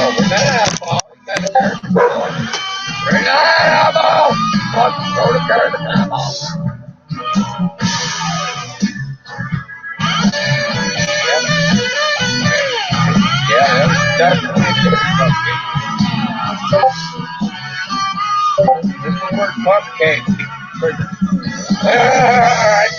Bring that apple. Bring that apple. Let's go to carry the apple. Yeah, that's definitely a good cupcake. This is where cupcake. Alright.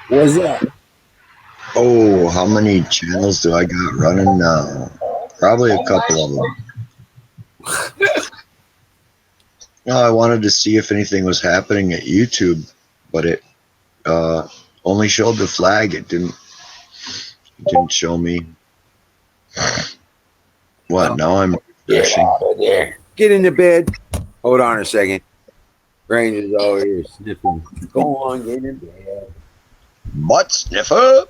What's that? Oh, how many channels do I got running now? Probably a couple of them. No, I wanted to see if anything was happening at YouTube, but it only showed the flag. It didn't show me. What? Now I'm refreshing. Get into bed. Hold on a second. Ranger's over here sniffing. Go on, get in bed. Butt sniffer.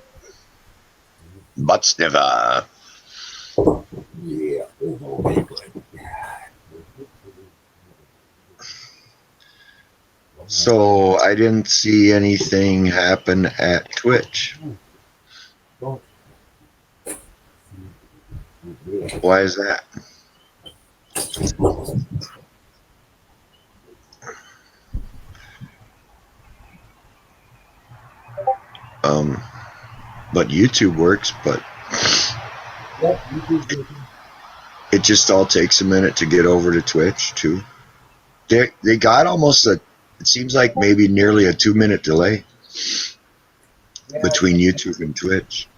Butt sniffer. Yeah. So I didn't see anything happen at Twitch. Why is that? But YouTube works, but it just all takes a minute to get over to Twitch too. They got almost it seems like maybe nearly a 2-minute delay between YouTube and Twitch.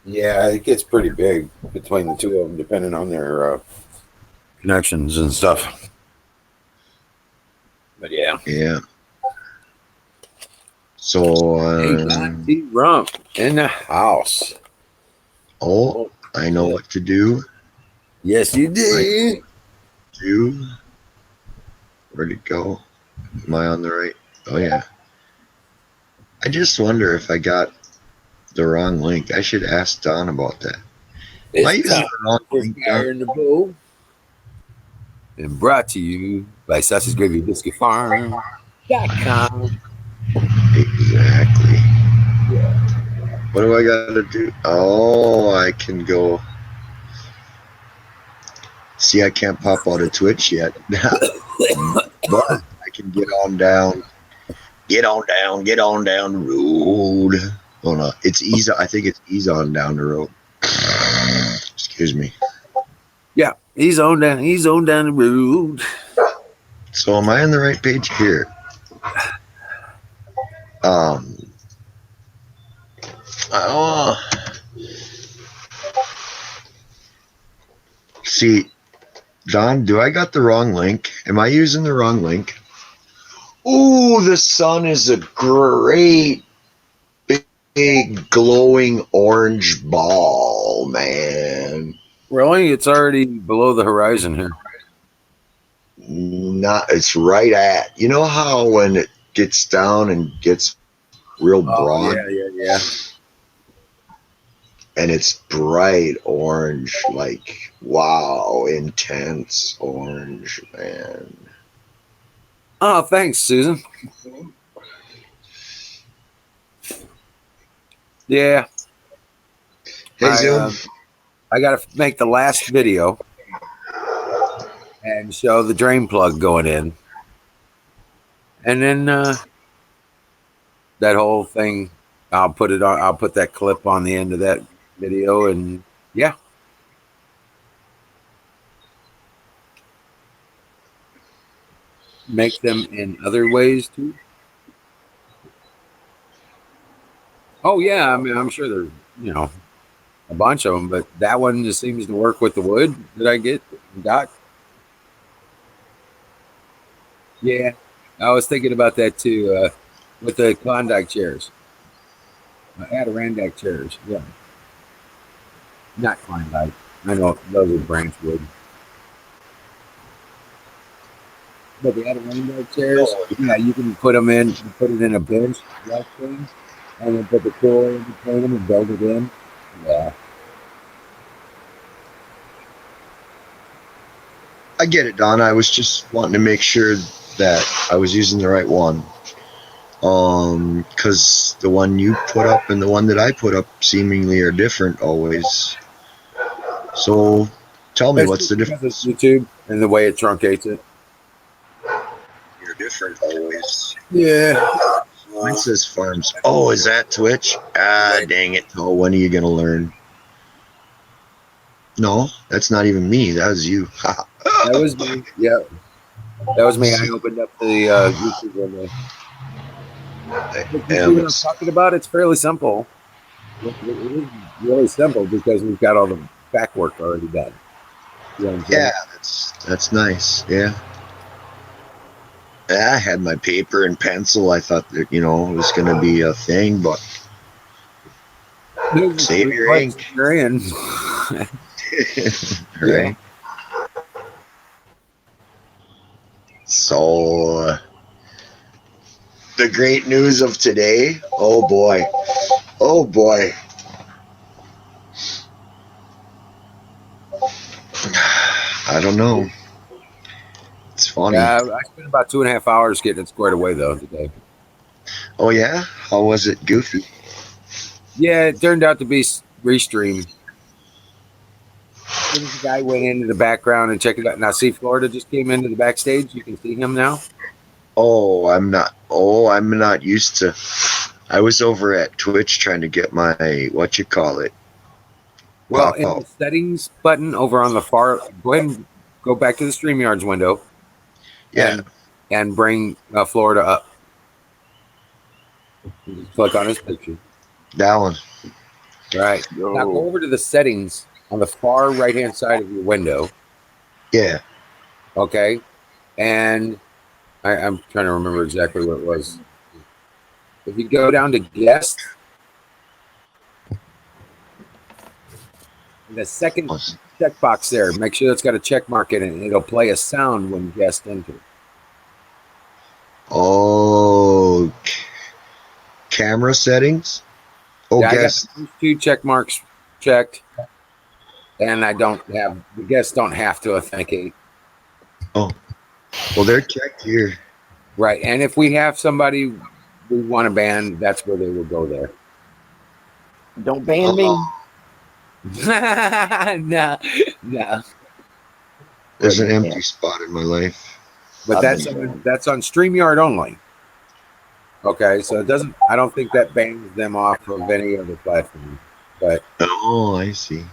Yeah, it gets pretty big between the two of them, depending on their connections and stuff. But yeah. Yeah. So Rump in the house. Oh, I know what to do. Yes, you did. Where'd it go? Am I on the right? Oh yeah. I just wonder if I got the wrong link. I should ask Don about that. Am I using the wrong link, Fire in the bowl. And brought to you by Sausage Gravy Biscuit Farm.com. Exactly. What do I got to do? Oh, I can go. See, I can't pop out of Twitch yet. But I can get on down. Get on down the road. Oh no, it's ease. I think it's ease on down the road. Excuse me. Yeah, he's on down the road. So am I on the right page here? See, Don, do I got the wrong link? Am I using the wrong link? Ooh, the sun is a great big glowing orange ball, man. Really? It's already below the horizon here. It's right at. You know how when it gets down and gets real broad? Yeah. And it's bright orange, like, wow, intense orange, man. Oh, thanks, Susan. Yeah. Hey, Zoom. I got to make the last video and show the drain plug going in. And then that whole thing I'll put it on. I'll put that clip on the end of that video, and yeah. Make them in other ways too. Oh yeah, I mean, I'm sure there's a bunch of them, but that one just seems to work with the wood that I got. Yeah, I was thinking about that too with the Klondike chairs, Adirondack chairs. Yeah, not Klondike. I know those are branch wood, but the Adirondack chairs. Oh, Yeah, you can put them in. You put it in a bench, that thing, and then put the cooler in between them and build it in. Yeah. I get it, Don. I was just wanting to make sure that I was using the right one. Because the one you put up and the one that I put up seemingly are different always. So, tell me, It's what's just the because of difference? YouTube and the way it truncates it. You're different always. Yeah. Mine says farms. Oh, is that Twitch? Ah, Right. dang it. Oh, when are you going to learn? No, that's not even me. That was you. That was me. Yeah. That was me. I opened up the YouTube window. I But you see am. what I'm talking about? It's fairly simple. It is really simple because we've got all the back work already done. You know what I'm Yeah, saying? that's nice. Yeah. I had my paper and pencil. I thought that, it was going to be a thing, but There's just save three your clicks ink. and you're in. Yeah. Right. So, the great news of today. Oh boy. Oh boy. I don't know. It's funny. Yeah. I spent about 2.5 hours getting it squared away though today. Oh yeah? How was it? Goofy. Yeah, it turned out to be Restream. The guy went into the background and checked it out. Now, see, Florida just came into the backstage. You can see him now. I'm not used to. I was over at Twitch trying to get my what you call it Well, pop in the out. settings button over on the far, go ahead and go back to the StreamYards window Yeah, and bring Florida up. You just click on his picture. that one. Right. Now go Yo, over to the settings on the far right hand side of your window. Yeah. Okay. And I'm trying to remember exactly what it was. If you go down to guest, the second checkbox there, make sure it's got a check mark in it, and it'll play a sound when guest enter. Oh, camera settings. Oh, Yeah, I got guess. the first two check marks checked, and I don't have the guests don't have to authenticate. Oh, well, they're checked here. Right. And if we have somebody we want to ban, that's where they will go there. don't ban me. No, no. There's an Yeah. empty spot in my life. But I've that's been banned. on StreamYard only. Okay, so it doesn't. I don't think that bans them off of any other platform. But Oh, I see.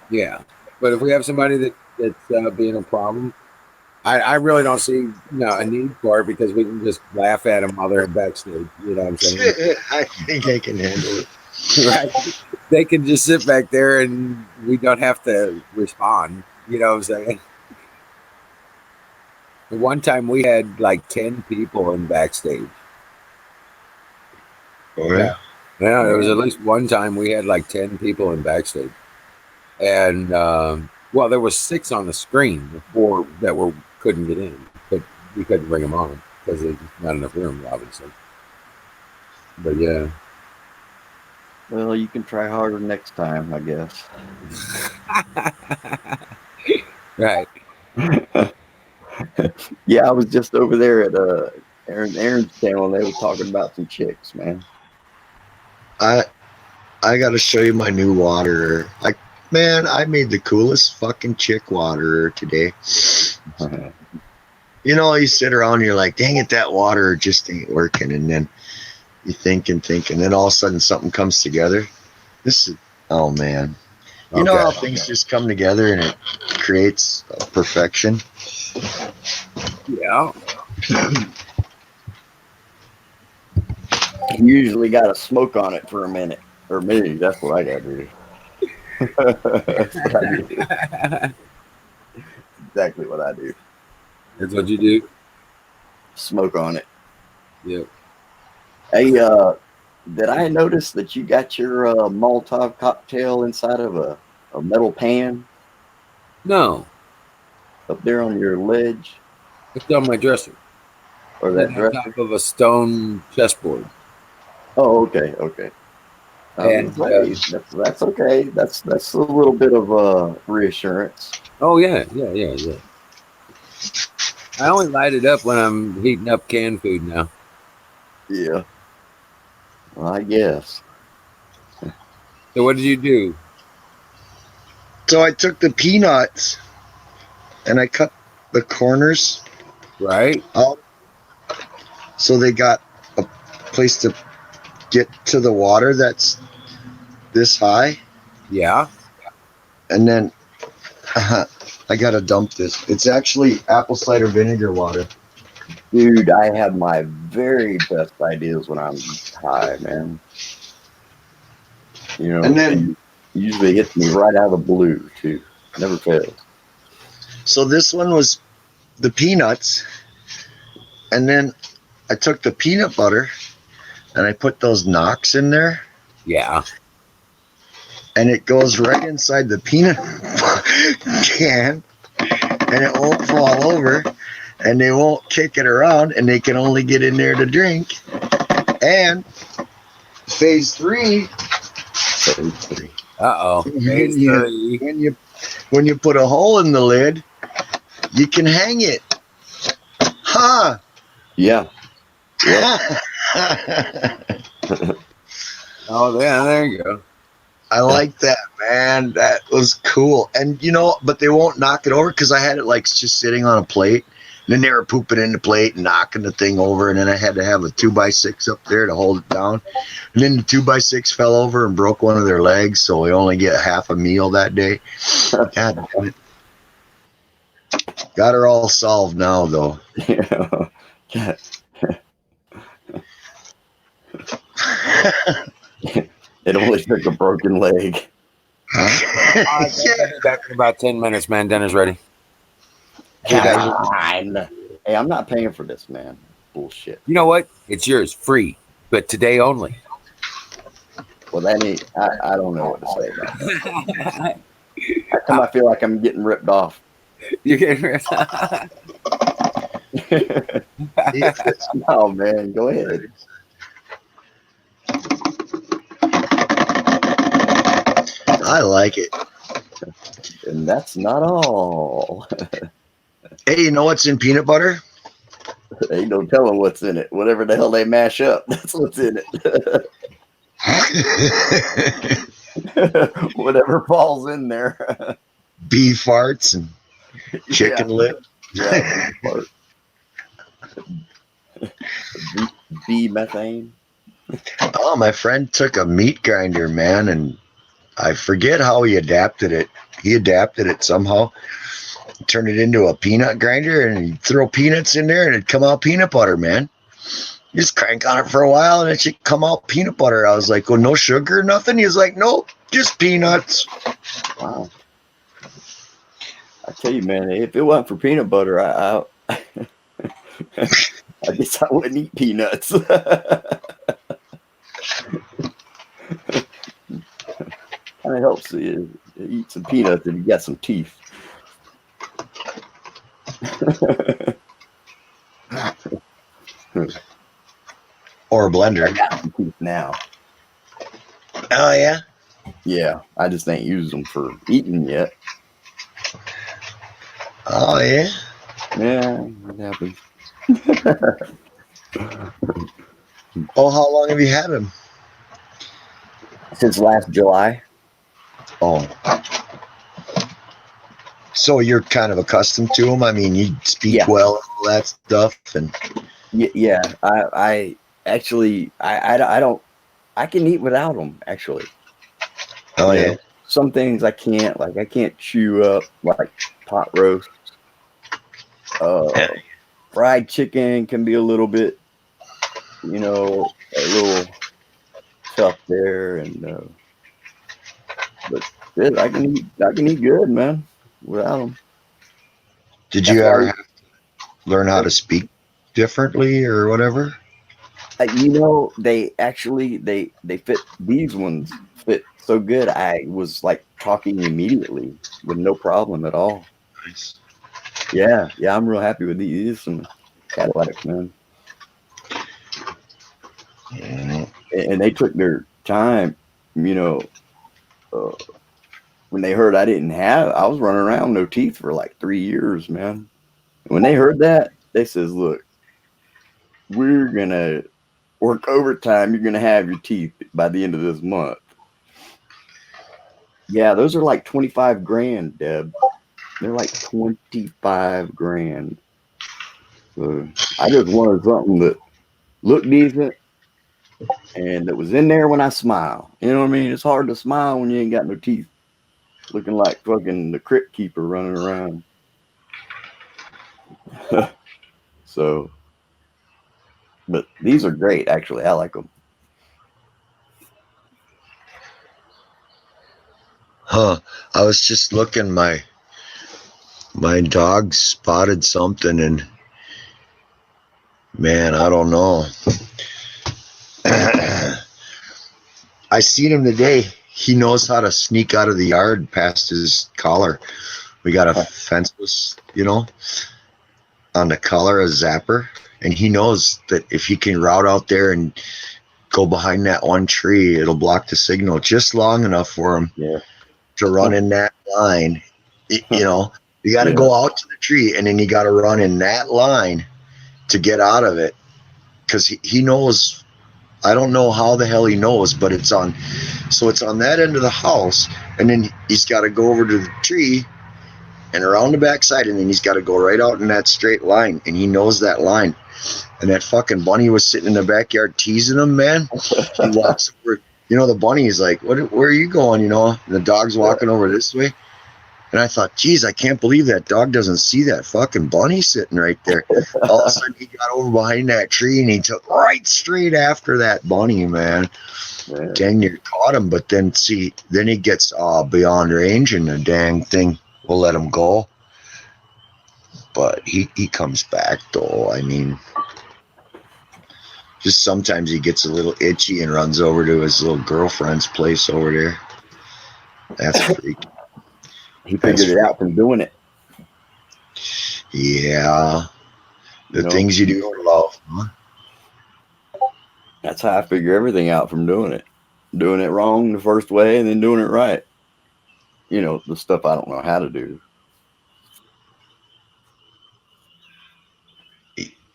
yeah, but if we have somebody that's being a problem, I really don't see a need for it because we can just laugh at them while they're backstage. You know what I'm saying? I think I can handle it. Right? They can just sit back there and we don't have to respond. You know what I'm saying? The one time we had like 10 people in backstage. All right. Yeah, there was at least one time we had like 10 people in backstage. And well, there was 6 on the screen before that couldn't get in, but we couldn't bring them on because there's not enough room, obviously. But yeah, Well, you can try harder next time, I guess. right. Yeah, I was just over there at Aaron's channel, and they were talking about some chicks, man. I got to show you my new waterer. Man, I made the coolest fucking chick waterer today. You sit around and you're like, dang it, that water just ain't working. And then You think and think, and then all of a sudden something comes together. This is, oh man. You know how things just come together and it creates perfection? Yeah. You usually got to smoke on it for a minute. Or maybe that's what I got to do. That's what I do. Exactly what I do. That's what you do? Smoke on it. Yep. Hey, did I notice that you got your Molotov cocktail inside of a metal pan No, up there on your ledge it's on my dresser. or It's that on dresser? top of a stone chessboard. Oh, okay, okay. I was And gonna say that's okay. That's a little bit of reassurance. oh yeah. I only light it up when I'm heating up canned food now. Yeah, well, I guess. So what did you do? So I took the peanuts and I cut the corners Right? out so they got a place to get to the water that's this high. Yeah. And then I gotta dump this. It's actually apple cider vinegar water. Dude, I have my very best ideas when I'm high, man. You know, And then, it usually hits me right out of the blue, too. Never fails. so this one was the peanuts. And then I took the peanut butter and I put those knocks in there. Yeah. And it goes right inside the peanut can. And it won't fall over. And they won't kick it around. And they can only get in there to drink. And phase 3. Uh-oh. Phase 3. When you put a hole in the lid, you can hang it. Huh? Yeah. Oh yeah, there you go. I like that, man. That was cool. And but they won't knock it over because I had it like just sitting on a plate. And then they were pooping in the plate and knocking the thing over. And then I had to have a 2x6 up there to hold it down. And then the 2x6 fell over and broke one of their legs. So we only get half a meal that day. God damn it. Got her all solved now, though. Yeah. It only took a broken leg. I'll be back in about 10 minutes, man. Dinner's ready. Hey, I'm not paying for this, man. Bullshit. You know what? It's yours, free, but today only. Well, that ain't. I don't know what to say about that. How come I feel like I'm getting ripped off? You're getting rid Oh man, go ahead. I like it. And that's not all. Hey, you know what's in peanut butter? Ain't no telling what's in it. Whatever the hell they mash up, that's what's in it. Whatever falls in there. Beef farts and chicken lip. Yeah. B methane. Oh, my friend took a meat grinder, man, and I forget how he adapted it. He adapted it somehow. Turned it into a peanut grinder, and he'd throw peanuts in there, and it'd come out peanut butter, man. You just crank on it for a while, and it should come out peanut butter. I was like, well, no sugar, nothing? He's like, nope, just peanuts. Wow. I tell you, man, if it wasn't for peanut butter, I guess I wouldn't eat peanuts. It helps you eat some peanuts if you got some teeth. Or a blender. I got some teeth now. Oh, yeah? Yeah, I just ain't used them for eating yet. Oh, yeah? Yeah, it happens. Oh, how long have you had him? Since last July. Oh. So you're kind of accustomed to him? I mean, you speak well and all that stuff. And Yeah, I Actually, I don't. I can eat without them. Actually, Oh you yeah. know, some things I can't. Like I can't chew up like pot roast. Uh, Fried chicken can be a little bit, a little tough there, and but shit, I can eat good, man, without them. Did That's you why, ever have to learn how to speak differently or whatever? they actually they fit. These ones fit so good. I was like talking immediately with no problem at all. Nice. Yeah, yeah, I'm real happy with these. These are some Cadillacs, man. Mm. And they took their time, you know, uh, when they heard I was running around no teeth for like 3 years, man. When they heard that, they says, "Look, we're gonna work overtime. You're gonna have your teeth by the end of this month." Yeah, those are like 25 grand, Deb. They're like 25 grand. So I just wanted something that looked decent and that was in there when I smile. You know what I mean? It's hard to smile when you ain't got no teeth, looking like fucking the crypt keeper running around. So, but these are great, actually. I like them. Huh. I was just looking, my dog spotted something, and man, I don't know. I seen him today. He knows how to sneak out of the yard past his collar. We got a fenceless, on the collar, a zapper, and he knows that if he can route out there and go behind that one tree, it'll block the signal just long enough for him Yeah. to run in that line. You got to Yeah. go out to the tree, and then you got to run in that line to get out of it, because he knows. I don't know how the hell he knows, but it's on that end of the house, and then he's got to go over to the tree and around the backside, and then he's got to go right out in that straight line, and he knows that line. And that fucking bunny was sitting in the backyard teasing him, man. He walks over, the bunny is like, where are you going, and the dog's walking over this way. And I thought, geez, I can't believe that dog doesn't see that fucking bunny sitting right there. All of a sudden, he got over behind that tree, and he took right straight after that bunny, man. Man. Dang near caught him, but then he gets beyond range, and the dang thing will let him go. But he comes back, though. I mean, just sometimes he gets a little itchy and runs over to his little girlfriend's place over there. That's freaky. He That's figured it freaky. out from doing it. Yeah, You the know, things you do for love, huh? that's how I figure everything out from doing it. Doing it wrong the first way and then doing it right. The stuff I don't know how to do.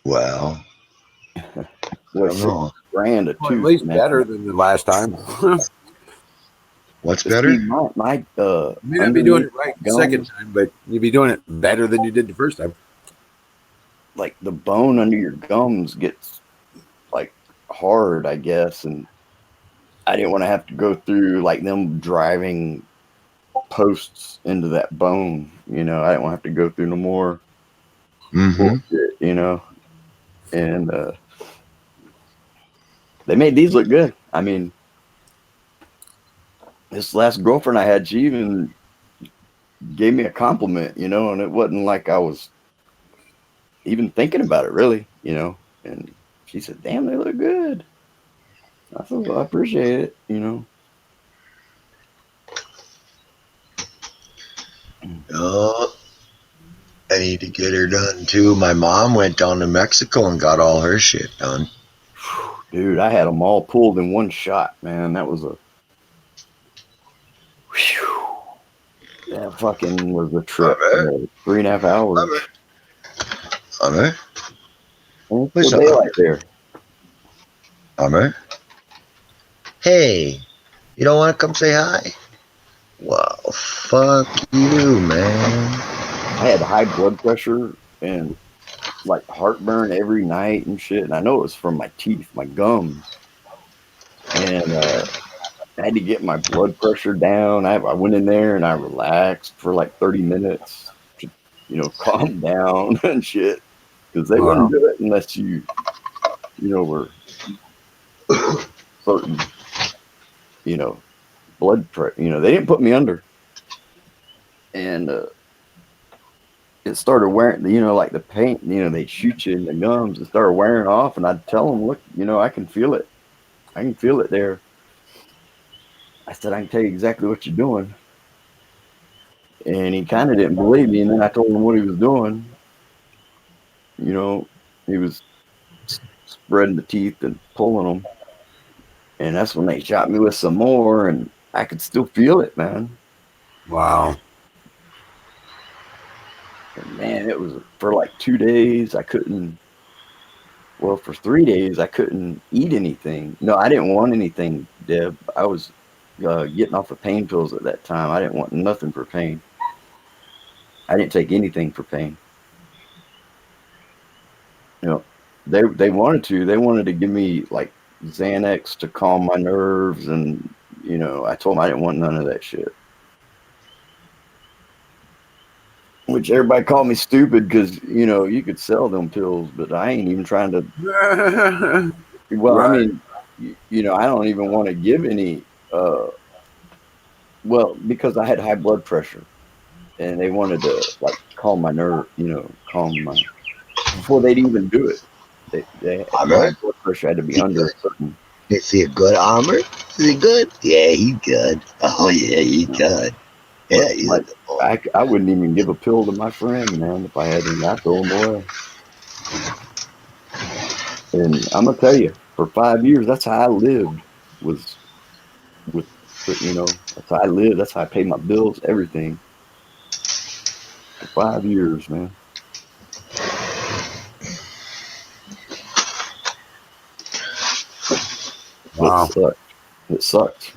Well, I Well, don't know. 6 grand a Well, at tooth, least man. better than the last time. What's But see, better? my You may not be doing underneath it right the second gums, time, but you'll be doing it better than you did the first time. like the bone under your gums gets like hard, I guess, and I didn't want to have to go through like them driving posts into that bone. I didn't want to have to go through no more Mm-hmm. bullshit. And they made these look good. I mean, this last girlfriend I had, she even gave me a compliment, and it wasn't like I was even thinking about it really. And she said, "Damn, they look good." I said, "Well, I appreciate it." Oh, I need to get her done too. My mom went down to Mexico and got all her shit done. Dude, I had them all pulled in one shot, man. That was whew, that fucking was a All trip. right, 3.5 hours. all right, all right. And it's still What's up? daylight there. All right. Hey, you don't want to come say hi? Well, fuck you, man. I had high blood pressure, and like heartburn every night and shit. And I know it was from my teeth, my gums. And I had to get my blood pressure down. I went in there and I relaxed for like 30 minutes to, calm down and shit. Because they wouldn't Wow. do it unless were certain, you know, blood pressure. They didn't put me under. And it started wearing, like the paint, they shoot you in the gums. It started wearing off. And I'd tell them, look, I can feel it. I can feel it there. I said, I can tell you exactly what you're doing. And he kind of didn't believe me. And then I told him what he was doing. He was spreading the teeth and pulling them. And that's when they shot me with some more. And I could still feel it, man. Wow. And man, it was for like 2 days. For 3 days, I couldn't eat anything. No, I didn't want anything, Deb. I was getting off of pain pills at that time. I didn't want nothing for pain. I didn't take anything for pain. They wanted to. They wanted to give me like Xanax to calm my nerves, and I told them I didn't want none of that shit. Which everybody called me stupid because you could sell them pills, but I ain't even trying to. Well, I Right. mean, I don't even want to give any. Well, because I had high blood pressure, and they wanted to like calm my nerve, calm my before they'd even do it. My Armor? blood pressure had to be He under good? a certain. Is he a good armor? Is he good? Yeah, he good. Oh yeah, he You know, good. Yeah, but he's a like good boy. I wouldn't even give a pill to my friend, man. If I had any, I'd throw them away. And I'm gonna tell you, for 5 years, that's how I lived. Was with, that's how I lived. That's how I paid my bills, everything. For 5 years, man. It Wow. sucked. It sucked.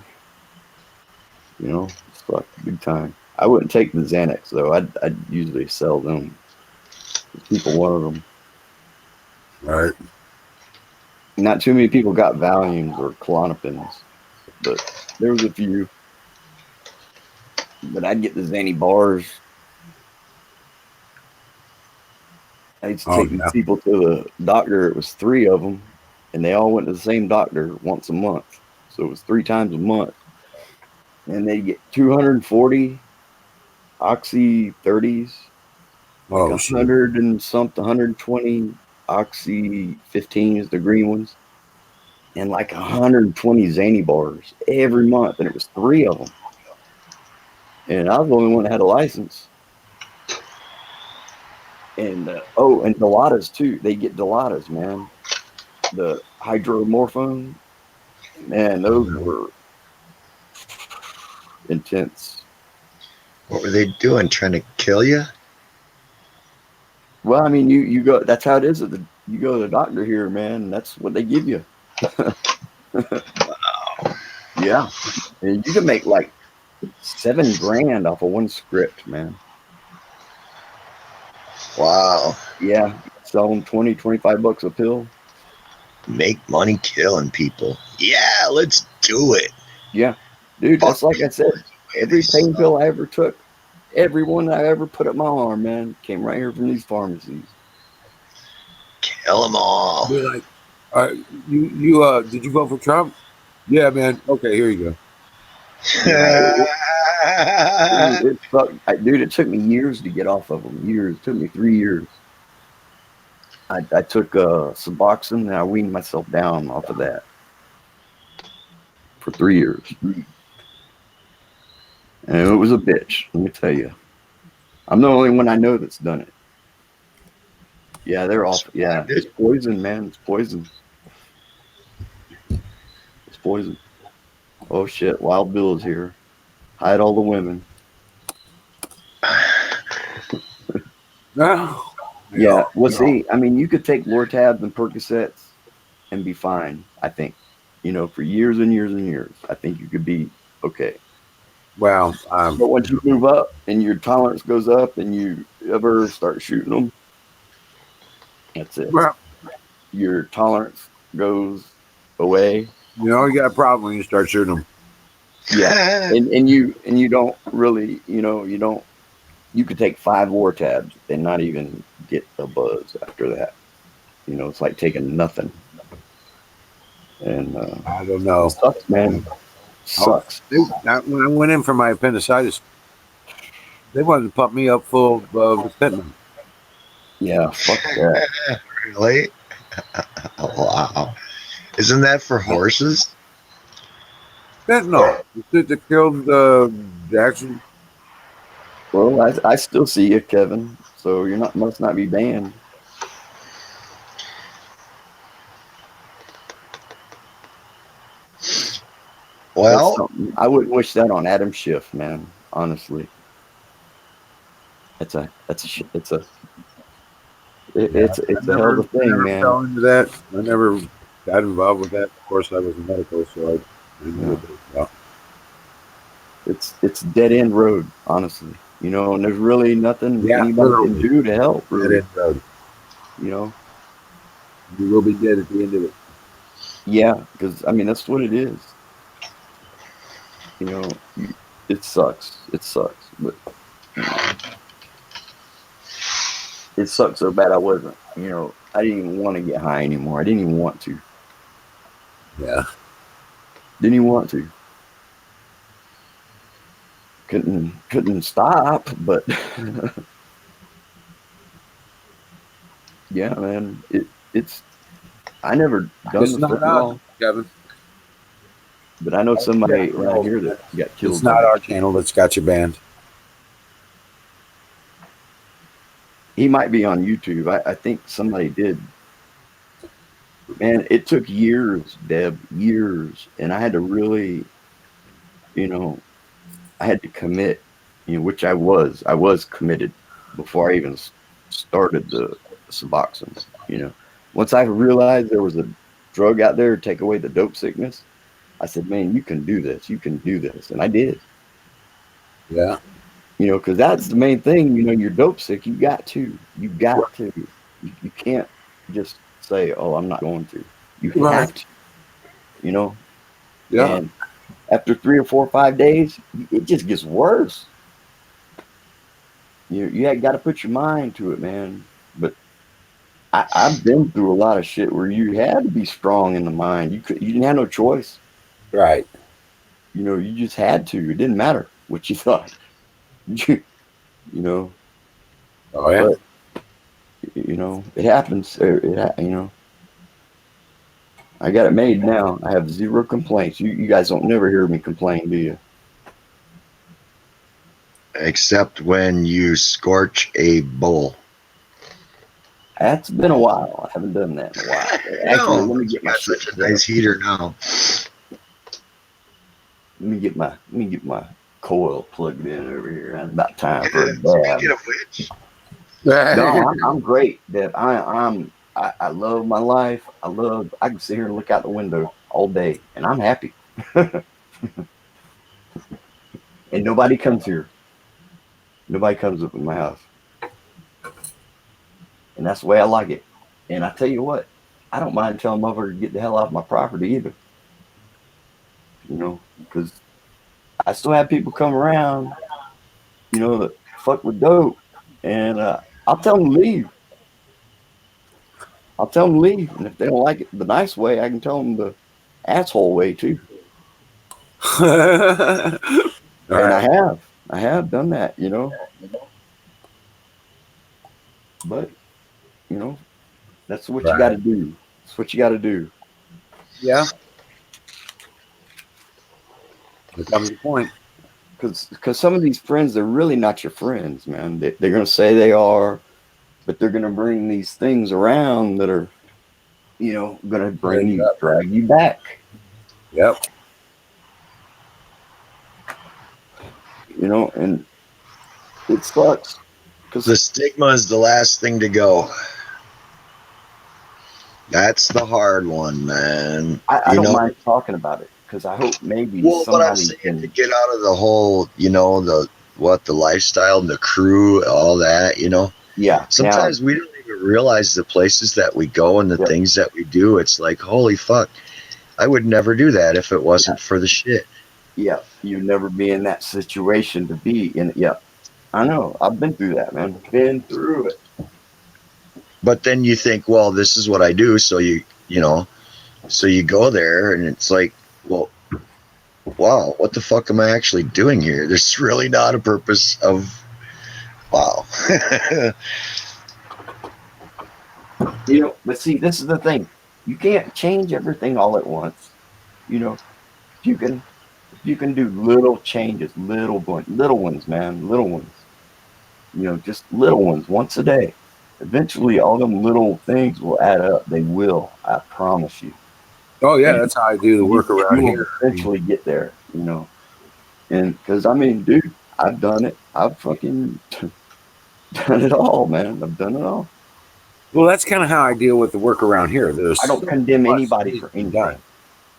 It sucked big time. I wouldn't take the Xanax though. I'd usually sell them. People wanted them. Right. Not too many people got Valiums or Klonopins, but there was a few. But I'd get the Xanny bars. I used to Oh take these yeah. people to the doctor. It was three of them, and they all went to the same doctor once a month. So it was 3 times a month. And they get 240 Oxy 30s, like Oh shit. 100 and something, 120 Oxy 15s, the green ones, and like 120 Xanny bars every month. And it was three of them. And I was the only one that had a license. And and Dilatas too. They get Dilatas, man. The hydromorphone, man, those were intense. What were they doing? Trying to kill you? Well, I mean, you go. That's how it is. You go to the doctor here, man. And that's what they give you. Yeah, and you can make like 7 grand off of one script, man. Wow. Yeah, sell them 20, 25 bucks a pill. Make money killing people. Yeah, let's do it. Yeah, dude, Fuck that's like I people said. the way they Every pain suck. pill I ever took, every one I ever put up my arm, man, came right here from these pharmacies. Kill them all. Be like, did you vote for Trump? Yeah, man. Okay, here you go. Yeah, it sucked. Dude, it took me years to get off of them. Years. It took me 3 years. I took Suboxone and I weaned myself down off of that for 3 years. And it was a bitch, let me tell you. I'm the only one I know that's done it. Yeah, they're off. Yeah, it's poison, man. It's poison. It's poison. Oh, shit. Wild Bill is here. Hide all the women. No. Yeah, well, see, I mean, you could take Lortabs and Percocets and be fine, I think. For years and years and years. I think you could be okay. Well, But once you move up and your tolerance goes up and you ever start shooting them, That's it. Well, Your tolerance goes away. you know, you got a problem when you start shooting them. Yeah, and you don't really, you could take 5 war tabs and not even get a buzz after that. It's like taking nothing. And I don't it know. sucks, man. Sucks. When I went in for my appendicitis, they wanted to pump me up full of fentanyl. Yeah, fuck that. Really? Wow. Isn't that for horses? Fentanyl. The shit that killed Jackson. Well, I still see you, Kevin. So you're not must not be banned. That's Well, something. I wouldn't wish that on Adam Schiff, man. Honestly, it's a hell of a thing, Never man. fell into that. I never got involved with that. Of course, I was medical, so I knew Yeah. what they were about. It's dead end road, honestly. And there's really nothing Yeah, anybody can literally. do to help, That really. end road. You know, You will be dead at the end of it. yeah, because I mean that's what it is. It sucks. It sucks, but you know, it sucks so bad I wasn't. I didn't even want to get high anymore. I didn't even want to. Yeah. Didn't even want to. Couldn't stop, but yeah, man. It's I never done It's the not us, fentanyl, Kevin. but I know somebody around here that got It's killed by not it. our channel that's got you banned. He might be on YouTube. I think somebody did. Man, it took years, Deb, years, and I had to really, you know, I had to commit, which I was. I was committed before I even started the Suboxone. Once I realized there was a drug out there to take away the dope sickness, I said, "Man, you can do this. You can do this," and I did. Yeah. Because that's the main thing. You're dope sick. You got to. You can't just say, "Oh, I'm not going to." You Right. have to. You know, Yeah. and after 3 or 4 or 5 days, it just gets worse. You got to put your mind to it, man. But I've been through a lot of shit where you had to be strong in the mind. You didn't have no choice. Right. You just had to. It didn't matter what you thought. you know, Oh yeah. but it happens. I got it made now. I have zero complaints. You guys don't never hear me complain, do you? except when you scorch a bull. That's been a while. I haven't done that in a while. Actually, No, let me but you get my got shit such a set up. nice heater now. Let me get my coil plugged in over here. It's about time for a Speaking dab. of which, No, I'm great, Deb. I love my life. I can sit here and look out the window all day, and I'm happy. And nobody comes here. Nobody comes up in my house, and that's the way I like it. And I tell you what, I don't mind telling motherfucker to get the hell off my property either. Because I still have people come around, that fuck with dope, and I'll tell them to leave. I'll tell them to leave, and if they don't like it the nice way, I can tell them the asshole way too. All And right. I have done that, but you know, that's what you got Right. to do. That's what you got to do. Yeah. There comes the point. Because some of these friends, they're really not your friends, man. They're going to say they are, but they're going to bring these things around that are, going to drag you back, Yep. and it sucks. the stigma is the last thing to go. That's the hard one, man. I don't mind talking about it because I hope maybe Well, but I'm somebody saying to can. get out of the whole, the lifestyle, the crew, all that, Yeah. Now, sometimes we don't even realize the places that we go and the Yep. things that we do, it's like, holy fuck, I would never do that if it wasn't for the shit. Yeah, you'd never be in that situation to be in. Yeah, I know. I've been through that, man. Been through it. But then you think, well, this is what I do, so so you go there, and it's like, well, wow, what the fuck am I actually doing here? There's really not a purpose of, wow. But see, this is the thing. You can't change everything all at once. You know, you can you can do little changes, little ones, man, little ones. Just little ones once a day. Eventually, all them little things will add up. They will. I promise you. Oh yeah, And that's how I do the work you around will here. eventually get there. And because dude, I've done it. I've fucking done it all, man. I've done it all. Well, that's kind of how I deal with the work around here. There's I don't so condemn much that anybody needs for to be done. anything.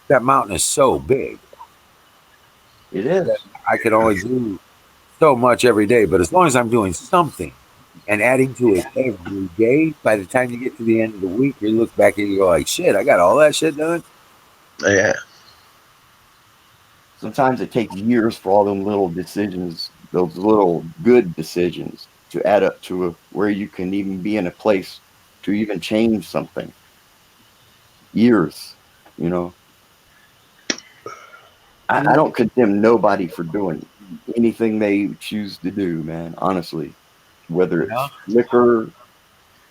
That mountain is so big It is. that I can only do so much every day. But as long as I'm doing something and adding to it every day, by the time you get to the end of the week, you look back and you go like, "Shit, I got all that shit done." Yeah. Sometimes it takes years for all them little decisions, those little good decisions, to add up to where you can even be in a place to even change something. Years, you know. I don't condemn nobody for doing anything they choose to do, man. Honestly, whether Yeah. it's liquor,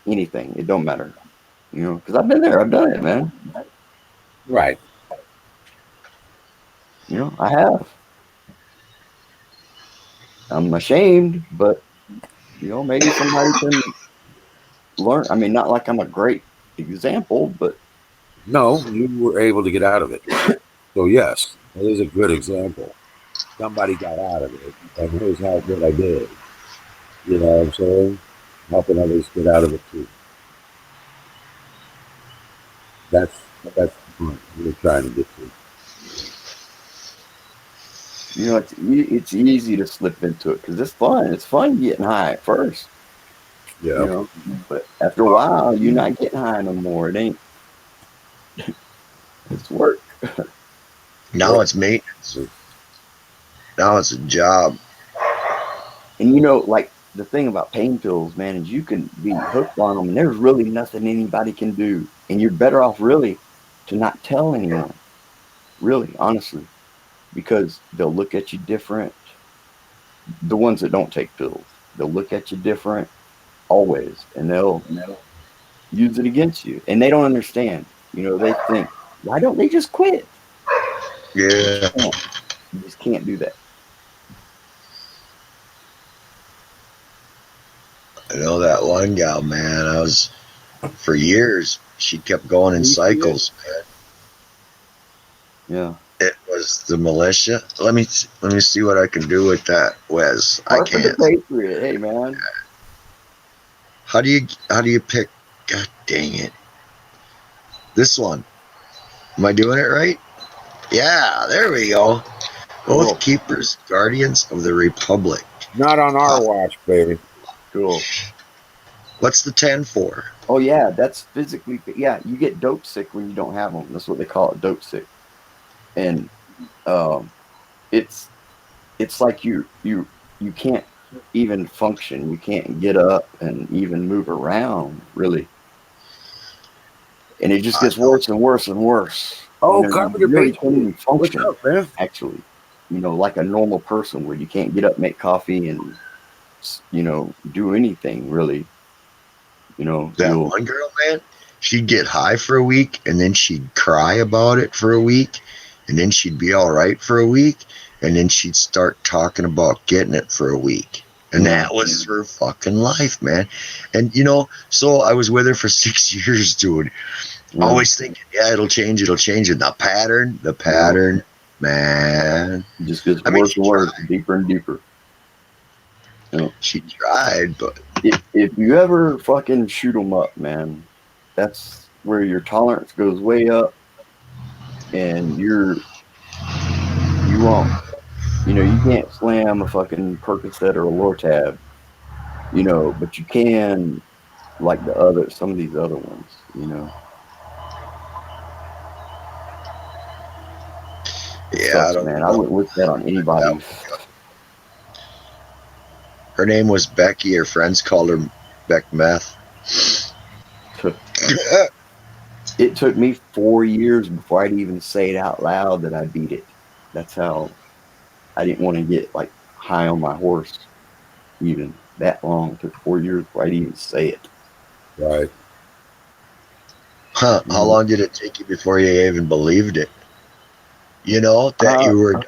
anything, it don't matter. Because I've been there, I've done it, man. Right. I have. I'm ashamed, but maybe somebody can learn. I mean, not like I'm a great example, but No, you were able to get out of it. So yes, that is a good example. Somebody got out of it, and here's how good I did. You know what I'm saying? Helping others get out of it too. That's the point we're trying to get to. it's easy to slip into it because it's fun. It's fun getting high at first, Yeah. but after a while, you're not getting high no more. It ain't. It's work. Now it's maintenance. Now it's a job. And like the thing about pain pills, man, is you can be hooked on them, and there's really nothing anybody can do, and you're better off really to not tell anyone. Really, honestly, because they'll look at you different. The ones that don't take pills, they'll look at you different always, and they'll use it against you, and they don't understand. They think, why don't they just quit? Yeah. You just can't do that. I know that one gal, man. For years, she kept going in cycles, man. Yeah. It was the militia. Let me see what I can do with that, Wes. I Part of the can't. Patriot, hey man. How do you pick? God dang it! This one. Am I doing it right? Yeah, there we go. Both Cool. keepers, guardians of the republic. Not on our watch, baby. Cool. What's the 10 for? Oh yeah, that's physically. Yeah, you get dope sick when you don't have them. That's what they call it, dope sick. And it's like you can't even function. You can't get up and even move around really. And it just gets worse and worse and worse. Oh, You Carpenter really Page, can't even what's function. up, man? Actually, like a normal person where you can't get up, make coffee, and do anything really. That one girl, man, she'd get high for a week and then she'd cry about it for a week and then she'd be all right for a week and then she'd start talking about getting it for a week. And that was her fucking life, man. And so I was with her for 6 years, dude. Yeah. Always thinking, yeah, it'll change. And the pattern, man. It just gets worse and worse, deeper and deeper. She tried, but if you ever fucking shoot them up, man, that's where your tolerance goes way up, and you won't. You can't slam a fucking Percocet or a Lortab, but you can, like some of these other ones, you know. It Yeah, I sucks, don't man. I know. wouldn't wish that on That anybody. Her name was Becky. Her friends called her Beck Meth. It took me 4 years before I'd even say it out loud that I beat it. That's how I didn't want to get like high on my horse even that long. It took 4 years before I'd even say it. Right. Huh? How Mm. long did it take you before you even believed it? You know that Uh, you were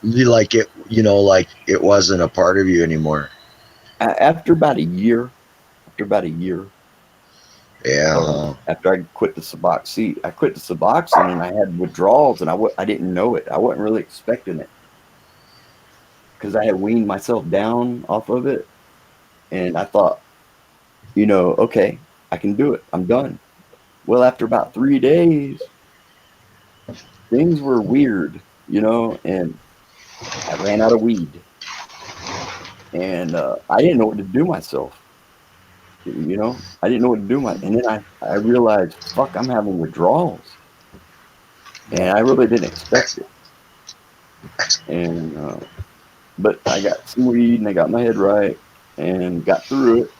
like it. You know, like it wasn't a part of you anymore. after about a year, after about a year, Yeah. Huh? after I quit the Suboxone, see, I quit the Suboxone and I had withdrawals and I didn't know it. I wasn't really expecting it because I had weaned myself down off of it. And I thought, okay, I can do it. I'm done. Well, after about 3 days, things were weird, and I ran out of weed and I didn't know what to do myself. I didn't know what to do and then I realized, fuck, I'm having withdrawals and I really didn't expect it. And, but I got some weed and I got my head right and got through it.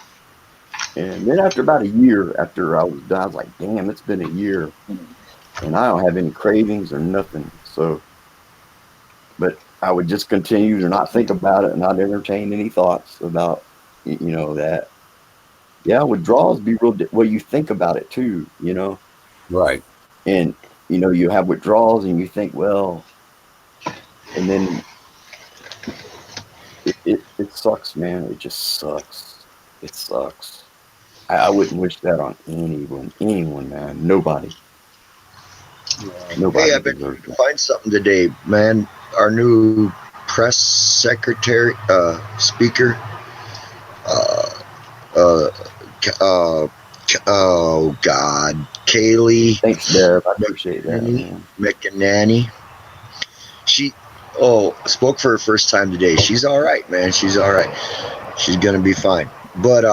And then after about a year after I was done, I was like, damn, it's been a year and I don't have any cravings or nothing. So, but I would just continue to not think about it and not entertain any thoughts about, that. Yeah, withdrawals be real. Well, you think about it too, Right. and you have withdrawals and you think, well, and then it sucks, man. It just sucks. It sucks. I wouldn't wish that on anyone, man. Hey, Nobody I've been deserves trying to that. find something today, man. Our new press secretary, speaker, uh, uh, uh, oh God, Kaylee Thanks, Deb. I appreciate that, McEnany. man. McEnany. She, spoke for her first time today. She's all right, man. She's all right. She's gonna be fine. But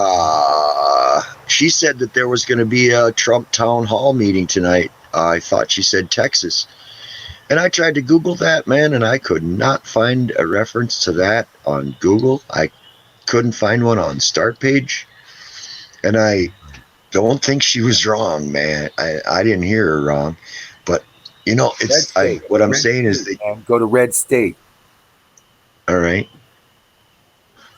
she said that there was gonna be a Trump town hall meeting tonight. I thought she said Texas. And I tried to Google that, man, and I could not find a reference to that on Google. I couldn't find one on Start Page. And I don't think she was wrong, man. I didn't hear her wrong. But Red state. what I'm Red saying is state, man. Go to red state. all right,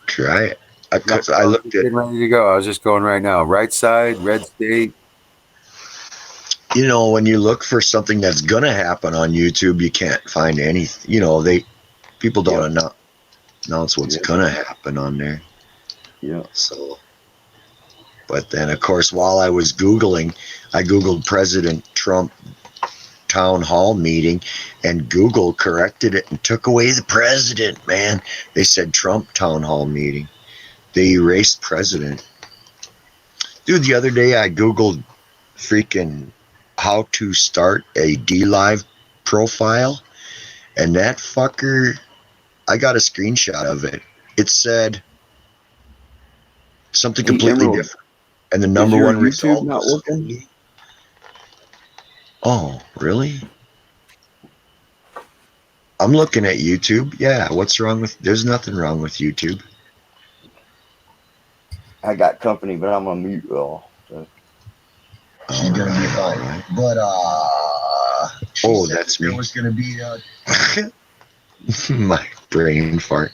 try it. I No, could I I was looked just at getting ready to go. I was just going right now. Right side, red state. when you look for something that's gonna happen on YouTube, you can't find anything. People don't Yep, announce what's yep, gonna happen on there. yep. So but then, of course, while I was Googling, I Googled President Trump town hall meeting, and Google corrected it and took away the president, man. They said Trump town hall meeting. They erased president. Dude, the other day I Googled freaking how to start a DLive profile, and that fucker, I got a screenshot of it. It said something Hey, completely Emerald, different. And the is number your one YouTube result not was working? oh, really? I'm looking at YouTube. Yeah, what's wrong with? There's nothing wrong with YouTube. I got company, but I'm on mute. All. So. She's gonna be fine. Right. But oh, that's me. There was gonna be my brain fart.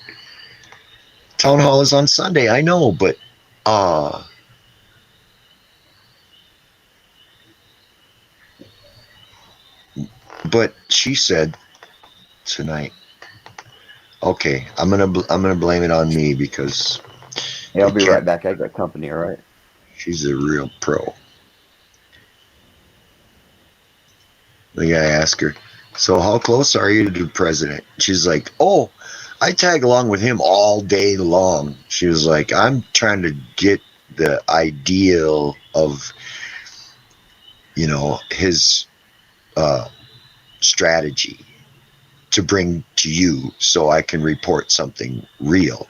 Town hall is on Sunday. I know, uh but she said tonight. Okay, I'm gonna blame it on me because Hey, I'll it be can't. right back. I got company. All right. She's a real pro. The guy asked her, "So how close are you to the president?" She's like, "Oh, I tag along with him all day long." She was like, "I'm trying to get the ideal of his uh, strategy to bring to you, so I can report something real."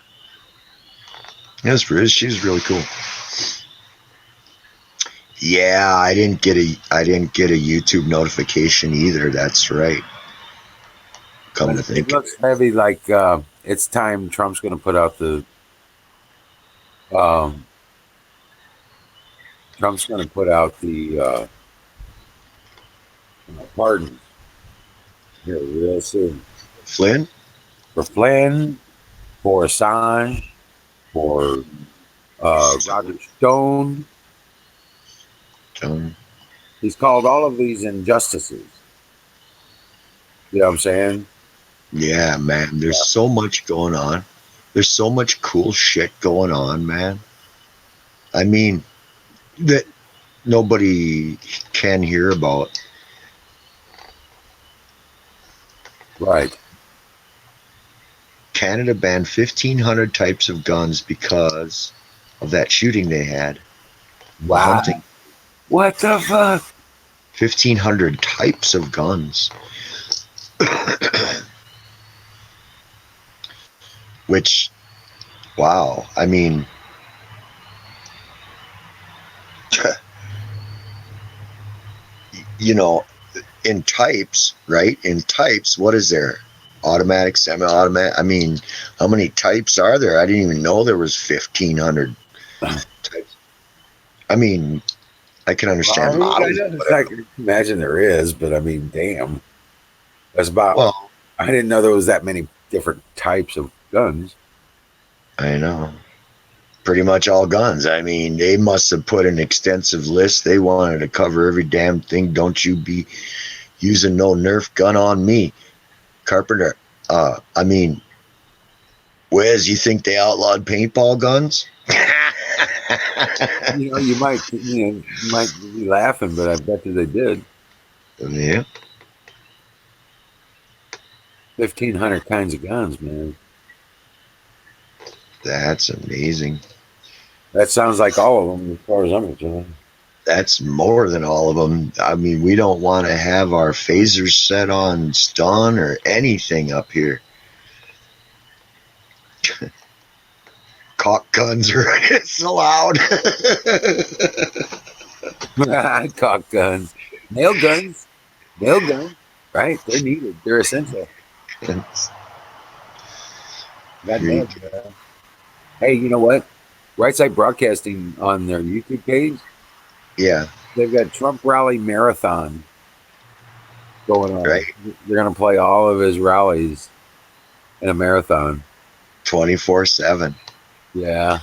She's really cool. Yeah, I didn't get a YouTube notification either. That's right. Come But to it think of looks it. heavy. Like it's time Trump's going to put out the um, Trump's going to put out the pardons here real soon Flynn? for Flynn, for Assange, for Roger Stone. Um, He's called all of these injustices. You know what I'm saying? yeah, man. There's Yeah. so much going on. There's so much cool shit going on, man. I mean, that nobody can hear about. Right. Canada banned 1,500 types of guns because of that shooting they had. The Wow. hunting. What the fuck? 1,500 types of guns. Which, wow. I mean, you know, in types, right? In types, what is there? Automatic, semi-automatic. I mean, how many types are there? I didn't even know there was 1,500 types. I mean, I can understand Well, I models, know it's whatever. like imagine there is, but I mean, damn, that's about. Well, I didn't know there was that many different types of guns. I know. Pretty much all guns. I mean, they must have put an extensive list. They wanted to cover every damn thing. Don't you be using no Nerf gun on me, Carpenter. I mean, Wes, you think they outlawed paintball guns? You know, you might be laughing, but I bet you they did. Yeah, 1,500 kinds of guns, man. that's amazing. That sounds like all of them, as far as I'm concerned. That's more than all of them. I mean, we don't want to have our phasers set on stun or anything up here. Caulk guns are it's allowed. Cock guns, nail guns, right? They're needed. They're essential. God damn. Freak. Hey, you know what? Right Side Broadcasting on their YouTube page, Yeah, they've got Trump rally marathon going right. on. They're going to play all of his rallies in a marathon. 24/7 Yeah,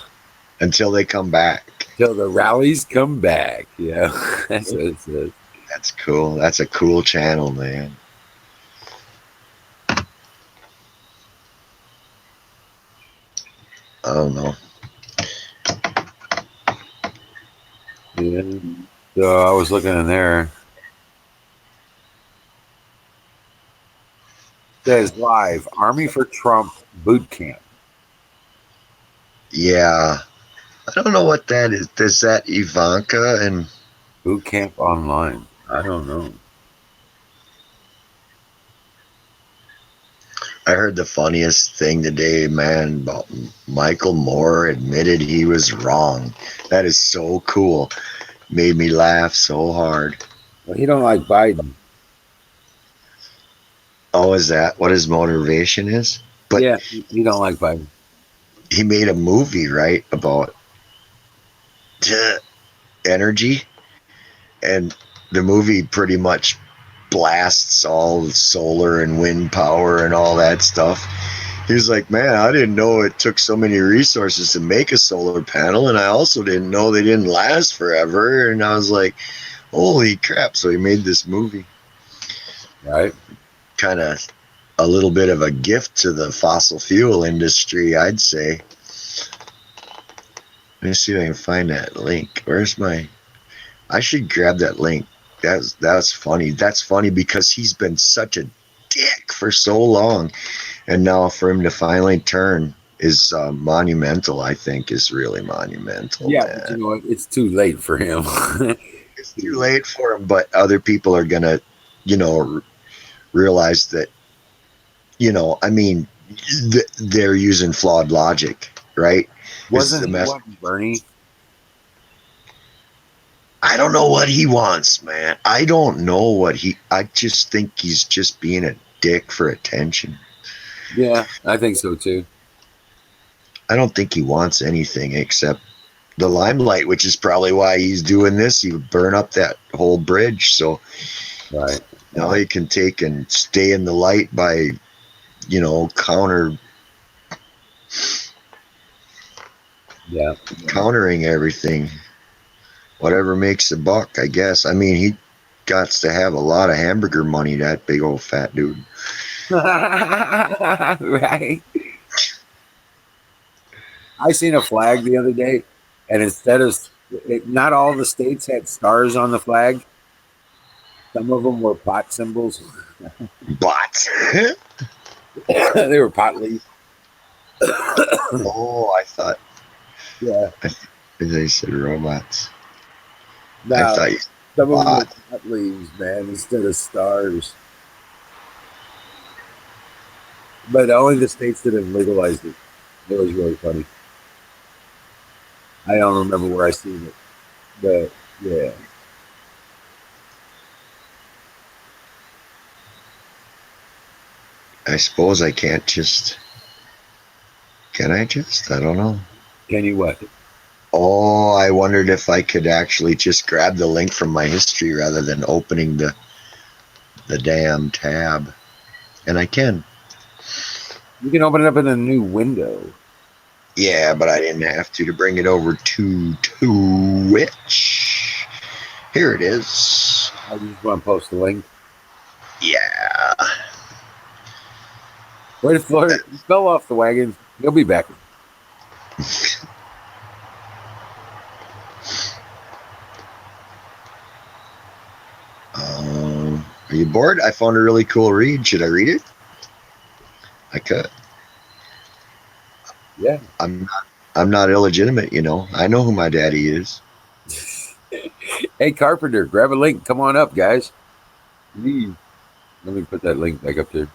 until they come back. till the rallies come back. Yeah, that's what it says. That's cool. That's a cool channel, man. I don't know. Yeah. So I was looking in there. It says live Army for Trump boot camp. Yeah, I don't know what that is. Is that Ivanka? And Boot camp online. I don't know. I heard the funniest thing today, man, about Michael Moore admitted he was wrong. That is so cool. Made me laugh so hard. Well, he don't like Biden. Oh, is that what his motivation is? But Yeah, he don't like Biden. he made a movie, right, about energy, and the movie pretty much blasts all solar and wind power and all that stuff. He was like, man, I didn't know it took so many resources to make a solar panel, and I also didn't know they didn't last forever. And I was like, holy crap. So he made this movie. Right? Kind of a little bit of a gift to the fossil fuel industry, I'd say. Let me see if I can find that link. Where's my... I should grab that link. That's funny. That's funny because he's been such a dick for so long. And now for him to finally turn is monumental, I think, is really monumental, Yeah, but man. you know what? It's too late for him. It's too late for him, but other people are going to, realize that, I mean, they're using flawed logic, right? Is the Wasn't he mess. wanting Bernie? I don't know what he wants, man. I don't know what I just think he's just being a dick for attention. Yeah, I think so too. I don't think he wants anything except the limelight, which is probably why he's doing this. He would burn up that whole bridge, so Right. now he can take and stay in the light by, Yeah. countering everything. Whatever makes a buck, I guess. I mean, he got to have a lot of hamburger money, that big old fat dude. Right. I seen a flag the other day, and instead of not all the states had stars on the flag. Some of them were pot symbols. But They were pot leaf. oh, I thought Yeah. they said robots. I No, thought you said some of them were bot. pot leaves, man, instead of stars. But only the states that have legalized it. It was really funny. I don't remember where I seen it, but yeah. I suppose I can't just. Can I just? I don't know. Can you what? Oh, I wondered if I could actually just grab the link from my history rather than opening the damn tab. And I can. You can open it up in a new window. Yeah, but I didn't have to bring it over to Twitch. Here it is. I just want to post the link. Yeah. Wait, Florida fell off the wagon. He'll be back. Are you bored? I found a really cool read. Should I read it? I could. Yeah. I'm not illegitimate, you know. I know who my daddy is. Hey, Carpenter, grab a link. Come on up, guys. Leave. Let me put that link back up there.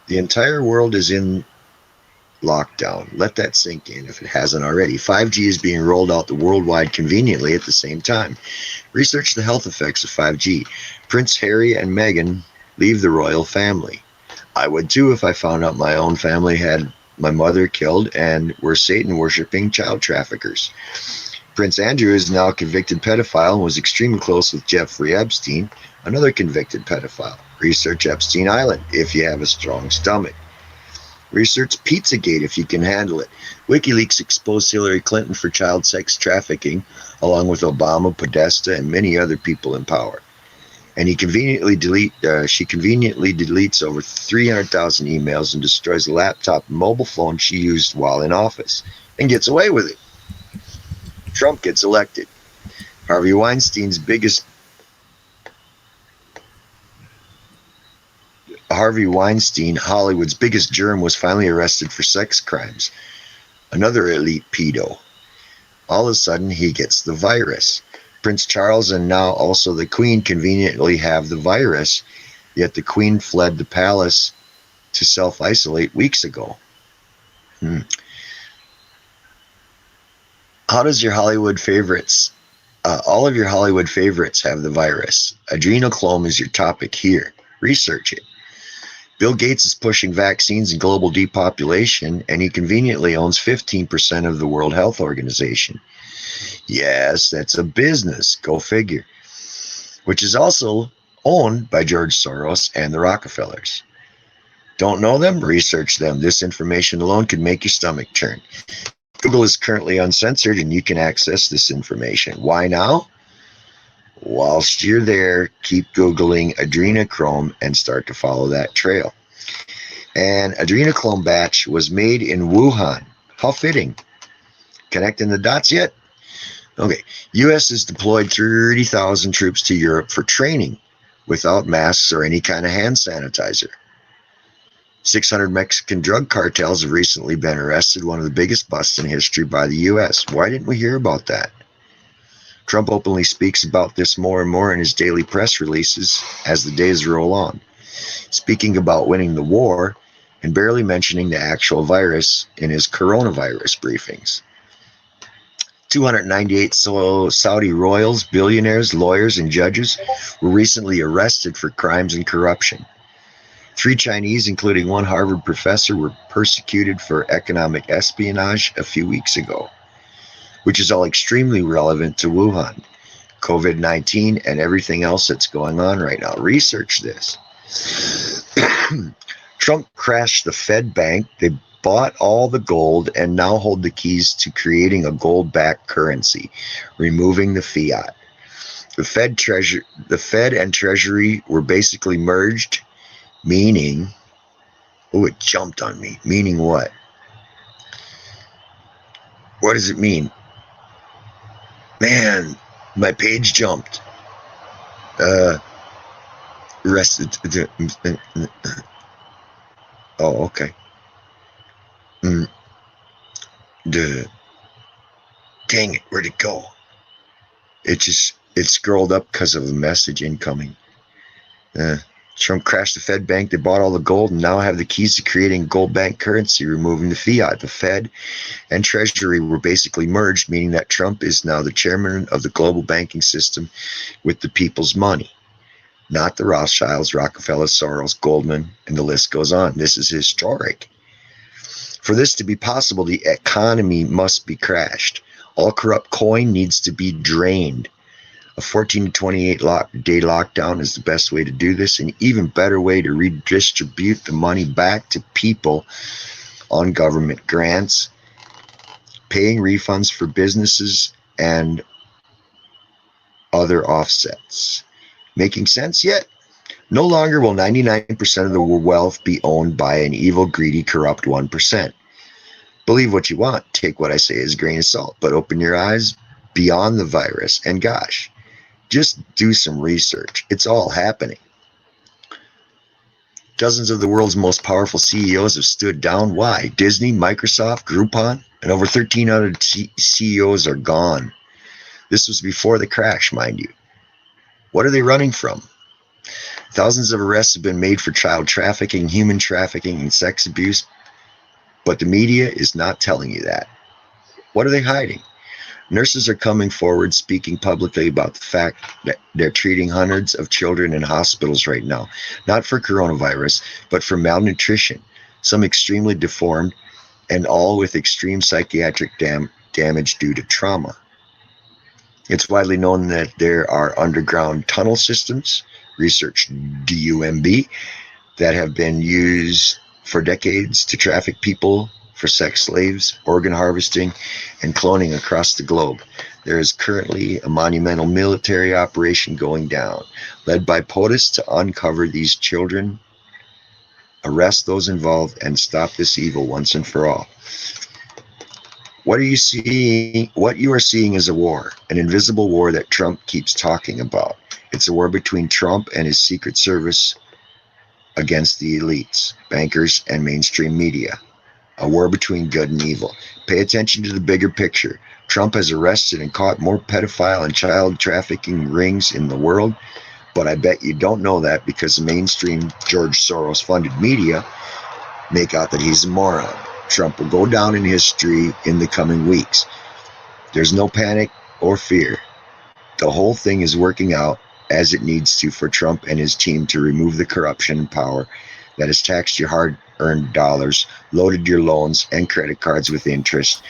The entire world is in lockdown. Let that sink in if it hasn't already. 5G is being rolled out worldwide conveniently at the same time. Research the health effects of 5G. Prince Harry and Meghan leave the royal family. I would too if I found out my own family had my mother killed and were Satan worshipping child traffickers. Prince Andrew is now a convicted pedophile and was extremely close with Jeffrey Epstein, another convicted pedophile. Research Epstein Island if you have a strong stomach. Research Pizzagate if you can handle it. WikiLeaks exposed Hillary Clinton for child sex trafficking, along with Obama, Podesta, and many other people in power. And she conveniently deletes over 300,000 emails and destroys a laptop and mobile phone she used while in office, and gets away with it. Trump gets elected. Harvey Weinstein, Hollywood's biggest germ, was finally arrested for sex crimes. Another elite pedo. All of a sudden, he gets the virus. Prince Charles and now also the Queen conveniently have the virus, yet the Queen fled the palace to self-isolate weeks ago. How does your Hollywood favorites, all of your Hollywood favorites have the virus? Adrenochrome is your topic here. Research it. Bill Gates is pushing vaccines and global depopulation, and he conveniently owns 15% of the World Health Organization. Yes, that's a business. Go figure. Which is also owned by George Soros and the Rockefellers. Don't know them? Research them. This information alone could make your stomach turn. Google is currently uncensored and you can access this information. Why now? Whilst you're there, keep Googling adrenochrome and start to follow that trail. An adrenochrome batch was made in Wuhan. How fitting. Connecting the dots yet? Okay. U.S. has deployed 30,000 troops to Europe for training without masks or any kind of hand sanitizer. 600 Mexican drug cartels have recently been arrested, one of the biggest busts in history by the U.S. Why didn't we hear about that? Trump openly speaks about this more and more in his daily press releases as the days roll on, speaking about winning the war and barely mentioning the actual virus in his coronavirus briefings. 298 Saudi royals, billionaires, lawyers, and judges were recently arrested for crimes and corruption. 3 Chinese, including one Harvard professor, were persecuted for economic espionage a few weeks ago, which is all extremely relevant to Wuhan, COVID-19, and everything else that's going on right now. Research this. Trump crashed the Fed bank. They bought all the gold and now hold the keys to creating a gold-backed currency, removing the fiat. The Fed and Treasury were basically merged, meaning, oh, it jumped on me. Meaning what? What does it mean? Man, my page jumped. Rested. Oh, okay. Dang it, where'd it go? It scrolled up because of the message incoming. Trump crashed the Fed bank. They bought all the gold and now have the keys to creating gold bank currency, removing the fiat. The Fed and Treasury were basically merged, meaning that Trump is now the chairman of the global banking system with the people's money, not the Rothschilds, Rockefeller, Soros, Goldman, and the list goes on. This is historic. For this to be possible, the economy must be crashed. All corrupt coin needs to be drained. A 14 to 28 day lockdown is the best way to do this, an even better way to redistribute the money back to people on government grants, paying refunds for businesses, and other offsets. Making sense yet? No longer will 99% of the wealth be owned by an evil, greedy, corrupt 1%. Believe what you want. Take what I say as a grain of salt, but open your eyes beyond the virus. And gosh, just do some research. It's all happening. Dozens of the world's most powerful CEOs have stood down. Why? Disney, Microsoft, Groupon, and over 1,300 CEOs are gone. This was before the crash, mind you. What are they running from? Thousands of arrests have been made for child trafficking, human trafficking, and sex abuse, but the media is not telling you that. What are they hiding? Nurses are coming forward speaking publicly about the fact that they're treating hundreds of children in hospitals right now, not for coronavirus, but for malnutrition, some extremely deformed, and all with extreme psychiatric damage due to trauma. It's widely known that there are underground tunnel systems, research DUMB, that have been used for decades to traffic people for sex slaves, organ harvesting, and cloning across the globe. There is currently a monumental military operation going down, led by POTUS to uncover these children, arrest those involved, and stop this evil once and for all. What you are seeing is a war, an invisible war that Trump keeps talking about. It's a war between Trump and his Secret Service against the elites, bankers, and mainstream media. A war between good and evil. Pay attention to the bigger picture. Trump has arrested and caught more pedophile and child trafficking rings in the world, but I bet you don't know that because the mainstream George Soros funded media make out that he's a moron. Trump will go down in history in the coming weeks. There's no panic or fear. The whole thing is working out as it needs to for Trump and his team to remove the corruption and power that has taxed your hard-earned dollars, loaded your loans and credit cards with interest,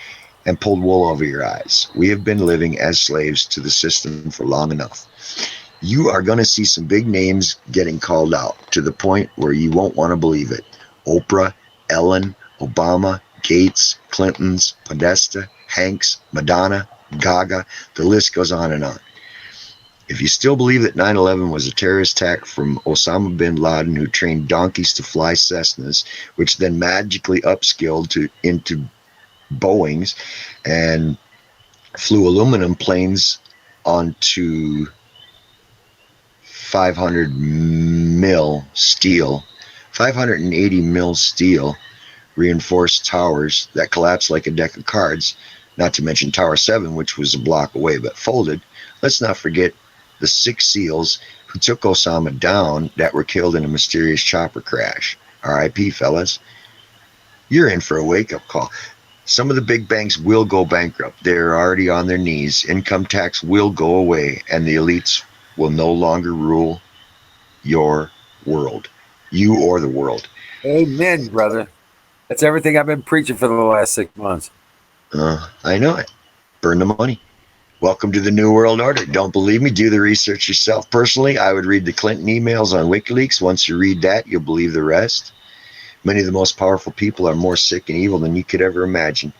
and pulled wool over your eyes. We have been living as slaves to the system for long enough. You are going to see some big names getting called out to the point where you won't want to believe it. Oprah, Ellen, Obama, Gates, Clintons, Podesta, Hanks, Madonna, Gaga, the list goes on and on. If you still believe that 9/11 was a terrorist attack from Osama bin Laden, who trained donkeys to fly Cessnas, which then magically upskilled into Boeings and flew aluminum planes onto 580 mil steel reinforced towers that collapsed like a deck of cards, not to mention Tower 7, which was a block away but folded. Let's not forget the 6 SEALs who took Osama down that were killed in a mysterious chopper crash. R.I.P., fellas. You're in for a wake-up call. Some of the big banks will go bankrupt. They're already on their knees. Income tax will go away, and the elites will no longer rule your world. You or the world. Amen, brother. That's everything I've been preaching for the last 6 months. I know it. Burn the money. Welcome to the New World Order. Don't believe me? Do the research yourself. Personally, I would read the Clinton emails on WikiLeaks. Once you read that, you'll believe the rest. Many of the most powerful people are more sick and evil than you could ever imagine.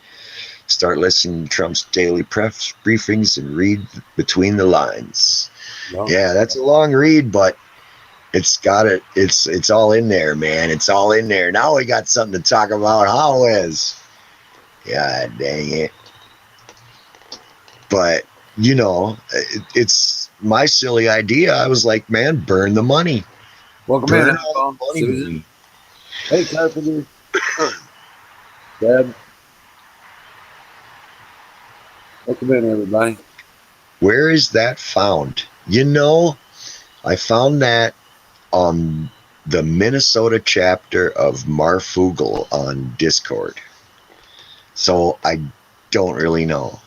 Start listening to Trump's daily press briefings and read between the lines. No. Yeah, that's a long read, but it's got it. It's all in there, man. It's all in there. Now we got something to talk about. How is? God dang it. But, it's my silly idea. I was like, man, burn the money. Welcome Burn in, all the money. Susan. Hey, Carpenter. Deb. Welcome in, everybody. Where is that found? I found that on the Minnesota chapter of Marfoogle on Discord. So I don't really know.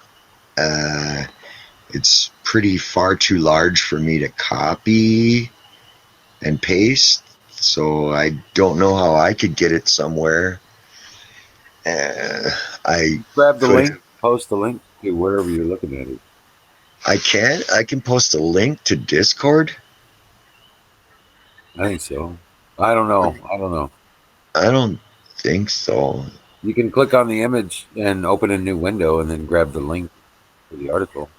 It's pretty far too large for me to copy and paste. So I don't know how I could get it somewhere. I Grab the could. link, post the link to wherever you're looking at it. I can post a link to Discord. I think so. I don't know. I don't think so. You can click on the image and open a new window and then grab the link for the article.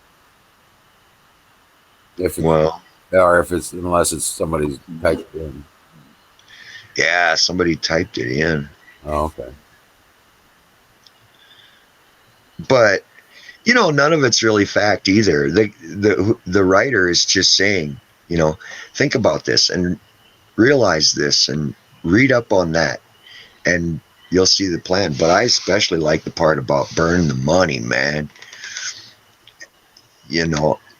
Well, Unless it's somebody's typed in. yeah, somebody typed it in. Oh, okay. But none of it's really fact either. The writer is just saying, think about this and realize this and read up on that, and you'll see the plan. But I especially like the part about burning the money, man.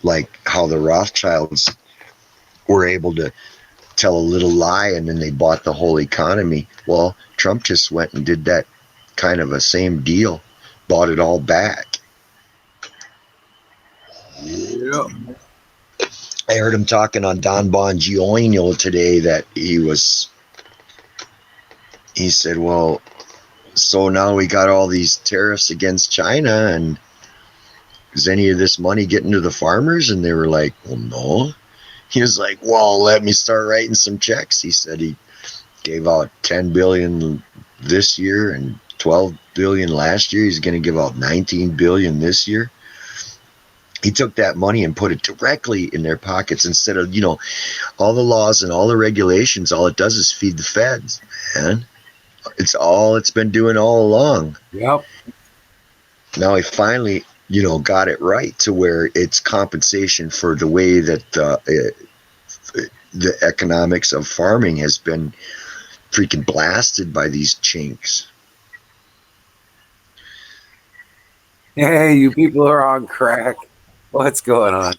Like how the Rothschilds were able to tell a little lie and then they bought the whole economy. Well, Trump just went and did that kind of a same deal, bought it all back. Yeah. I heard him talking on Don Bongioino today that he said, well, so now we got all these tariffs against China, and is any of this money getting to the farmers? And they were like, well, no. He was like, well, let me start writing some checks. He said he gave out 10 billion this year and 12 billion last year. He's going to give out 19 billion this year. He took that money and put it directly in their pockets instead of, all the laws and all the regulations. All it does is feed the feds, man. It's all it's been doing all along. Yep. Now he finally, got it right to where it's compensation for the way that the economics of farming has been freaking blasted by these chinks. Hey, you people are on crack. What's going on?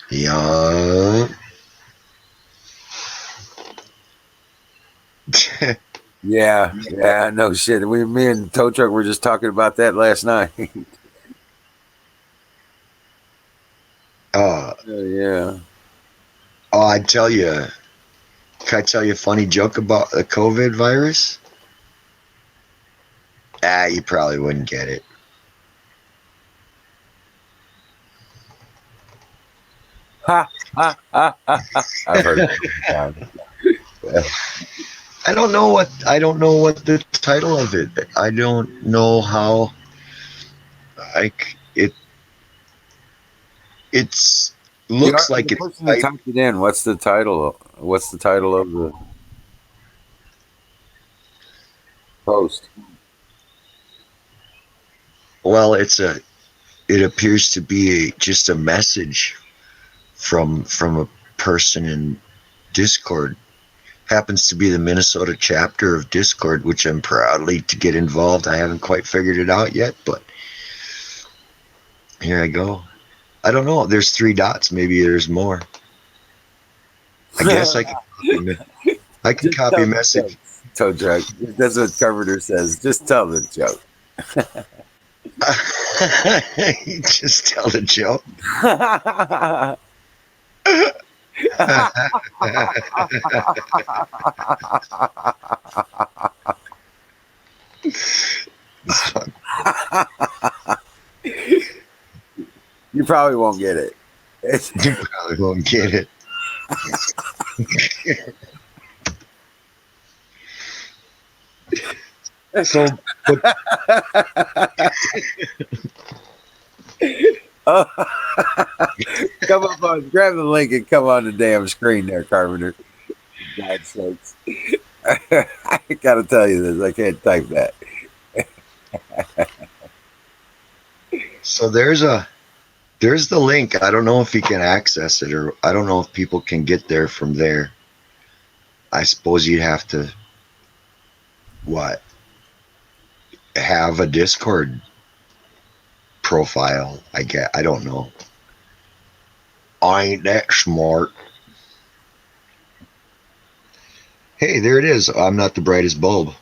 Yeah. Yeah, no shit. Me and Tow Truck were just talking about that last night. Yeah. Oh, can I tell you a funny joke about the COVID virus? You probably wouldn't get it. Ha, ha, ha, ha, ha. I've heard it. I don't know what the title of it. I don't know how. It's looks like the it's person who typed it in. What's the title? What's the title of the post? Well, it appears to be just a message from a person in Discord. Happens to be the Minnesota chapter of Discord, which I'm proudly to get involved. I haven't quite figured it out yet, but here I go. I don't know. There's 3 dots. Maybe there's more. I guess I could I can Just copy tell the message. joke, tow truck. That's what Carpenter says. Just tell the joke. Just tell the joke. You probably won't get it. You probably won't get it. So, but Oh. Come up on, grab the link and come on the damn screen there, Carpenter. For God's sakes. I gotta tell you this. I can't type that. so there's the link. I don't know if you can access it, or I don't know if people can get there from there. I suppose you'd have to have a Discord profile. I don't know. I ain't that smart. Hey, there it is. I'm not the brightest bulb.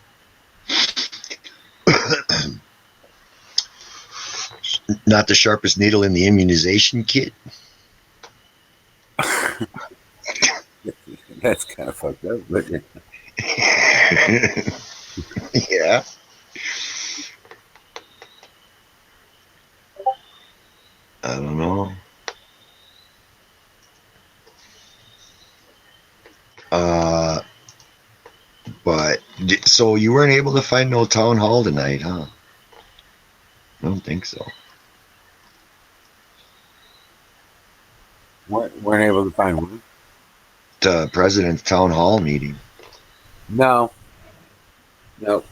Not the sharpest needle in the immunization kit. That's kind of fucked up, but Yeah. I don't know. But so you weren't able to find no town hall tonight, huh? I don't think so. weren't able to find one. The president's town hall meeting. No. Nope.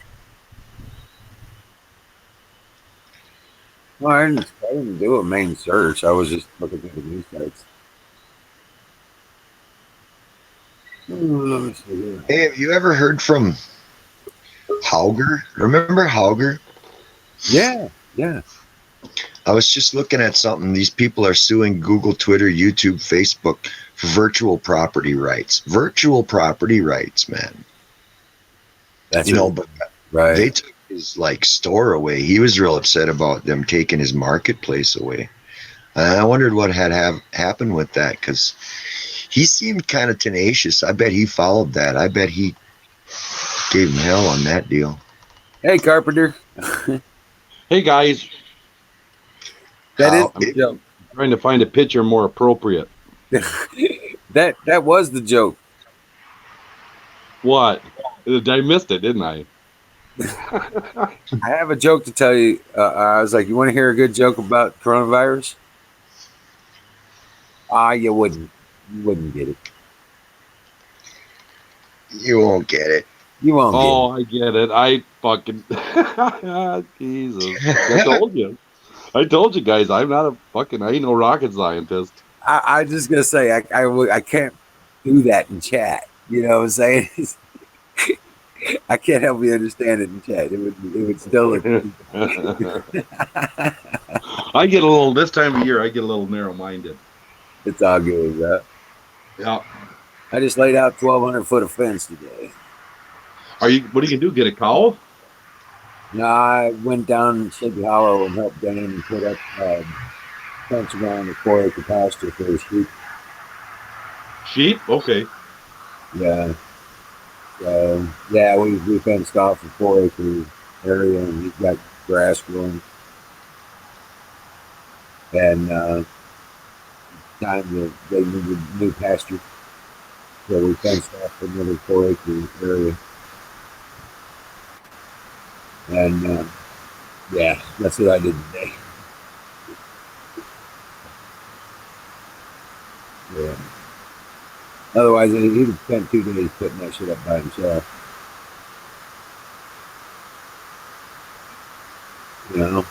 Well, I didn't do a main search. I was just looking at the news sites. Let me see here. Hey, have you ever heard from Hauger? Remember Hauger? Yeah, yeah. I was just looking at something. These people are suing Google, Twitter, YouTube, Facebook for virtual property rights. Virtual property rights, man. That's But right. they took his store away. He was real upset about them taking his marketplace away. And I wondered what had happened with that, because he seemed kind of tenacious. I bet he followed that. I bet he gave him hell on that deal. Hey, Carpenter. Hey guys, That is How- the joke. I'm trying to find a picture more appropriate. That was the joke. What? I missed it, didn't I? I have a joke to tell you. I was like, you want to hear a good joke about coronavirus? You wouldn't. You wouldn't get it. You won't get it. You won't Oh, I get it. I fucking Jesus. I told you. I told you guys. I'm not I ain't no rocket scientist. get it. I just gonna say I can't do that in chat. You know what I'm saying? I can't help you understand it in chat. It would still. I get a little this time of year. I get a little narrow-minded. It's all good, bro. Yeah. I just laid out 1,200 foot of fence today. What are you gonna do? Get a cow? No, I went down Sleepy Hollow and helped Dan and put up fence around the 4-acre pasture for his sheep. Sheep? Okay. Yeah. So yeah, we fenced off a 4-acre area and he's got grass growing. And time to they needed new pasture. So we fenced off another 4-acre area. And yeah, that's what I did today. Yeah. Otherwise, he'd have spent 2 days putting that shit up by himself. You know?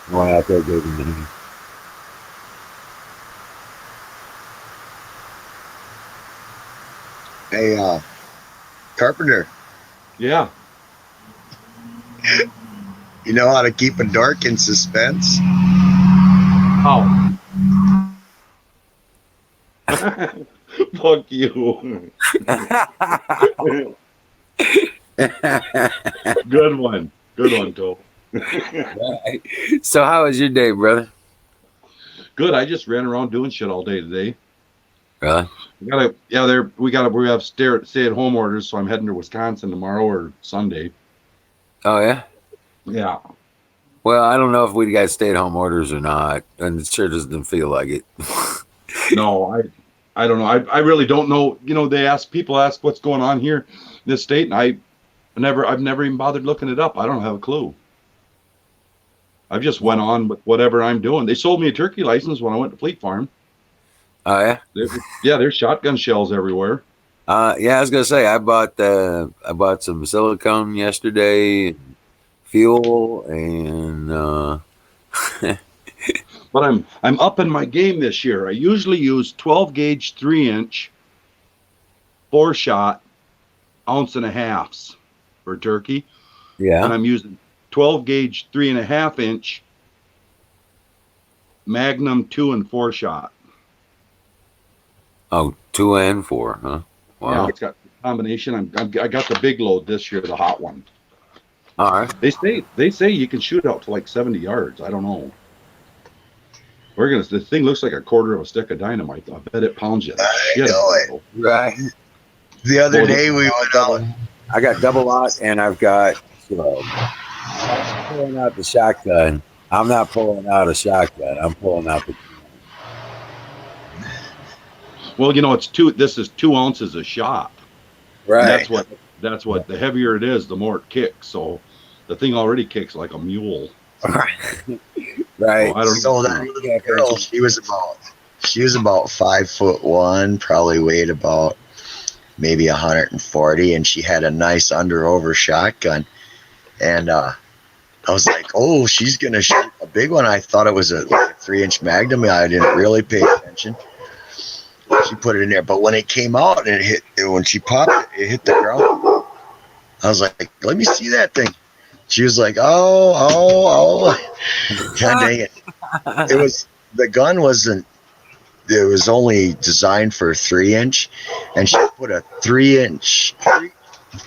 I went out there, gave him the hand. Hey, Carpenter, Yeah. you know how to keep a dork in suspense? How? Fuck you. Good one. Good one, Toe. So how was your day, brother? Good. I just ran around doing shit all day today. Really? We have stay-at-home orders, so I'm heading to Wisconsin tomorrow or Sunday. Oh yeah. Yeah. Well, I don't know if we got stay-at-home orders or not, and it sure doesn't feel like it. No, I don't know. I really don't know. You know, people ask what's going on here in this state, and I've never even bothered looking it up. I don't have a clue. I've just went on with whatever I'm doing. They sold me a turkey license when I went to Fleet Farm. Oh yeah. There's shotgun shells everywhere. Yeah, I was gonna say I bought some silicone yesterday, fuel, and But I'm up in my game this year. I usually use 12 gauge 3-inch 4-shot ounce and a halves for turkey, and yeah. I'm using 12 gauge 3.5-inch Magnum 2 and 4 shot. Oh, 2 and 4, huh? Yeah, Wow. it's got a combination. I got the big load this year, the hot one. All right. They say you can shoot out to like 70 yards. I don't know. The thing looks like a quarter of a stick of dynamite. I bet it pounds you. Shit. know Right. The other day we went out. I got double lot, and I've got pulling out the shotgun. I'm not pulling out a shotgun. I'm pulling out the. Well, this is 2 ounces a shot. Right. And that's what the heavier it is, the more it kicks. So the thing already kicks like a mule. Right. I don't So that little girl, she was about 5'1", probably weighed about maybe 140, and she had a nice under-over shotgun. And I was like, oh, she's gonna shoot a big one. I thought it was a 3-inch Magnum. I didn't really pay attention. She put it in there, but when it came out and when she popped it, it hit the ground. I was like, let me see that thing. She was like, oh, God dang it. The gun wasn't, it was only designed for 3-inch, and she put a 3-inch,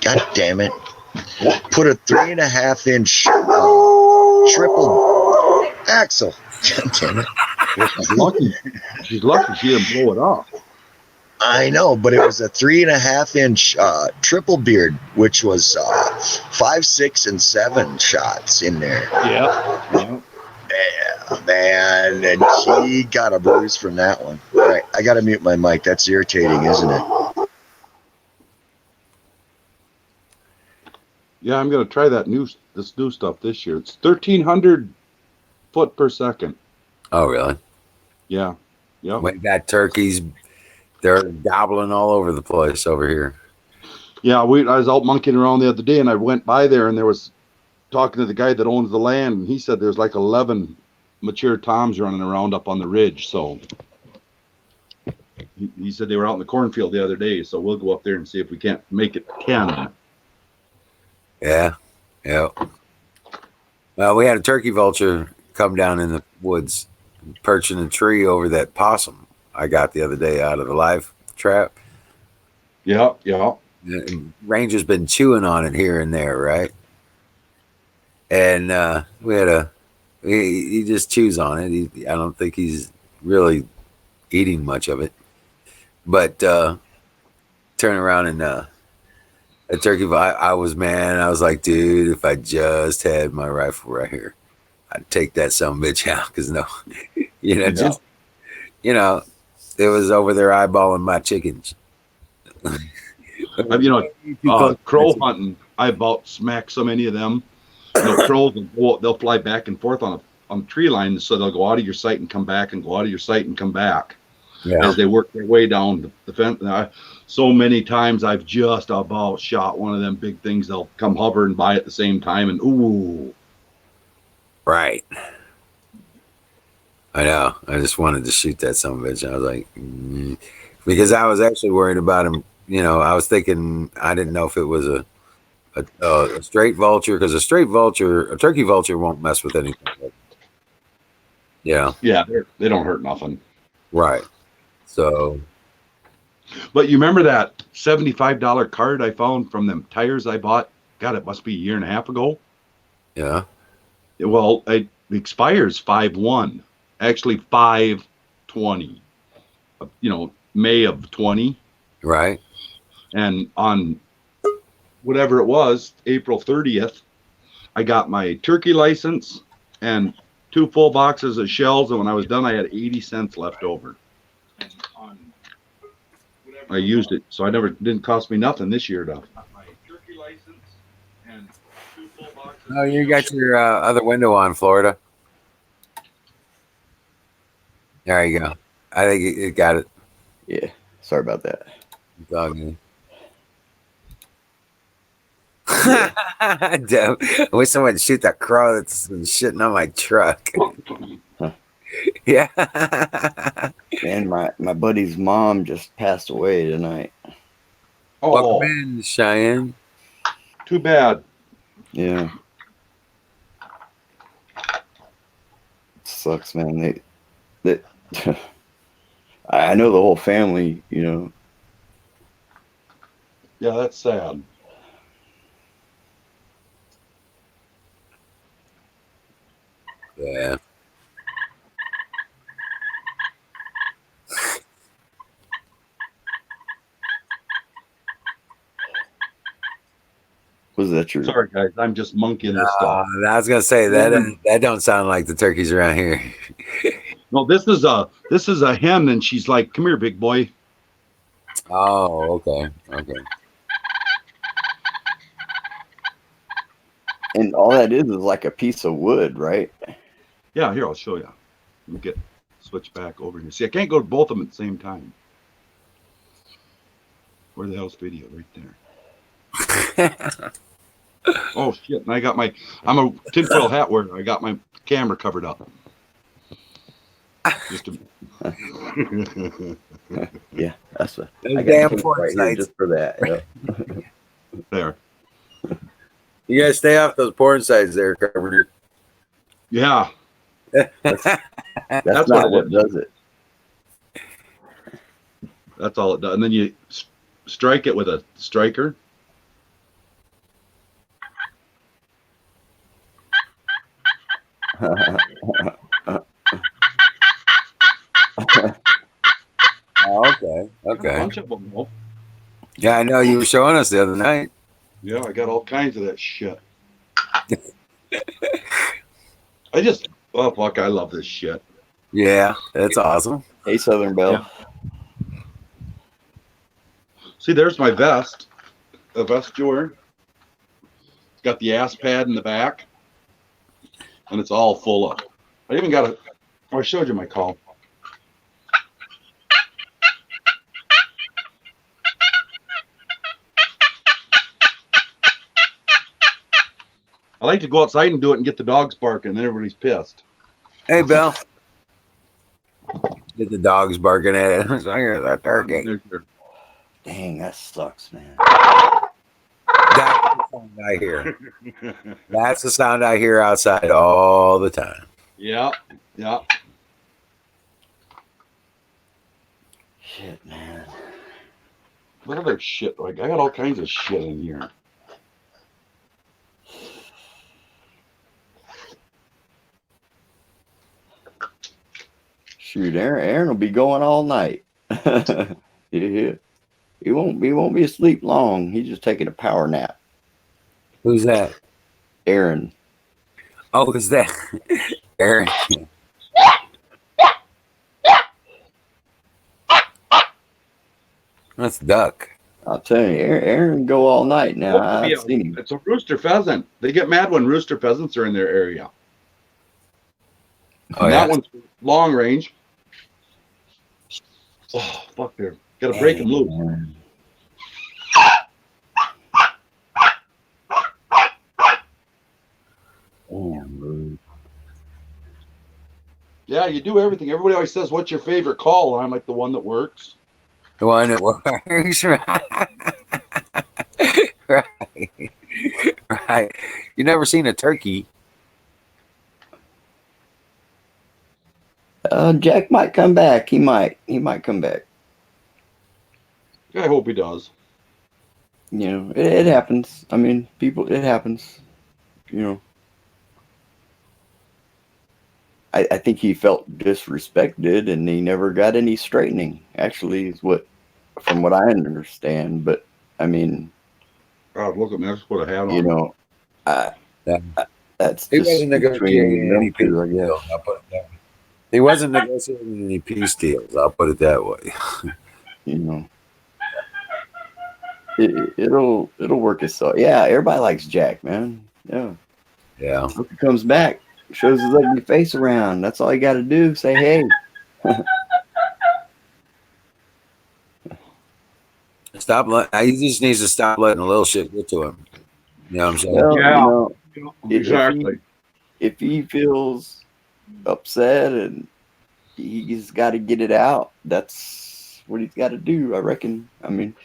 God damn it, put a 3.5-inch triple axle. God damn it. She's lucky. She's lucky she didn't blow it off. I know, but it was a 3.5-inch triple beard, which was 5, 6, and 7 shots in there. Yeah. Yeah, man, and she got a bruise from that one. All right, I got to mute my mic. That's irritating, isn't it? Yeah, I'm gonna try this new stuff this year. It's 1,300 foot per second. Oh, really? Yeah. Yep. We got turkeys. They're gobbling all over the place over here. Yeah, I was out monkeying around the other day, and I went by there, and there was talking to the guy that owns the land, and he said there's like 11 mature toms running around up on the ridge. So he said they were out in the cornfield the other day. So we'll go up there and see if we can't make it 10. Yeah. Well, we had a turkey vulture come down in the woods, perch in a tree over that possum I got the other day out of the live trap. Yeah. And Ranger's been chewing on it here and there, right? And he just chews on it. I don't think he's really eating much of it. But turn around and a turkey, I was like, dude, if I just had my rifle right here, I'd take that son-of-a-bitch out, because it was over there eyeballing my chickens. Crow hunting, I about smacked so many of them. Crows, they'll fly back and forth on a tree line, so they'll go out of your sight and come back, and go out of your sight and come back. Yeah. As they work their way down the fence. So many times I've just about shot one of them big things. They'll come hovering by at the same time, and ooh. Right. I know. I just wanted to shoot that son of a bitch. I was like, because I was actually worried about him. I was thinking, I didn't know if it was a straight vulture, because a turkey vulture won't mess with anything. Yeah, they don't hurt nothing. Right. So But you remember that $75 card I found from them tires I bought? God, it must be a year and a half ago. Yeah. Well, it expires 5/1. Actually, 5/20. May of 20. Right. And on whatever it was, April 30th, I got my turkey license and 2 full boxes of shells. And when I was done, I had 80 cents left over. I used it, so didn't cost me nothing this year to. My turkey license and 2 full boxes. Oh, you got your other window on, Florida. There you go. I think it got it. Yeah. Sorry about that. Dog. Damn. I wish someone would shoot that crow that's been shitting on my truck. Huh. Yeah. And my buddy's mom just passed away tonight. Welcome in, Cheyenne. Too bad. Yeah. It sucks, man. They I know the whole family, you know. Yeah, that's sad. Yeah. Was that your Sorry, guys. I'm just monkeying this stuff. I was gonna say that don't sound like the turkeys around here. No, this is a hen, and she's like, "Come here, big boy." Oh, okay. and all that is like a piece of wood, right? Yeah, here, I'll show you. Let me switch back over here. See, I can't go to both of them at the same time. Where the hell's video? Right there. Oh shit! And I'm a tinfoil hat wearer. I got my camera covered up. Yeah, that's what Those I got damn taped porn right here sites. just for that. Yep. There. You guys stay off those porn sites there, Carpenter. Yeah. That's That's not what what does it. That's all it does. And then you strike it with a striker. Oh, okay. A bunch of them, though. Yeah, I know you were showing us the other night. Yeah, I got all kinds of that shit. Oh fuck, I love this shit. Yeah, that's awesome. Hey, Southern Belle. Yeah. See, there's my vest. The vest you wear. It's got the ass pad in the back. And it's all full of. I even got I showed you my call. I like to go outside and do it and get the dogs barking, and then everybody's pissed. Hey, Bill. Get the dogs barking at it. I hear that turkey. Dang, that sucks, man. That's the sound I hear. That's the sound I hear outside all the time. Yeah. Shit, man. What other shit? Like, I got all kinds of shit in here. Shoot, Aaron will be going all night. Yeah. He won't be asleep long. He's just taking a power nap. Who's that? Aaron. Oh, is that Aaron? That's Duck. I'll tell you, Aaron go all night now. I've seen him. It's a rooster pheasant. They get mad when rooster pheasants are in their area. Oh, That yeah? one's long range. Oh, fuck there. Got to break him loose. Man. Damn, dude. Yeah, you do everything. Everybody always says, "What's your favorite call?" And I'm like, the one that works. The one that works, right? Right. You never seen a turkey. Jack might come back. He might come back. I hope he does. You know, it happens. I mean, it happens. You know, I think he felt disrespected and he never got any straightening, actually, is from what I understand. But I mean, God, look at me. I just put a hat you on. know, I, Yeah. that's He just wasn't between negotiating any them peace two, I guess. deals. I'll put it that way. He wasn't negotiating any peace deals. I'll put it that way. You know, it'll work itself. Yeah, everybody likes Jack, man. Yeah, Yeah. hope he comes back, shows his ugly face around. That's all you got to do. Say hey. Stop. He just needs to stop letting the little shit get to him. You know what I'm saying? Well, you Yeah, know, exactly. if he feels upset and he's got to get it out, that's what he's got to do. I reckon. I mean,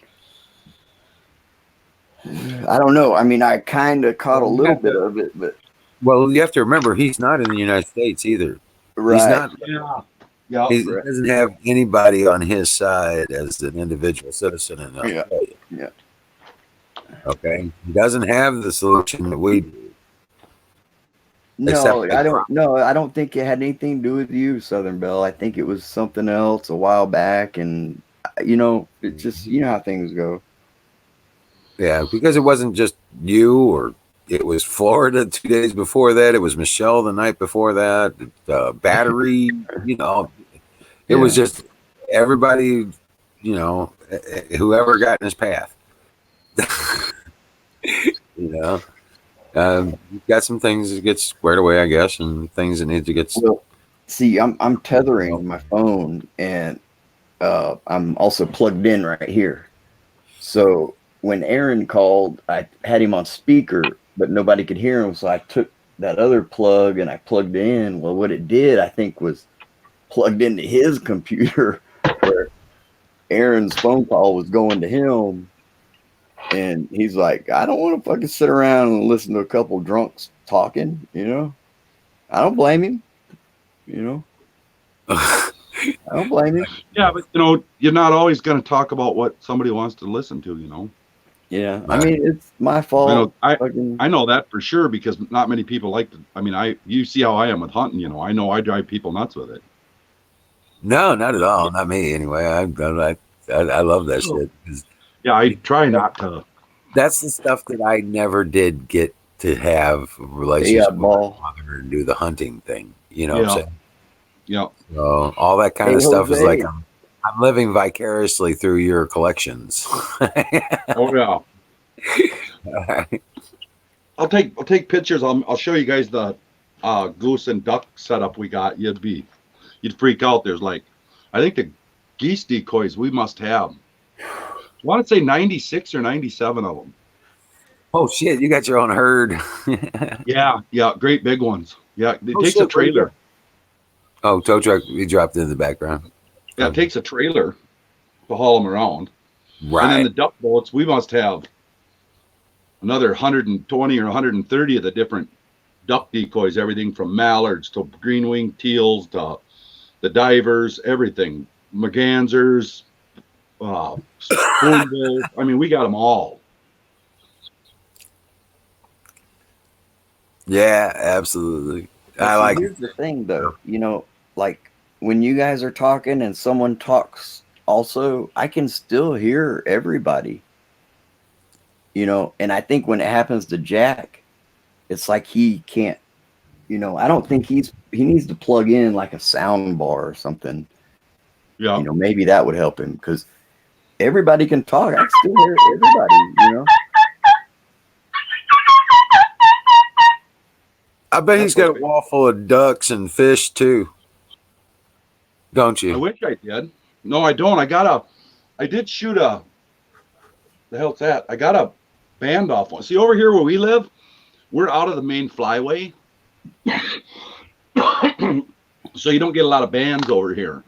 I don't know. I mean, I kind of caught a Well, little bit of it, but you have to remember he's not in the United States either. He's right, not. Yeah. Yeah. He right, doesn't have anybody on his side as an individual citizen in yeah, Australia. yeah. Okay, he doesn't have the solution that we do, No, except I like don't. No, I don't think it had anything to do with you, Southern Belle. I think it was something else a while back, and you know, it's just how things go. yeah, because it wasn't just you, or it was Florida 2 days before that. It was Michelle the night before that. Battery, it was Yeah. just everybody, whoever got in his path. you know, you've got some things that get squared away, I guess, and things that need to get. Well, see, I'm tethering my phone, and I'm also plugged in right here. So when Aaron called, I had him on speaker, but nobody could hear him. So I took that other plug and I plugged in. Well, what it did, I think, was plugged into his computer where Aaron's phone call was going to him. And he's like, I don't want to fucking sit around and listen to a couple drunks talking, you know? I don't blame him, you know? I don't blame him. Yeah, but you're not always going to talk about what somebody wants to listen to. Yeah. I mean, it's my fault. I know that for sure because not many people like to. I mean, you see how I am with hunting. I know I drive people nuts with it. No, not at all. Not me, anyway. I love that shit. Yeah, I try not to. That's the stuff that I never did get to have a relationship with my mother and do the hunting thing. You know what I'm saying? Yeah. So all that kind of stuff is like I'm living vicariously through your collections. Oh yeah. I'll take pictures. I'll show you guys the goose and duck setup we got. You'd freak out. There's I think the geese decoys we must have. I want to say 96 or 97 of them. Oh shit! You got your own herd. Yeah, great big ones. Yeah, it takes a trailer. Oh, tow truck. You dropped in the background. Yeah, it takes a trailer to haul them around. Right. And then the duck boats, we must have another 120 or 130 of the different duck decoys, everything from mallards to green-winged teals to the divers, everything. Mergansers, spoonbills. I mean, we got them all. Yeah, absolutely. Here's the thing, though. Like when you guys are talking and someone talks also, I can still hear everybody. And I think when it happens to Jack, it's like he can't, I don't think he needs to plug in like a sound bar or something. Yeah. Maybe that would help him because everybody can talk. I can still hear everybody, I bet he's got a wall full of ducks and fish too. Don't you? I wish I did. No, I don't. I did shoot the hell's that? I got a band off one. See, over here where we live, we're out of the main flyway. So you don't get a lot of bands over here.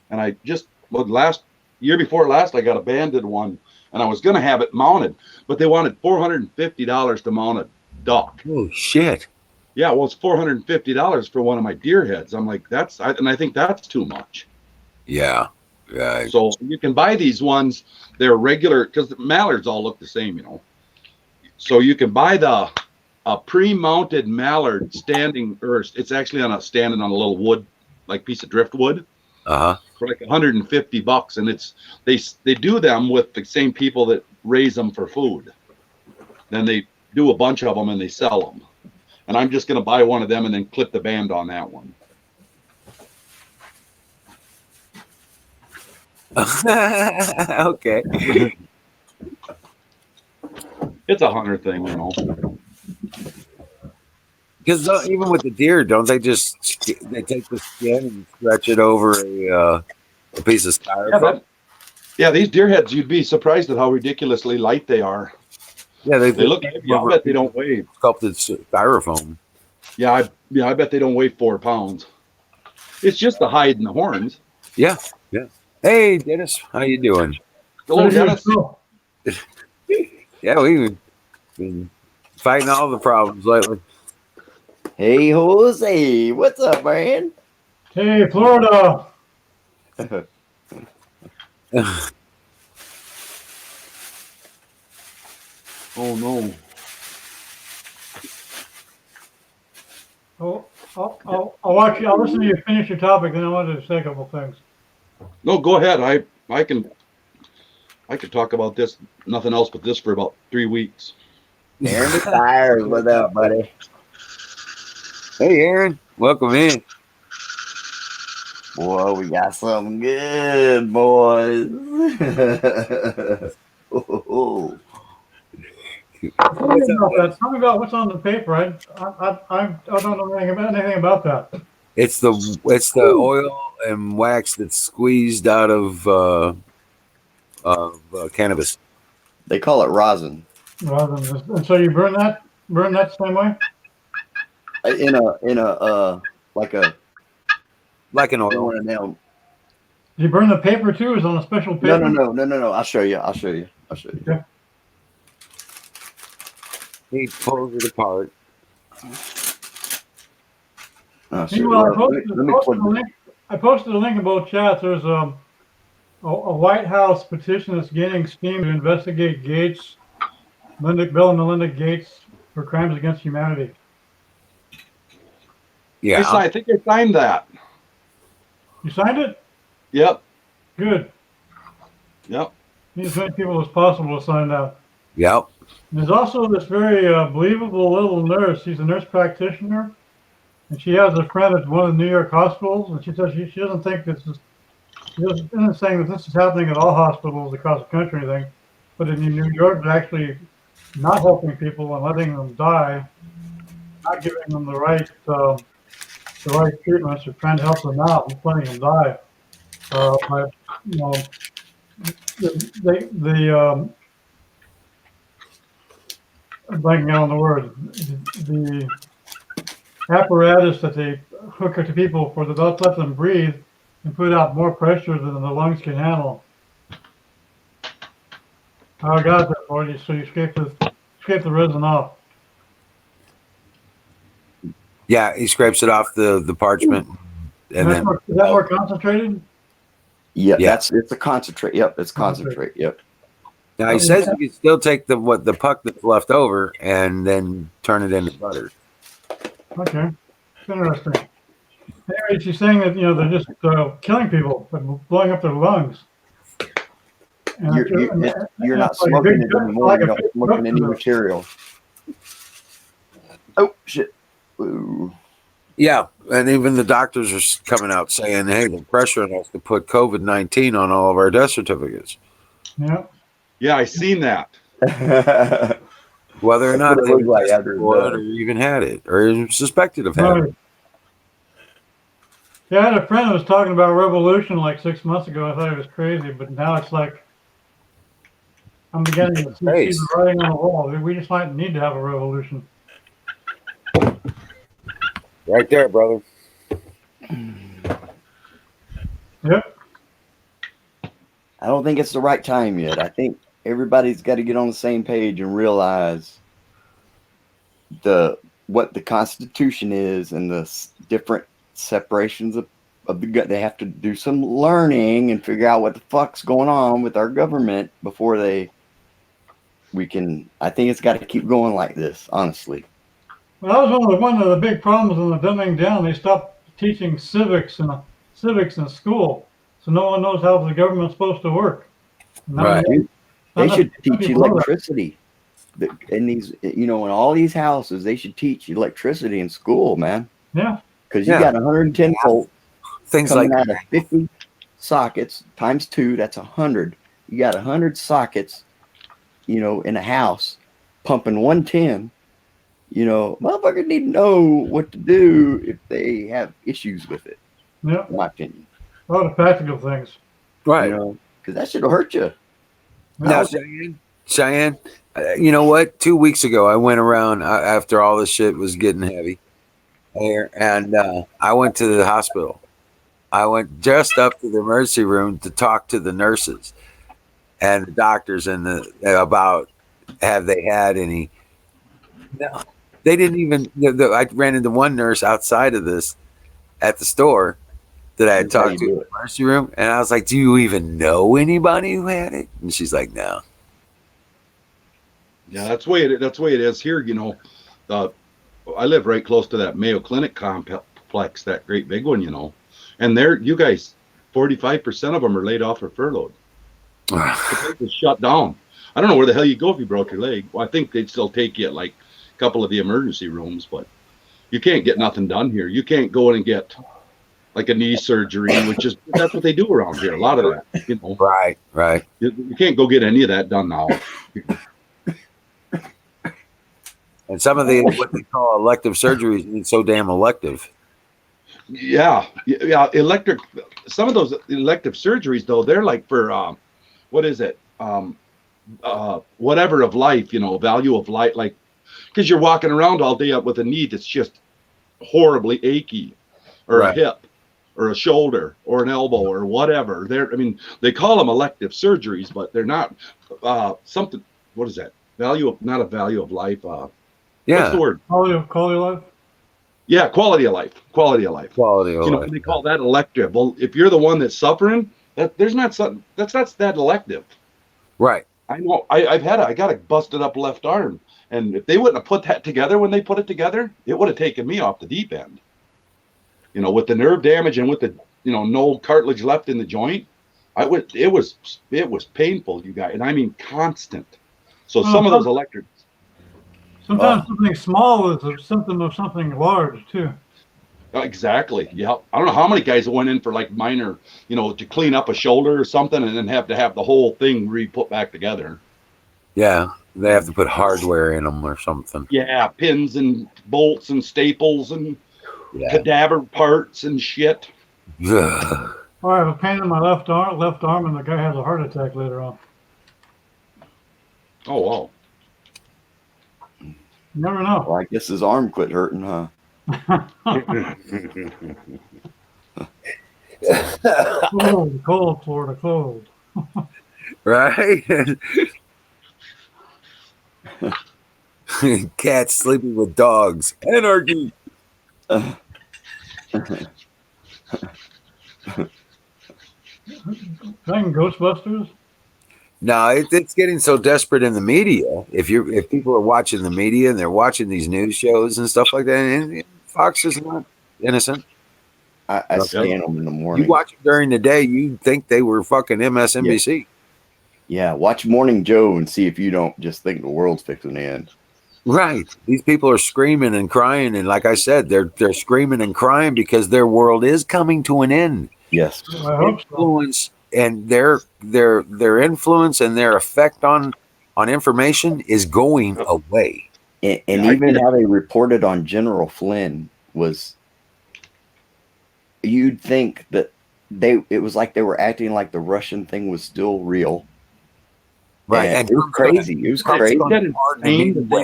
And I just, last year before last, I got a banded one and I was going to have it mounted, but they wanted $450 to mount a duck. Oh, shit. Yeah, well, it's $450 for one of my deer heads. I'm like, and I think that's too much. Yeah. Right. So you can buy these ones. They're regular because the mallards all look the same, you know. So you can buy a pre-mounted mallard standing, or it's actually standing on a little wood, like piece of driftwood, Uh-huh. for like $150, and they do them with the same people that raise them for food. Then they do a bunch of them and they sell them. And I'm just going to buy one of them and then clip the band on that one. Okay. It's a hunter thing, you know. Because even with the deer, don't they they take the skin and stretch it over a piece of styrofoam? Yeah, these deer heads, you'd be surprised at how ridiculously light they are. Yeah, They look heavy. I'll bet they don't weigh. Sculpted styrofoam. Yeah, I bet they don't weigh 4 pounds. It's just the hide and the horns. Yeah, yeah. Hey, Dennis, how you doing? Hello, Dennis. Yeah, we've been fighting all the problems lately. Hey, Jose, what's up, man? Hey, Florida. Oh no. Oh, I'll listen to you finish your topic, then I wanted to say a couple things. No, go ahead. I can talk about this, nothing else but this, for about 3 weeks. Aaron the Tires, what's up, buddy? Hey, Aaron, welcome in. Boy, we got something good, boys. Oh. Tell me about that. Tell me about what's on the paper. I don't know anything about that. It's the oil and wax that's squeezed out of cannabis. They call it rosin. Rosin. And so you burn that same way? In a Like an oil. Do you burn the paper too? Is it on a special paper? No. I'll show you. Okay. He pulls it apart. Meanwhile, I posted a link in both chats. There's a White House petition that's gaining steam to investigate Bill and Melinda Gates, for crimes against humanity. Yeah. I think I signed that. You signed it? Yep. Good. Yep. Need as many people as possible to sign that. Yep. There's also this very believable little nurse. She's a nurse practitioner, and she has a friend at one of the New York hospitals, and she says she doesn't think this is. She isn't saying that this is happening at all hospitals across the country or anything, but in New York, they're actually not helping people and letting them die, not giving them the right treatments, or trying to help them out and letting them die. But you know, I'm blanking out on the word. The apparatus that they hook to people for the let them breathe and put out more pressure than the lungs can handle. I got that for you. So you scrape the resin off. Yeah, he scrapes it off the parchment. And is that more concentrated? Yeah, it's a concentrate. Yep, it's concentrate. Yep. Now he says you can still take the puck that's left over and then turn it into butter. Okay, it's interesting. Anyway, she's saying that they're just killing people, but blowing up their lungs. And you're not smoking it anymore. You're not smoking any material. Oh shit! Ooh. Yeah, and even the doctors are coming out saying, "Hey, they're pressuring us to put COVID-19 on all of our death certificates." Yeah. Yeah, I seen that. Whether or not they looked like after or even had it or suspected of having it. Yeah, I had a friend who was talking about revolution like 6 months ago. I thought it was crazy, but now it's like I'm beginning to see the writing on the wall. We just might need to have a revolution. Right there, brother. Yep. I don't think it's the right time yet. I think everybody's got to get on the same page and realize what the Constitution is and the different separations of they have to do some learning and figure out what the fuck's going on with our government before we can. I think it's got to keep going like this, honestly. Well, that was one of the big problems in the dumbing down. They stopped teaching civics in school, so no one knows how the government's supposed to work. Right. They should teach electricity. In these, in all these houses, they should teach electricity in school, man. Yeah. Because you got 110 volt Things coming like out of 50 sockets times 2. That's 100. You got 100 sockets, in a house pumping 110. Motherfuckers need to know what to do if they have issues with it. Yeah. In my opinion. A lot of practical things. right. Because that should hurt you. Now, Cheyenne, you know what? 2 weeks ago, I went around after all this shit was getting heavy here, and I went to the hospital. I went just up to the emergency room to talk to the nurses and the doctors about have they had any. No, they didn't even. I ran into one nurse outside of this at the store that I had That's how talked you to do in the emergency room, and I was like, "Do you even know anybody who had it?" And she's like, "No." Yeah, that's the way it is here. I live right close to that Mayo Clinic complex, that great big one, and you guys, 45% of them are laid off or furloughed. The place is shut down. I don't know where the hell you go if you broke your leg. Well, I think they'd still take you at like a couple of the emergency rooms, but you can't get nothing done here. You can't go in and get like a knee surgery, that's what they do around here. A lot of that, Right. You can't go get any of that done now. And some of what they call elective surgeries ain't so damn elective. Yeah. Some of those elective surgeries, though, they're like for what is it? Whatever of life, value of life, like because you're walking around all day up with a knee that's just horribly achy, or a hip, or a shoulder, or an elbow, or whatever. They call them elective surgeries, but they're not something. What is that? Not a value of life. What's the word? Quality of life. Yeah, quality of life. Quality of life. They call that elective. Well, if you're the one that's suffering, that's not that elective. Right. I know. I got a busted up left arm, and if they wouldn't have put that together when they put it together, it would have taken me off the deep end. With the nerve damage and with the no cartilage left in the joint, it was painful, you guys, and I mean constant. So some of those electric. Sometimes something small is a symptom of something large too. Exactly. Yeah. I don't know how many guys went in for like minor, to clean up a shoulder or something, and then have to have the whole thing put back together. Yeah. They have to put hardware in them or something. Yeah. Pins and bolts and staples and cadaver parts and shit. Ugh. I have a pain in my left arm, and the guy has a heart attack later on. Oh, wow. You never know. Well, I guess his arm quit hurting, huh? Cold, Florida, cold. Right? Cats sleeping with dogs. Anarchy. Playing Ghostbusters? No, it's getting so desperate in the media. If people are watching the media and they're watching these news shows and stuff like that, and Fox is not innocent. I scan them in the morning. You watch them during the day, you'd think they were fucking MSNBC. Yeah, watch Morning Joe and see if you don't just think the world's fixing to end. Right. These people are screaming and crying, and like I said, they're screaming and crying because their world is coming to an end. Yes. I hope so. And their influence and their effect on information is going away. And even how they reported on General Flynn was, you'd think that it was like they were acting like the Russian thing was still real. Right. And it was crazy. It was crazy. They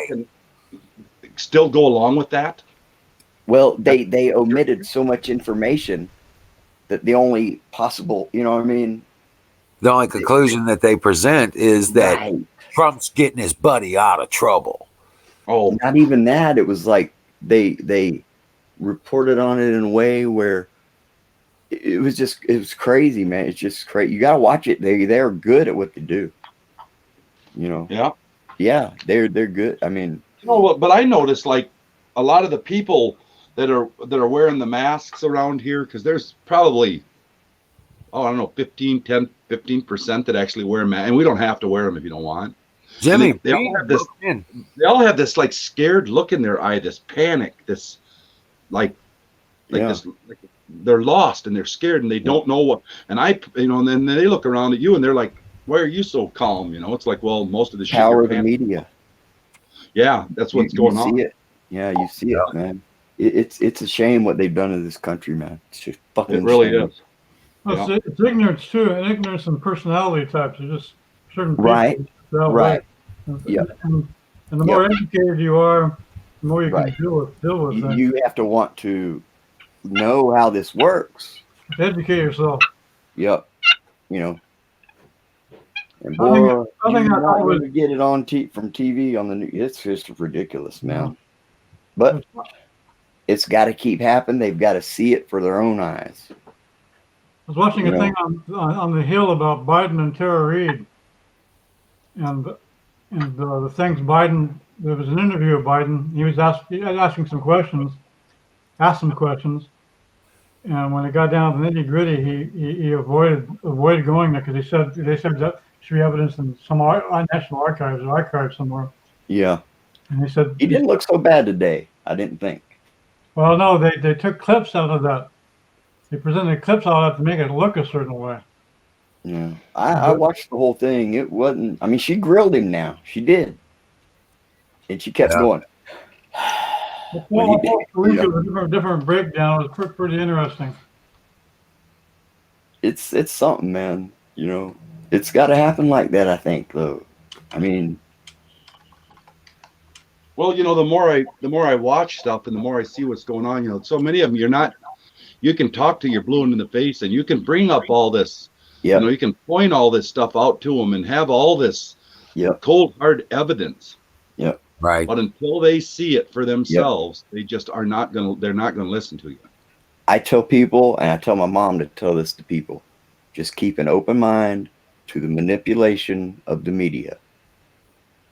can still go along with that. Well, they omitted so much information that the only possible, you know what I mean? The only conclusion that they present is that Trump's getting his buddy out of trouble. Oh, not even that. It was like they reported on it in a way where it was crazy, man. It's just crazy. You gotta watch it. They're good at what they do. You know. Yeah. Yeah, they're good. I mean, You know what? But I noticed like a lot of the people that are wearing the masks around here, because there's probably, oh, I don't know, 15% that actually wear masks, and we don't have to wear them if you don't want. Jimmy, They all have this like scared look in their eye, this panic, this like yeah. this, like they're lost and they're scared and they don't know what. And and then they look around at you and they're like, "Why are you so calm?" You know, it's like, well, most of the shit Power you're of the media. Yeah, that's what's going you see on. it. Yeah, you see it, man. It's a shame what they've done to this country, man. It's just fucking. It really shame. is. Well, it's ignorance too, and ignorance and personality types. Are just certain people Right. that Right. way. Yeah. And the more educated you are, the more you Right. can deal with things. You have to want to know how this works. Educate yourself. Yep. You know. And I think- boy, I think you're I not was- going to get it on from TV on the news. It's just ridiculous, man. But it's got to keep happening. They've got to see it for their own eyes. I was watching a thing on the Hill about Biden and Tara Reid, and the things Biden. There was an interview of Biden. He was asking some questions, asked some questions, and when it got down to the nitty gritty, he avoided going there because they said that should be evidence in some national archives or archive somewhere. Yeah. And he said he didn't look so bad today. I didn't think. Well, no, they took clips out of that. They presented clips out of that to make it look a certain way. Yeah, I watched the whole thing. It wasn't. I mean, she grilled him. Now she did, and she kept going. Well, a different breakdown. It was pretty interesting. It's something, man. You know, it's got to happen like that. I think, though. I mean, well, you know, the more I watch stuff and the more I see what's going on, you know, so many of them you can talk to your blue in the face and you can bring up all this. Yeah. You know, you can point all this stuff out to them and have all this cold hard evidence. Yeah. Right. But until they see it for themselves, they're not going to listen to you. I tell people, and I tell my mom to tell this to people, just keep an open mind to the manipulation of the media.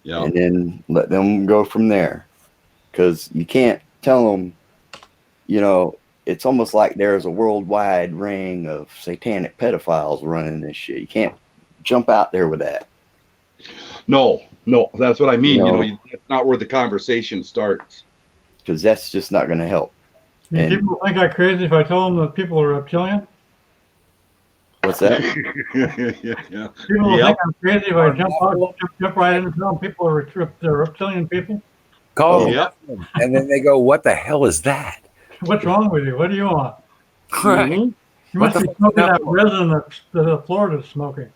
Yeah. And then let them go from there. Because you can't tell them, you know, it's almost like there's a worldwide ring of satanic pedophiles running this shit. You can't jump out there with that. No, that's what I mean. You know, that's not where the conversation starts. Because that's just not going to help. People think I'm crazy if I tell them that people are reptilian? What's that? Yeah. People think I'm crazy if I jump right in and tell them people are they're reptilian people? Call them. And then they go, what the hell is that? What's wrong with you? What do you want? Right. You must be smoking that resin that Florida's smoking.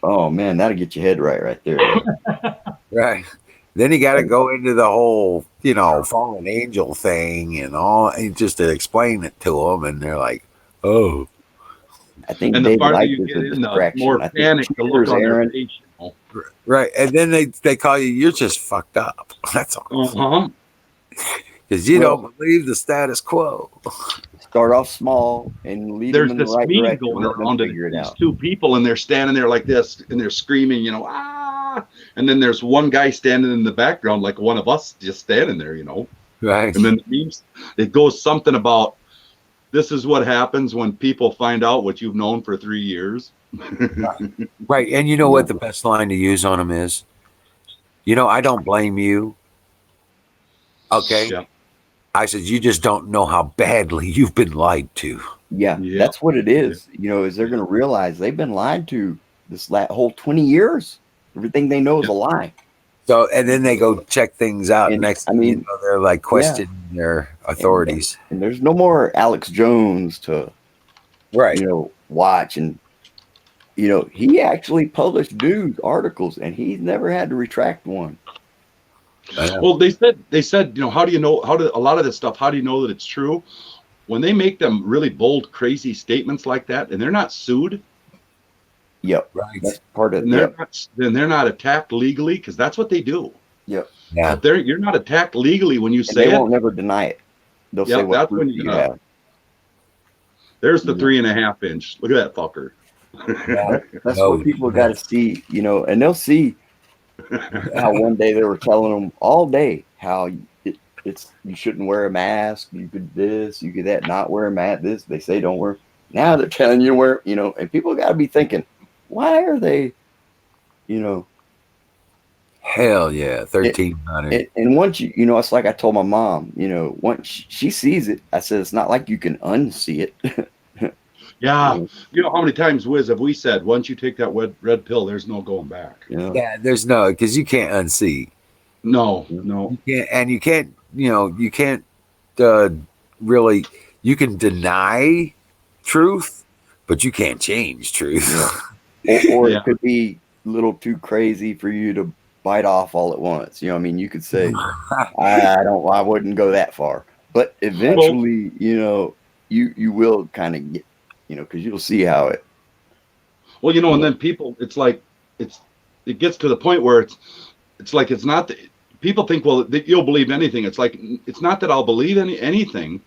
Oh, man, that'll get your head right there. Right. Then you got to go into the whole, you know, fallen angel thing and all, and just to explain it to them, and they're like, "Oh." I think and the farther you get in, the more panic the look on their face. Right, and then they call you, "You're just fucked up." That's all. Because you don't believe the status quo. Start off small and lead them in the right direction. There's this meme going around to these two people, and they're standing there like this, and they're screaming, you know, ah! And then there's one guy standing in the background, like one of us, just standing there, you know. Right. And then the memes, it goes something about, this is what happens when people find out what you've known for 3 years. Right, and you know what the best line to use on them is? You know, I don't blame you. Okay. Yeah. I said, you just don't know how badly you've been lied to. Yeah, that's what it is. You know, is they're going to realize they've been lied to this whole 20 years. Everything they know is a lie. So, and then they go check things out. And, next thing you know, they're like questioning their authorities. And there's no more Alex Jones to, you know, watch. And, you know, he actually published news articles and he's never had to retract one. Well, they said, you know, how do a lot of this stuff, how do you know that it's true? When they make them really bold, crazy statements like that, and they're not sued. Yep. Right. That's part of it. Then they're not attacked legally, because that's what they do. Yep. Yeah. But you're not attacked legally when you say they won't never deny it. They'll say what that's proof when you have. There's the 3.5 inch. Look at that fucker. That's No, what people got to see, and they'll see how one day they were telling them all day how it's you shouldn't wear a mask, you could this, you could that, not wear a mask. This they say don't wear. Now they're telling you to wear, and people got to be thinking, why are they, you know? hell yeah, 1,300. And once it's like I told my mom, once she sees it, I said it's not like you can unsee it. Yeah. You know how many times, Wiz, have we said, once you take that red pill, there's no going back? Yeah, there's no, because you can't unsee. No. You can't, and you can't, you can't really, you can deny truth, but you can't change truth. Or Yeah. it could be a little too crazy for you to bite off all at once. I mean, you could say, I wouldn't go that far, but eventually, you will kind of get, because you'll see how it. Well, and then people, it's like, it gets to the point where it's like, it's not that people think, well, that you'll believe anything. It's like, it's not that I'll believe anything.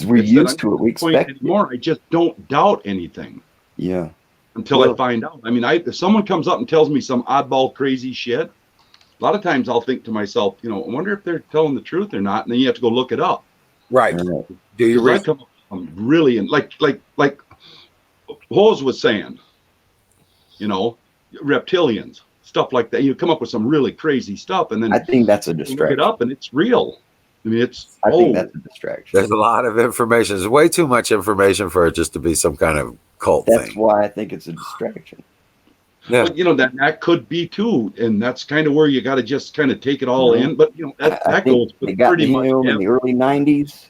We're used to it. We expect it. Anymore. I just don't doubt anything. Yeah. Until I find out. I mean, if someone comes up and tells me some oddball crazy shit, a lot of times I'll think to myself, I wonder if they're telling the truth or not. And then you have to go look it up. Right. Do you I come up with some really, like Hose was saying, reptilians, stuff like that. You come up with some really crazy stuff, and then I think that's a distraction. Look it up, and it's real. I mean, I think that's a distraction. There's a lot of information. There's way too much information for it just to be some kind of cult thing. That's why I think it's a distraction. Yeah. But, that could be too, and that's kind of where you got to just kind of take it all in. But that goes with pretty much in the early '90s,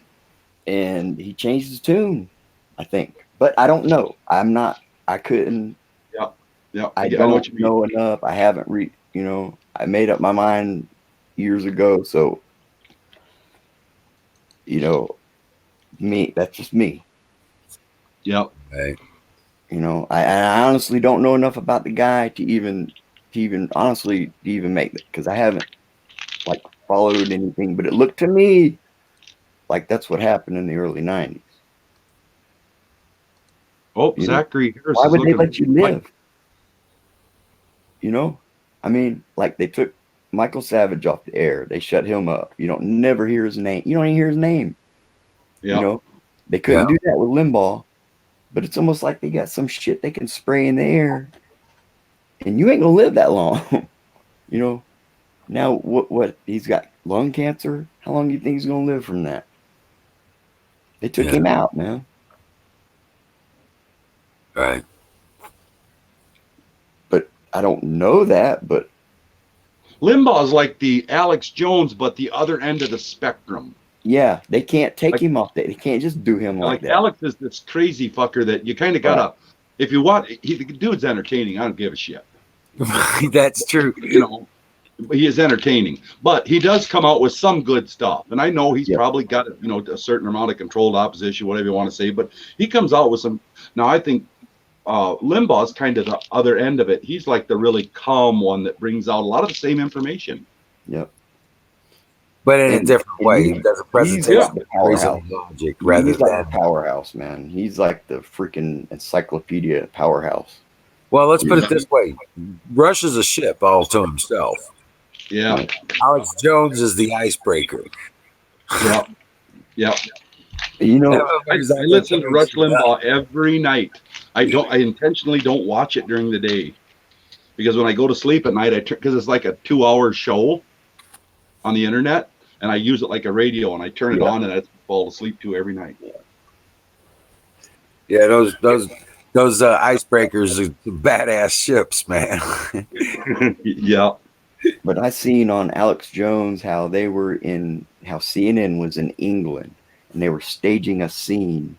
and he changed his tune, I think. But I don't know. I couldn't. Yeah. I don't know enough. I haven't I made up my mind years ago, so me. That's just me. Yep. Right. I honestly don't know enough about the guy to even make it, because I haven't followed anything. But it looked to me like that's what happened in the early '90s. Oh, Zachary Harris. Why would they let you live? I mean, they took Michael Savage off the air. They shut him up. You don't never hear his name. You don't even hear his name. Yeah. They couldn't do that with Limbaugh, but it's almost like they got some shit they can spray in the air, and you ain't gonna live that long. Now what? He's got lung cancer. How long do you think he's gonna live from that? They took him out, man. Right. But I don't know that, but Limbaugh is like the Alex Jones, but the other end of the spectrum. Yeah, they can't take him off there. They can't just do him like that. Alex is this crazy fucker that you kind of gotta, if you want, the dude's entertaining. I don't give a shit. That's true. He is entertaining, but he does come out with some good stuff. And I know he's probably got, a certain amount of controlled opposition, whatever you want to say, but he comes out with some. Now, I think Limbaugh's kind of the other end of it. He's like the really calm one that brings out a lot of the same information. Yep. But in a different way. He does a presentation of powerhouse. Logic rather he's like than a powerhouse, man. He's like the freaking encyclopedia powerhouse. Well, let's put it this way. Rush is a ship all to himself. Yeah. Alex Jones is the icebreaker. Yeah. Yeah. I listen to Rush Limbaugh every night. I intentionally don't watch it during the day, because when I go to sleep at night, because it's like a 2-hour show on the internet, and I use it like a radio, and I turn it on and I fall asleep to every night. Yeah, those icebreakers are badass ships, man. Yeah. But I seen on Alex Jones how CNN was in England, and they were staging a scene,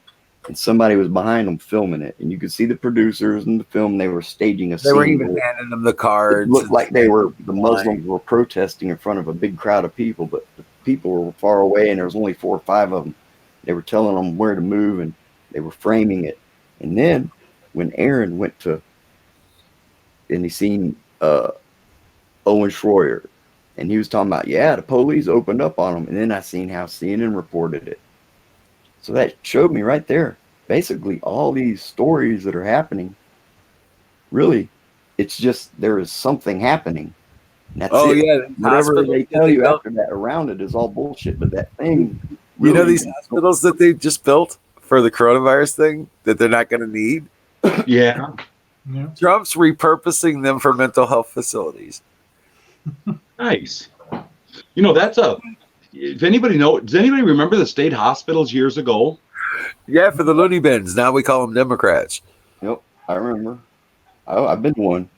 and somebody was behind them filming it, and you could see the producers in the film. They were staging a scene. They were even handing them the cards. It looked like the Muslims were protesting in front of a big crowd of people, but the people were far away, and there was only 4 or 5 of them. They were telling them where to move, and they were framing it. And then when Aaron went to, and he seen Owen Schroyer, and he was talking about, the police opened up on him, and then I seen how CNN reported it. So that showed me right there. basically all these stories that are happening, really, it's just there is something happening. And that's Oh it. yeah, these Whatever hospitals they that tell they you built. after that around it is all bullshit. But that thing, You know really, these hospitals that they just built for the coronavirus thing that they're not going to need. Yeah. Yeah. Trump's repurposing them for mental health facilities. Nice. You know, that's a. If anybody know, does anybody remember the state hospitals years ago? Yeah, for the loony bins. Now we call them Democrats. Yep, I remember. I've been to one.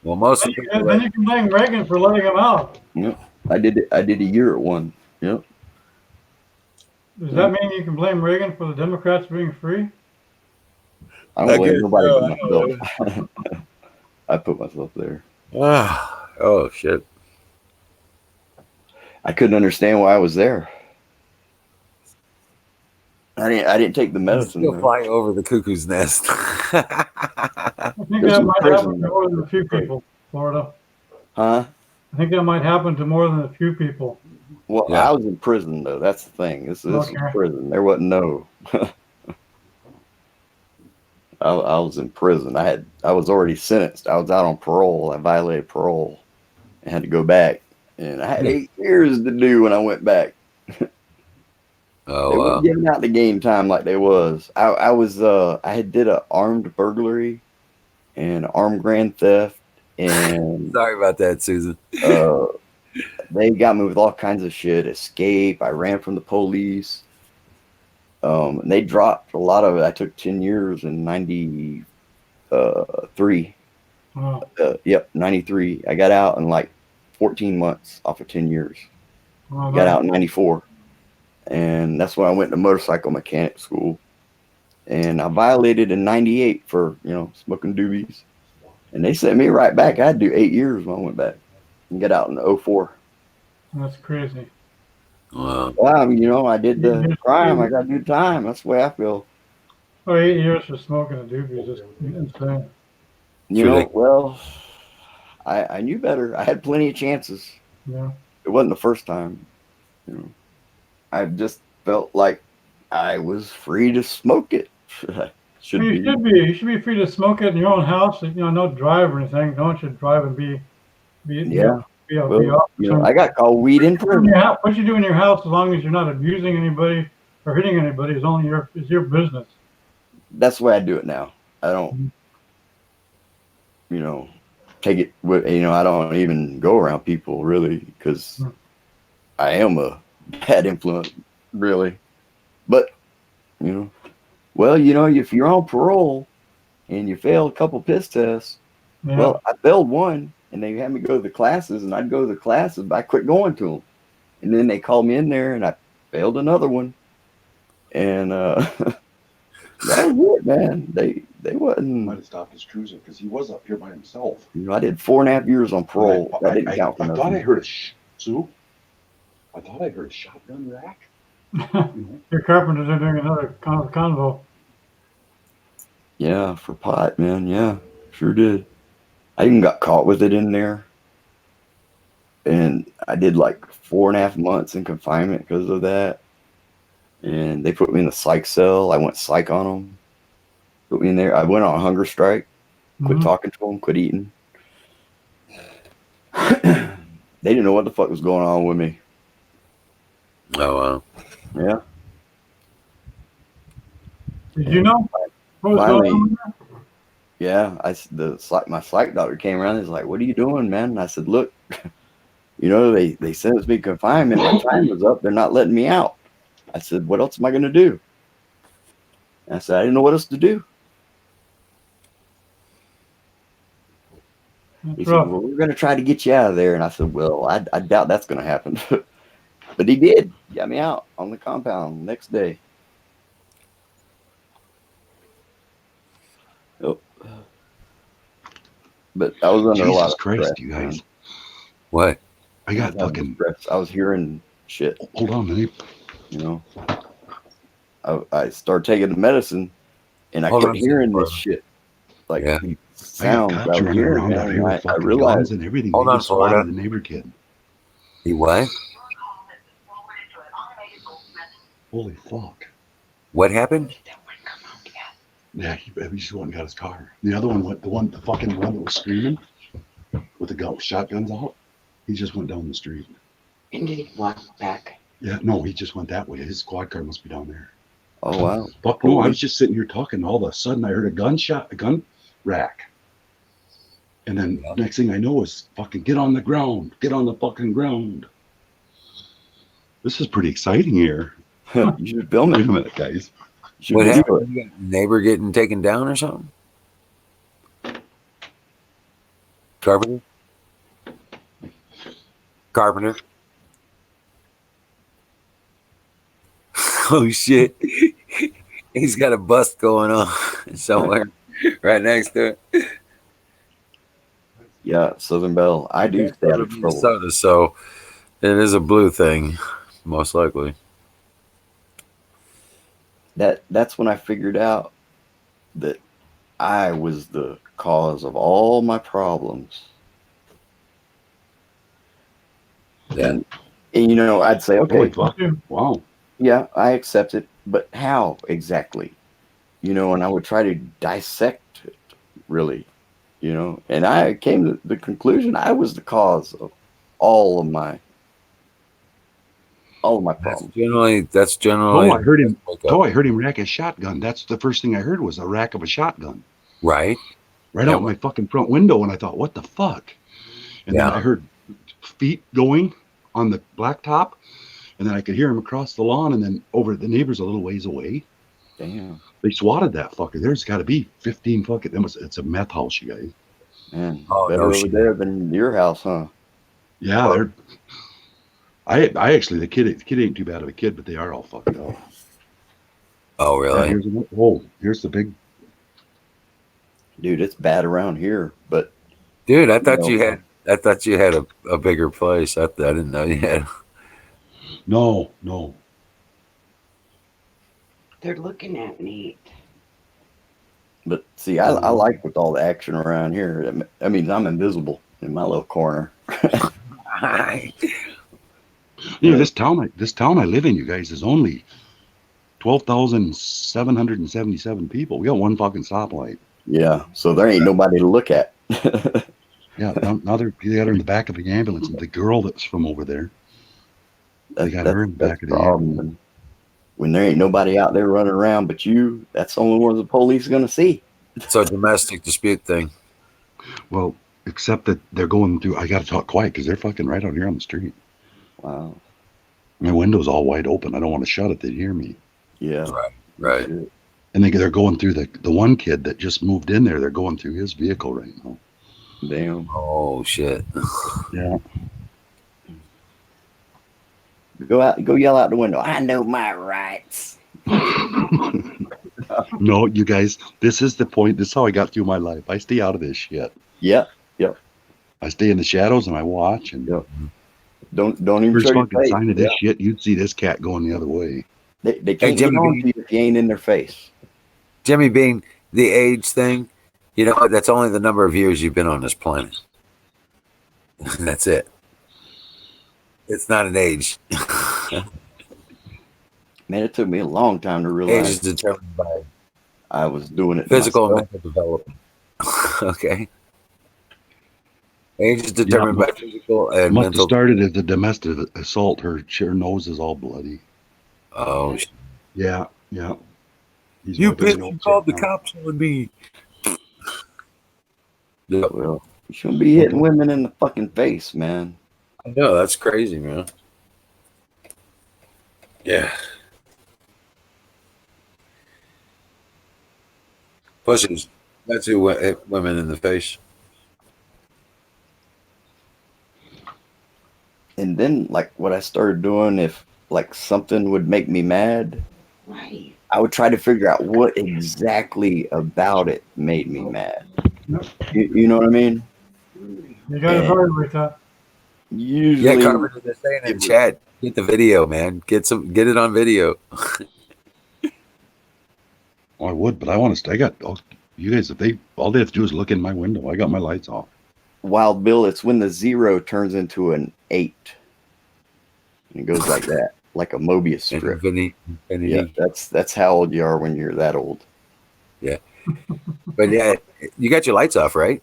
Well, most of the people Then that you can blame Reagan for letting him out. Yep, I did it. I did a year at one. Yep. Does that mean you can blame Reagan for the Democrats being free? I don't blame nobody but myself. I put myself there. Oh shit. I couldn't understand why I was there. I didn't take the He's medicine. still Though. flying over the cuckoo's nest. I think This that is might prison, happen to though. more than a few people, Florida. Huh? I think that might happen to more than a few people. Well, Yeah. I was in prison though. That's the thing. This is Okay. prison. There wasn't no. I was in prison. I was already sentenced. I was out on parole. I violated parole and had to go back. And I had 8 years to do when I went back. Oh They wow. weren't giving out the game time like they was. I had did a armed burglary and armed grand theft, and Sorry about that, Susan. they got me with all kinds of shit. Escape. I ran from the police. And they dropped a lot of it. I took 10 years in 93. Wow. Yep, 93. I got out in like 14 months off of 10 years. Wow, Got out in 94. And that's when I went to motorcycle mechanic school. And I violated in 98 for, smoking doobies. And they sent me right back. I had to do 8 years when I went back and got out in 04. That's crazy. Wow. Well, I mean, I did the crime. I got to do time. That's the way I feel. Oh, 8 years for smoking a doobie is just insane. Well, I knew better. I had plenty of chances. Yeah. It wasn't the first time. I just felt like I was free to smoke it. Should You be. should be. You should be free to smoke it in your own house. No drive or anything. No one should drive and be Yeah. be Well, off. I got called weed in prison. What you do in your house, as long as you're not abusing anybody or hitting anybody, is your business. That's the way I do it now. I don't, take it with, I don't even go around people really because I am a bad influence, really. But, if you're on parole and you fail a couple piss tests, Yeah. well, I failed one and they had me go to the classes and I'd go to the classes, but I quit going to them. And then they called me in there and I failed another one. And, that was it, man. They wasn't. Might have stopped his cruiser because he was up here by himself. I did 4.5 years on parole. That didn't count for I nothing. thought I heard Sue. I thought I heard a shotgun rack. Your carpenters are doing another convo. Yeah, for pot, man. Yeah, sure did. I even got caught with it in there. And I did like 4.5 months in confinement because of that. And they put me in the psych cell. I went psych on them. Put me in there. I went on a hunger strike. Quit talking to them. Quit eating. They didn't know what the fuck was going on with me. Oh wow. Yeah. Did you know what was Finally, going on there? Yeah, my psych doctor came around. He's like, "What are you doing, man?" And I said, "Look, they sentenced me to confinement. My time was up. They're not letting me out." I said, "What else am I going to do?" And I said, "I didn't know what else to do." He said, "Well, we're going to try to get you out of there." And I said, "Well, I doubt that's going to happen." But he did. Got me out on the compound next day. Yep. But I was under a lot of Christ, stress, you guys. man. What? I got fucking. I was hearing shit. Hold on, man. I started taking the medicine, and I kept hearing this shit, like these sounds. I got cops running around out here with fucking guns and everything. Hold they on, just swatted Florida. the neighbor kid. He what? Holy fuck! What happened? Yeah, he just went and got his car. The other one went, the fucking one that was screaming with the gun, shotguns out. He just went down the street. And did he walk back? Yeah, no, he just went that way. His squad car must be down there. Oh wow. Fuck no, I was just sitting here talking. And all of a sudden, I heard a gun rack. And then next thing I know is fucking get on the ground. Get on the fucking ground. This is pretty exciting here. You should film Wait it. a minute, guys. You should What video happened? You got a neighbor getting taken down or something? Carpenter? Carpenter? Oh shit. He's got a bust going on somewhere right next to it. Yeah, Southern Belle. I do stay out of trouble. Minnesota, so it is a blue thing, most likely. That's when I figured out that I was the cause of all my problems. Yeah. And you know, I'd say, okay, Holy fuck. Wow. yeah, I accept it, but how exactly? You know, and I would try to dissect it, really, you know, and I came to the conclusion I was the cause of all of my problems. That's generally. I heard him rack his shotgun. That's the first thing I heard was a rack of a shotgun. Right. Right out my fucking front window, and I thought, what the fuck? And then I heard feet going on the blacktop, and then I could hear him across the lawn, and then over the neighbors a little ways away. Damn. They swatted that fucker. There's got to be 15 fucking. It's a meth house, you guys. Man, Oh, better no over shit. there than your house, huh? Yeah, they're. I actually the kid ain't too bad of a kid, but they are all fucked up. Oh, Yeah, really? here's the big. Dude, it's bad around here, but Dude, I thought you had a bigger place. I didn't know you had. No. They're looking at me. But see, I like with all the action around here. I mean, I'm invisible in my little corner. Yeah, this town I live in, you guys, is only 12,777 people. We got one fucking stoplight. Yeah, so there ain't nobody to look at. Yeah, now they got her in the back of the ambulance, and the girl that's from over there. They got her in the back of the ambulance. When there ain't nobody out there running around but you, that's the only one the police are going to see. So domestic dispute thing. Well, except that they're going through. I got to talk quiet because they're fucking right out here on the street. Wow. My window's all wide open. I don't want to shut it. They'd hear me. Yeah. Right. Shit. And they're going through the one kid that just moved in there. They're going through his vehicle right now. Damn. Oh shit. Yeah. Go yell out the window. I know my rights. No, you guys, this is the point. This is how I got through my life. I stay out of this shit. Yep. I stay in the shadows and I watch. And Yep. Don't even first show your fucking face. sign of this shit, you'd see this cat going the other way. They can't get on to you if you ain't in their face. Jimmy Bean, the age thing, you know, that's only the number of years you've been on this planet. That's it. It's not an age. Man, it took me a long time to Age realize is determined by I was doing it physical and myself. mental development. Okay. Age is determined by physical and Must have mental. started as a domestic assault. Her nose is all bloody. Oh, shit. Yeah. He's You wiping her bitch! nose You called the right cops on me. Yep. Well, you shouldn't be hitting women in the fucking face, man. I know, that's crazy, man. Yeah. Pussies. That's who hit women in the face. And then, like, what I started doing, if like something would make me mad, Right. I would try to figure out what exactly about it made me mad. You know what I mean? You got to evaluate that. Usually, Yeah, Carpenter, they're saying in chat, get the video, man. Get it on video. now. I would, but I want to. I got you guys. If all they have to do is look in my window. I got my lights off. Wild Bill, it's when the 0 turns into an 8. And it goes like that. like a Mobius strip. Infinity. Yeah, that's how old you are when you're that old. But yeah, you got your lights off, right?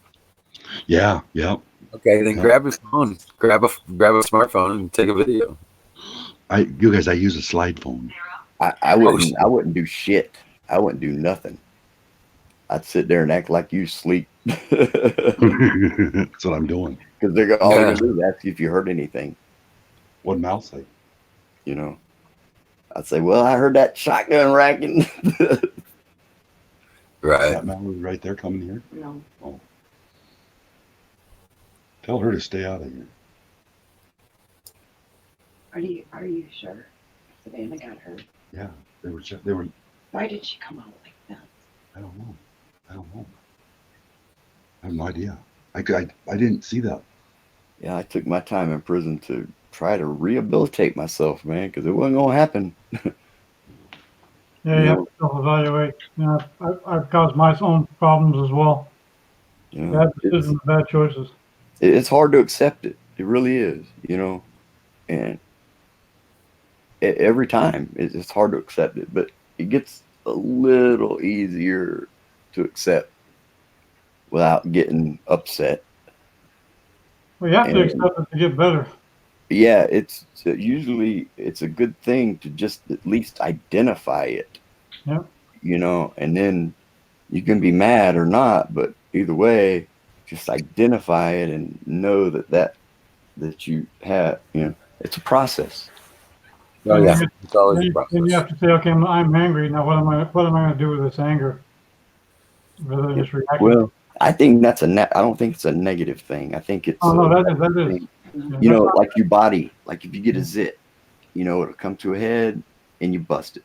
Yeah, yeah. Okay, then Yeah. grab a phone, grab a smartphone, and take a video. I use a slide phone. I wouldn't do shit. I wouldn't do nothing. I'd sit there and act like you sleep. Because That's what I'm doing. all they're gonna do is ask you if you heard anything. What Mal say? You know, I'd say, "Well, I heard that shotgun racking." Right. That Mal was right there coming here. No. Oh. Tell her to stay out of here. Are you sure? Savannah got hurt. Yeah, they were. Why did she come out like that? I don't know. I have no idea. I didn't see that. Yeah, I took my time in prison to try to rehabilitate myself, man, because it wasn't gonna happen. Yeah, you have to self-evaluate. You know, I've caused my own problems as well. You know, Bad decisions, bad choices. it's hard to accept it. It really is. You know, and every time it's hard to accept it, but it gets a little easier to accept without getting upset. Well, you have to And accept it to get better. yeah, it's usually it's a good thing to just at least identify it. Yeah. You know, and then you can be mad or not, but either way, just identify it and know that you have. You know, it's a process. Oh And yeah, it's always a then you process. have to say, okay, I'm angry now. What am I going to do with this anger? Rather than just reacting. Well, I think that's I don't think it's a negative thing. I think it's Oh no, that is. thing. Yeah, You know, that's like your body, like if you get a zit, you know, it'll come to a head and you bust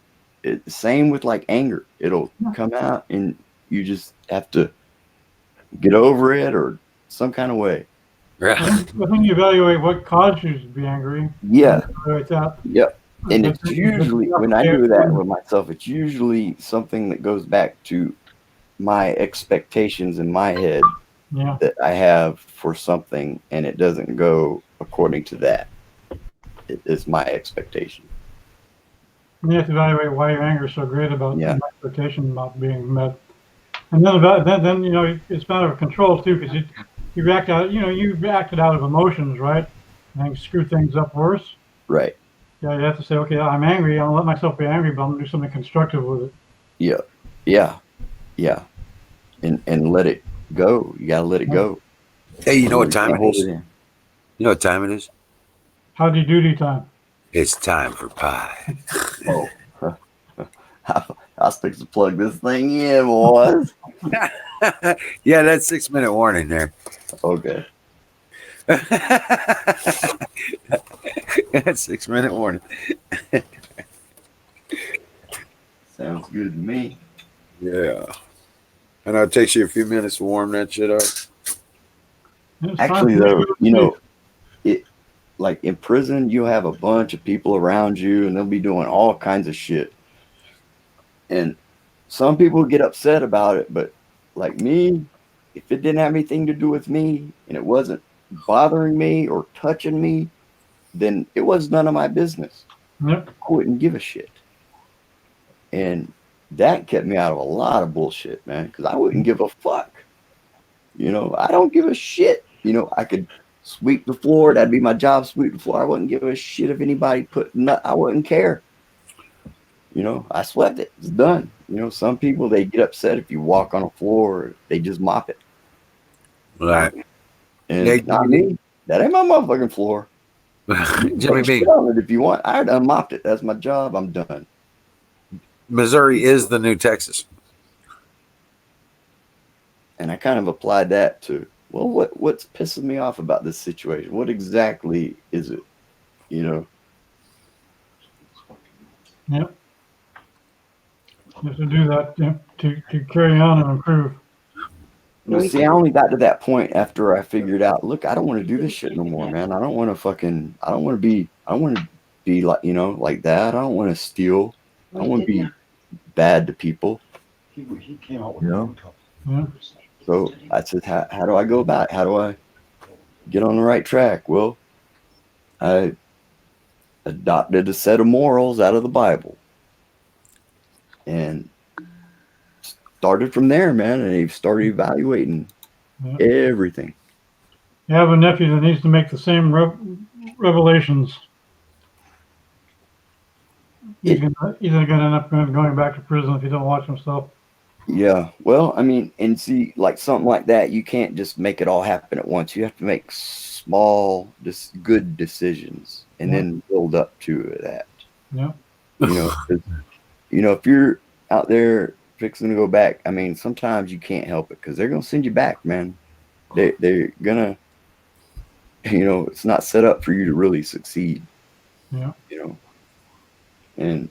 it. Same with like anger. It'll come out and you just have to get over it or some kind of way. Yeah. I think you evaluate what caused you to be angry. Yeah. Evaluate that. Yep. And But it's then- usually, when I do that with myself, it's usually something that goes back to my expectations in my head Yeah. that I have for something, and it doesn't go according to that. It is my expectation. You have to evaluate why your anger is so great about Yeah. an expectation not being met. And then you know it's a matter of control too, because you react out. You know, you reacted out of emotions, right? And screw things up worse. Right. Yeah, you have to say, okay, I'm angry. I'm gonna let myself be angry, but I'm gonna do something constructive with it. Yeah. Yeah. Yeah. And let it go. You gotta let it go. Hey, you know what time Can't it hold is? it in. You know what time it is? Howdy doody time. It's time for pie. Oh. I was fixing to plug this thing in, boys. Yeah, that's 6-minute warning there. Okay. That's 6-minute warning. Sounds good to me. Yeah. I know it takes you a few minutes to warm that shit up. It's Actually, time for though, you to you know, sleep. like in prison, you have a bunch of people around you, and they'll be doing all kinds of shit. And some people get upset about it, but like me, if it didn't have anything to do with me and it wasn't bothering me or touching me, then it was none of my business. Yep. I wouldn't give a shit. And that kept me out of a lot of bullshit, man, because I wouldn't give a fuck. You know, I don't give a shit. You know, I could sweep the floor. That'd be my job, sweep the floor. I wouldn't give a shit if anybody I wouldn't care. You know, I swept it. It's done. You know, some people, they get upset if you walk on a floor. They just mop it. Right. And Yeah, not me. That ain't my motherfucking floor. Jimmy B, Shit on it if you want. I done mopped it. That's my job. I'm done. Missouri is the new Texas. And I kind of applied that to, well, what's pissing me off about this situation? What exactly is it? You know? Yep. You have to do that to carry on and improve. Well, see, I only got to that point after I figured out, look, I don't want to do this shit no more, man. I don't want to be like, you know, like that. I don't want to steal. I don't want to be bad to people. He came out with You know? Yeah. So I said, how do I go about it? How do I get on the right track? Well, I adopted a set of morals out of the Bible and started from there, man. And he started evaluating Yeah. everything. You have a nephew that needs to make the same revelations. He's going to end up going back to prison if he don't watch himself. Yeah. Well, I mean, and see, like something like that, you can't just make it all happen at once. You have to make small, just good decisions and Yeah. then build up to that. Yeah. You know, 'cause, you know, if you're out there fixing to go back, I mean, sometimes you can't help it because they're gonna send you back, man. They're gonna, you know, it's not set up for you to really succeed. Yeah. You know, and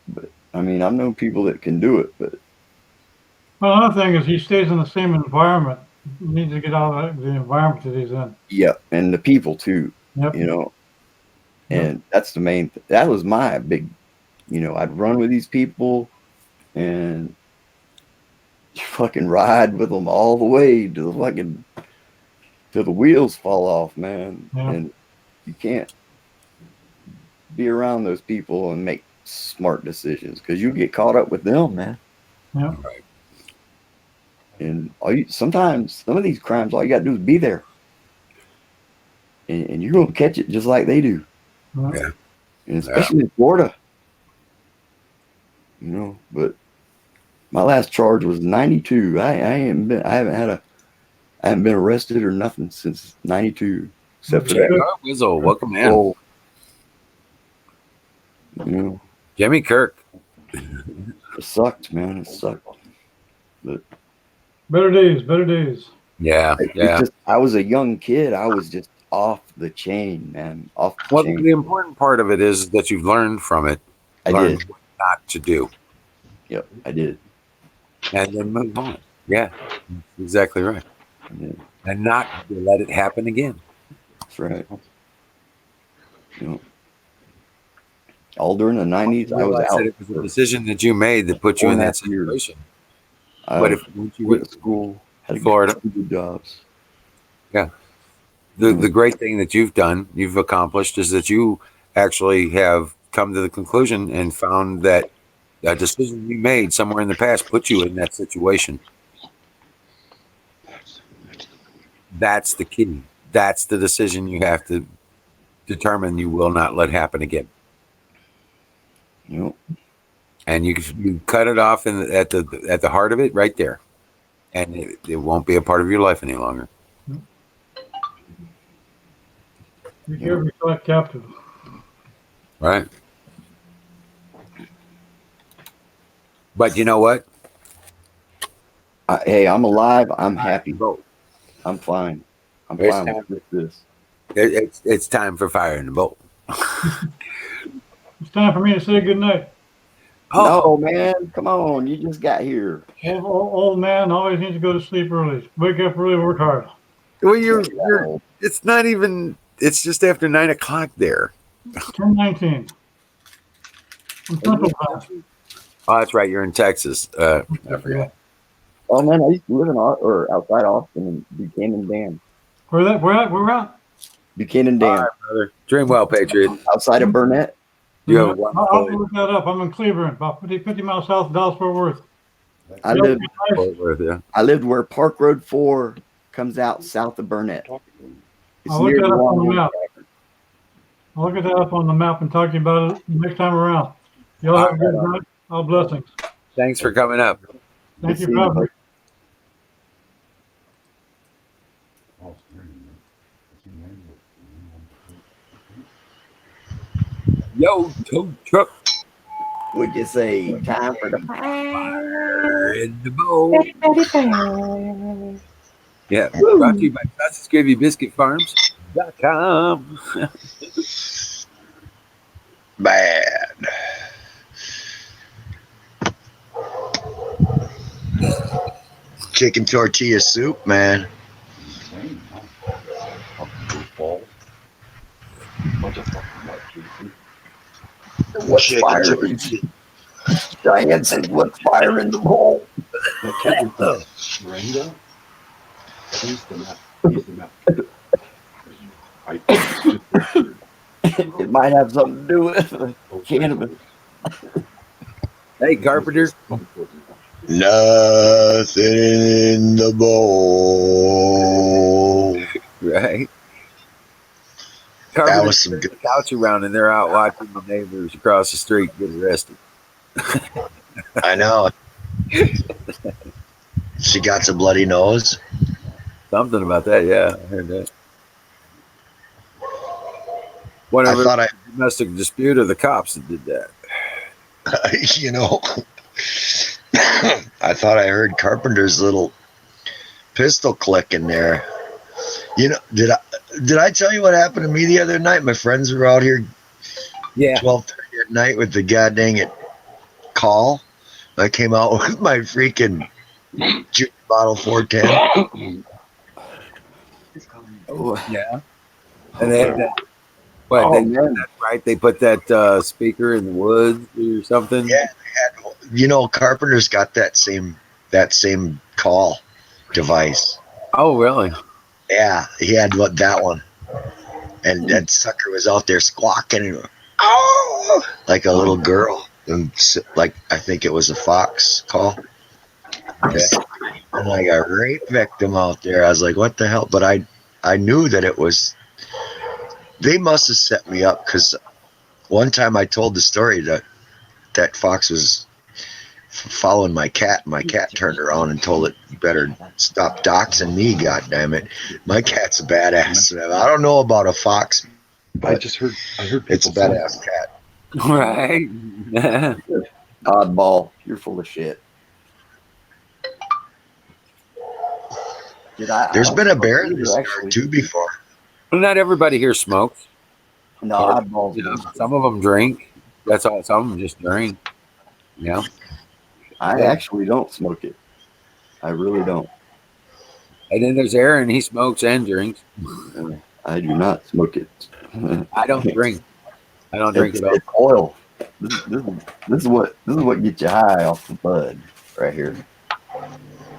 but I mean, I've known people that can do it, but Well, another thing is he stays in the same environment. He needs to get out of the environment that he's in. yeah, and the people too. Yep. You know, Yep. and that's the main. That was my big. You know, I'd run with these people and fucking ride with them all the way to the fucking till the wheels fall off, man. Yeah. And you can't be around those people and make smart decisions because you get caught up with them, man. Yeah. And sometimes some of these crimes, all you got to do is be there, and you're gonna catch it just like they do. Yeah. And especially in Florida, you know. But my last charge was 92. I haven't been arrested or nothing since 92, except for that. Wizzle, welcome in. Oh, you know, Jimmy Kirk. it sucked, man. It sucked. But Better days. Better days. Yeah, it's yeah. just, I was a young kid. I was just off the chain, man. Off the Well, chain. the important part of it is that you've learned from it. I Learned did. what not to do. Yep, I did. And then move on. Yeah, exactly right. Yeah, And not to let it happen again. that's right. You know, all during the 90s, I was Realize out. that it was a decision that you made that put you in that 4.5 years. situation. I But if once you went went to school, had Florida. good jobs. The great thing that you've accomplished is that you actually have come to the conclusion and found that a decision you made somewhere in the past put you in that situation. That's the key. That's the decision you have to determine you will not let happen again. You know, And you cut it off at the heart of it right there. And it won't be a part of your life any longer. You can't be caught captive. Right. But you know what? hey, I'm alive. I'm happy. Vote. I'm fine. I'm It's fine time. with this. It's time for fire in the boat. It's time for me to say goodnight. No, man, come on. You just got here. Old man always needs to go to sleep early. Wake up early, work hard. Well, you're. It's not even. It's just after 9 o'clock there. 10:19. I'm Central Time. Oh, that's right. You're in Texas. I forgot. Oh man, I used to live in outside Austin in Buchanan Dam. Where at? Buchanan All Dam, right, brother. Dream well, Patriot. outside of Burnett. You have a I'll wonderful look that up. I'm in Cleveland, about 50 miles south of Dallas Fort Worth. I lived Fort Worth, yeah. I lived where Park Road 4 comes out south of Burnett. It's I'll look near that the up on the Longhorn map. Tavern. I'll look at that up on the map and talk to you about it next time around. Y'all have a good night. All blessings. Thanks for coming up. Thank Good you seeing for having me. Yo, tow truck Would you say time for the fire in the boat. Yeah, brought to you by Sausage Gravy Biscuit Farms.com. Bad. Chicken tortilla soup, man. what's Chicken fire? tortilla. Diane said, "What's fire in the bowl?" Brenda, he's the map. It might have something to do with cannabis. Hey, Carpenter. Nothing in the bowl. Right. That Carpenter was some turned good. the couch around and they're out watching the neighbors across the street get arrested. I know. She got a bloody nose. Something about that, yeah. I heard that. Whatever. I thought I, Domestic dispute or the cops that did that. you know, I thought I heard Carpenter's little pistol click in there. You know, did I tell you what happened to me the other night? My friends were out here Yeah. 12:30 at night with the goddamn it call. I came out with my freaking juice bottle 410. Oh, yeah. And they had that. What, Oh, they man. that's right. They put that speaker in the woods or something. Yeah, you know, Carpenter's got that same call device. Oh, really? Yeah, he had that one, and that sucker was out there squawking and oh, like a little girl, and like I think it was a fox call. Yeah. And like a rape victim out there. I was like, what the hell? But I knew that it was. They must have set me up because one time I told the story that fox was following my cat. And my cat turned around and told it, "You better stop doxing me, goddammit. My cat's a badass." I don't know about a fox. I heard It's a badass cat. Right. Oddball. You're full of shit. There's been a bear in this actually. yard too before. Well, not everybody here smokes. No, oddballs. You know, some of them drink. That's all. Some of them just drink. You know. I actually don't smoke it. I really don't. And then there's Aaron. He smokes and drinks. I do not smoke it. I don't drink. I don't drink It's, at all. it's oil. This is what gets you high off the bud right here.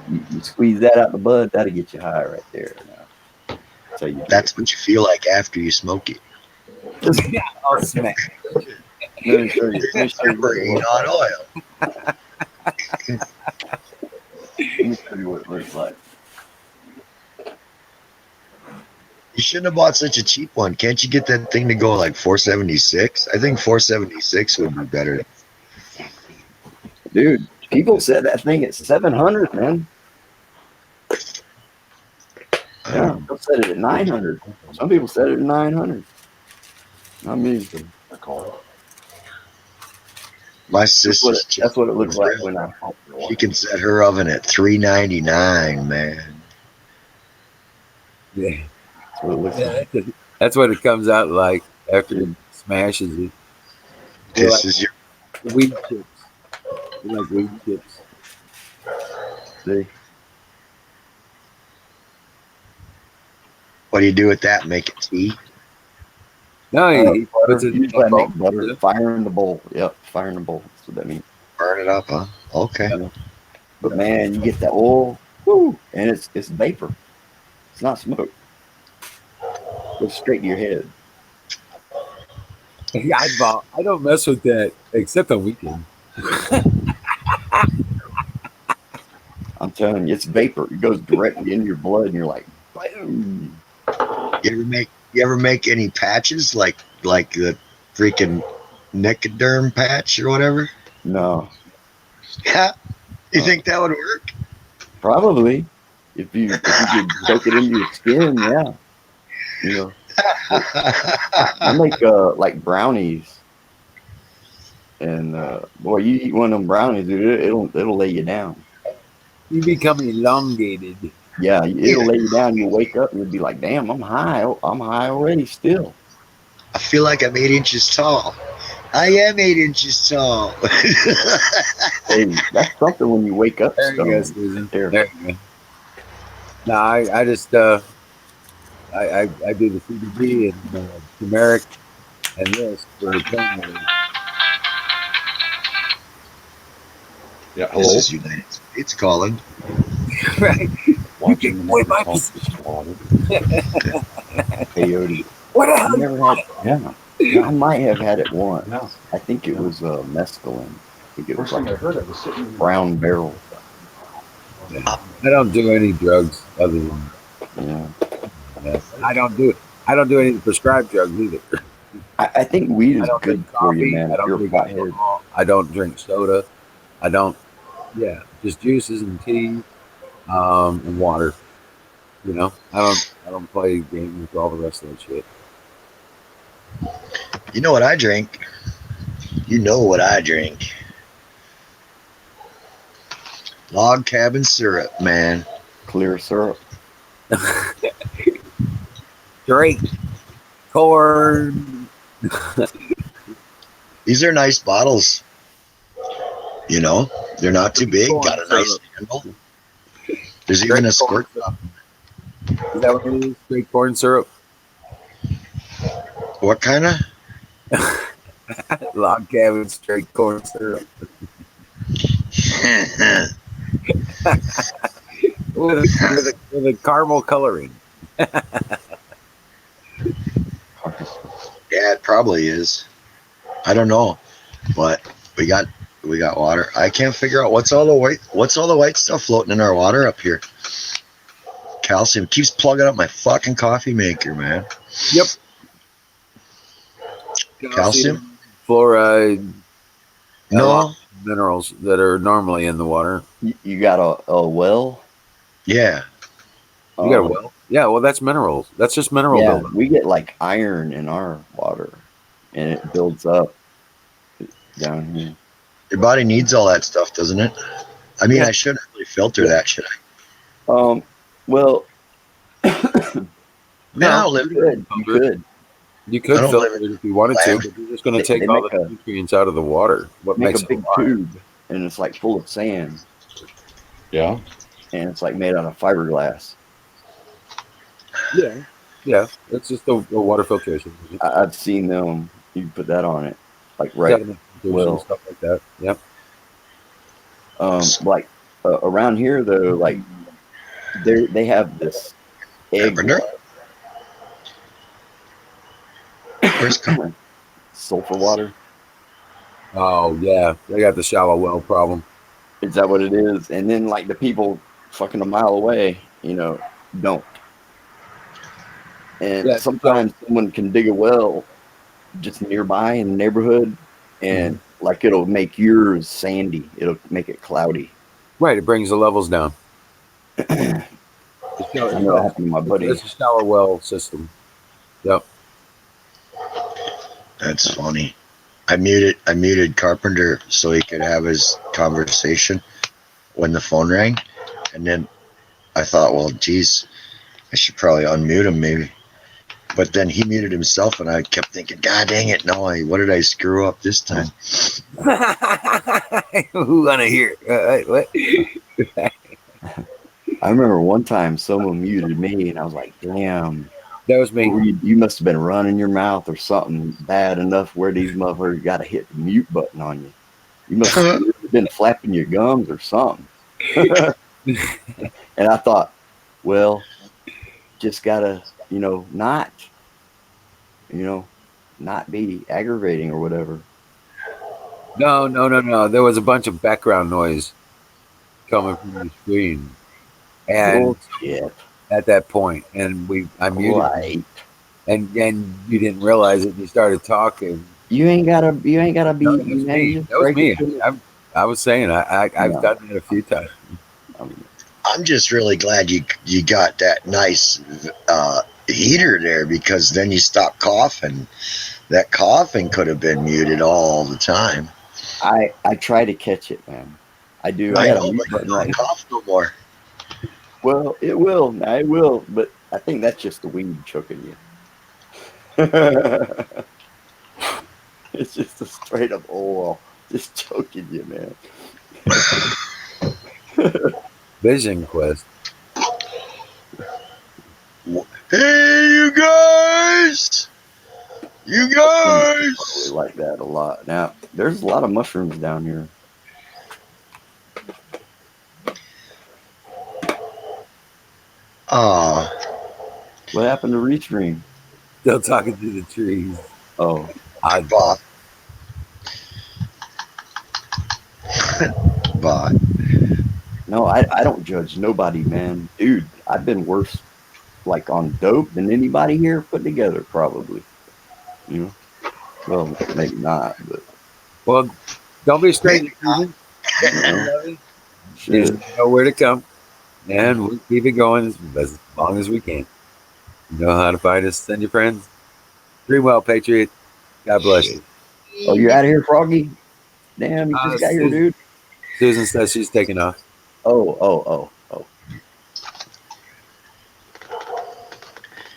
You squeeze that out the bud, that'll get you high right there. Now. That's what you feel like after you smoke it. I'll smack. Let me show you. Let me show you what it Burning looks on oil. like. Let me show you what it looks like. You shouldn't have bought such a cheap one. Can't you get that thing to go like 476? I think 476 would be better. Dude, people said that thing at 700, man. Yeah, people said it at 900. Some people said it at 900. I mean, My sister's that's what it looks like when I. She can set her oven at 399, man. Yeah. That's what it looks like. That's what it comes out like after it smashes it. This is your Weed chips. They're like weed chips. See? what do you do with that? Make it tea? No, he puts it in Usually I the make bowl. butter. Fire in the bowl. Yep, fire in the bowl. That's what that means. Burn it up, huh? Okay. But man, you get that oil, woo, and it's vapor. It's not smoke. Goes straight to your head. I don't mess with that except on weekends. I'm telling you, it's vapor. It goes directly into your blood, and you're like, boom. You ever make any patches like the freaking Nicoderm patch or whatever? No, Yeah. You think that would work? probably. If you could soak it into your skin, yeah. You know, I make like brownies, and boy, you eat one of them brownies, dude, it'll lay you down. You become elongated. Yeah, it'll lay you down. You wake up and you'll be like, "Damn, I'm high. I'm high already." Still, I feel like I'm 8 inches tall. I am 8 inches tall. hey, that's something when you wake up. There you go, stoned. Susan. There. There you go. No, I just I do the CBD and turmeric and this for the pain relief. Yeah, This hello. is United States calling. Right. You can avoid my position. Peyote. What the You hell? never had, yeah. I might have had it once. Yeah. I think it Yeah. was mescaline. I think it was First time like I heard it was sitting in the brown barrel. I don't do any drugs other than Yeah. that. I don't do any prescribed drugs either. I think weed I is don't good drink for you, coffee. man. I If don't you're a drink pothead. alcohol. I don't drink soda. I don't. Yeah, just juices and tea, and water. You know, I don't play games with all the rest of that shit. You know what I drink? You know what I drink? Log cabin syrup, man. Clear syrup. Drake, corn. These are nice bottles. You know, they're not too big. Corn Got a nice syrup. handle. There's Straight even a corn squirt. syrup. Is that what it is? Straight corn syrup. What kind of? Log cabin straight corn syrup with a caramel coloring. Yeah, it probably is. I don't know, but we got water. I can't figure out what's all the white stuff floating in our water up here. Calcium keeps plugging up my fucking coffee maker, man. Yep. Calcium? Fluoride, a lot No. of minerals that are normally in the water. You got a well? Yeah. You got a well? Yeah, well, that's minerals. That's just mineral Yeah, buildup. we get like iron in our water, and it builds up down here. Your body needs all that stuff, doesn't it? I mean, Yeah. I shouldn't really filter Yeah. that, should I? Well, No, you could. You could. You I could don't filter live it if you wanted to, land. but you're just going to They take all make the a nutrients out of the water. What make a makes it big alive? tube, and it's like full of sand, Yeah. and it's like made out of fiberglass. Yeah, yeah. It's just a water filtration. I've seen them. You put that on it, like right. Sediment filtration, Well, stuff like that. Yep. Like around here though, like they have this egg Carpenter? water, Where's sulfur water. Oh yeah, they got the shallow well problem. Is that what it is? And then like the people fucking a mile away, don't. And Yeah. sometimes someone can dig a well just nearby in the neighborhood, and like it'll make yours sandy. It'll make it cloudy. Right. It brings the levels down. I know that happened to my buddy. It's a shallow well system. Yep. That's funny. I muted Carpenter so he could have his conversation when the phone rang, and then I thought, well, geez, I should probably unmute him maybe. But then he muted himself, and I kept thinking, God dang it, no, what did I screw up this time? Who wanna hear? What? I remember one time someone muted me, and I was like, damn. That was me. You must have been running your mouth or something bad enough where these motherfuckers got to hit the mute button on you. You must have been flapping your gums or something. And I thought, well, just gotta, not be aggravating or whatever. No. There was a bunch of background noise coming from the screen, and Bullshit. at that point, and I muted, Right. and you didn't realize it. And you started talking. You ain't gotta be. No, that was me. That was me. I was saying I've No. done that a few times. I'm just really glad you got that nice heater there, because then you stop coughing. That coughing could have been muted all the time. I try to catch it, man. I do. I I got a know, mute but button you right. don't cough no more. Well, it will. But I think that's just the weed choking you. It's just a straight up oil just choking you, man. Vision Quest. Hey, you guys! You I guys! really like that a lot. Now, there's a lot of mushrooms down here. Aw. What happened to Restream? Still talking to the trees. Oh, Bot. Bot. no, I don't judge nobody, man. Dude, I've been worse like on dope than anybody here put together, probably. You know? Well, maybe not, but Well, don't be a stranger, Maybe Susan. You shit. just know where to come, and we'll keep it going as long as we can. You know how to find us. Send your friends. Dream well, Patriot. God bless you. Oh, you're out of here, Froggy? Damn, you just got here, dude. Susan says she's taking off. Oh.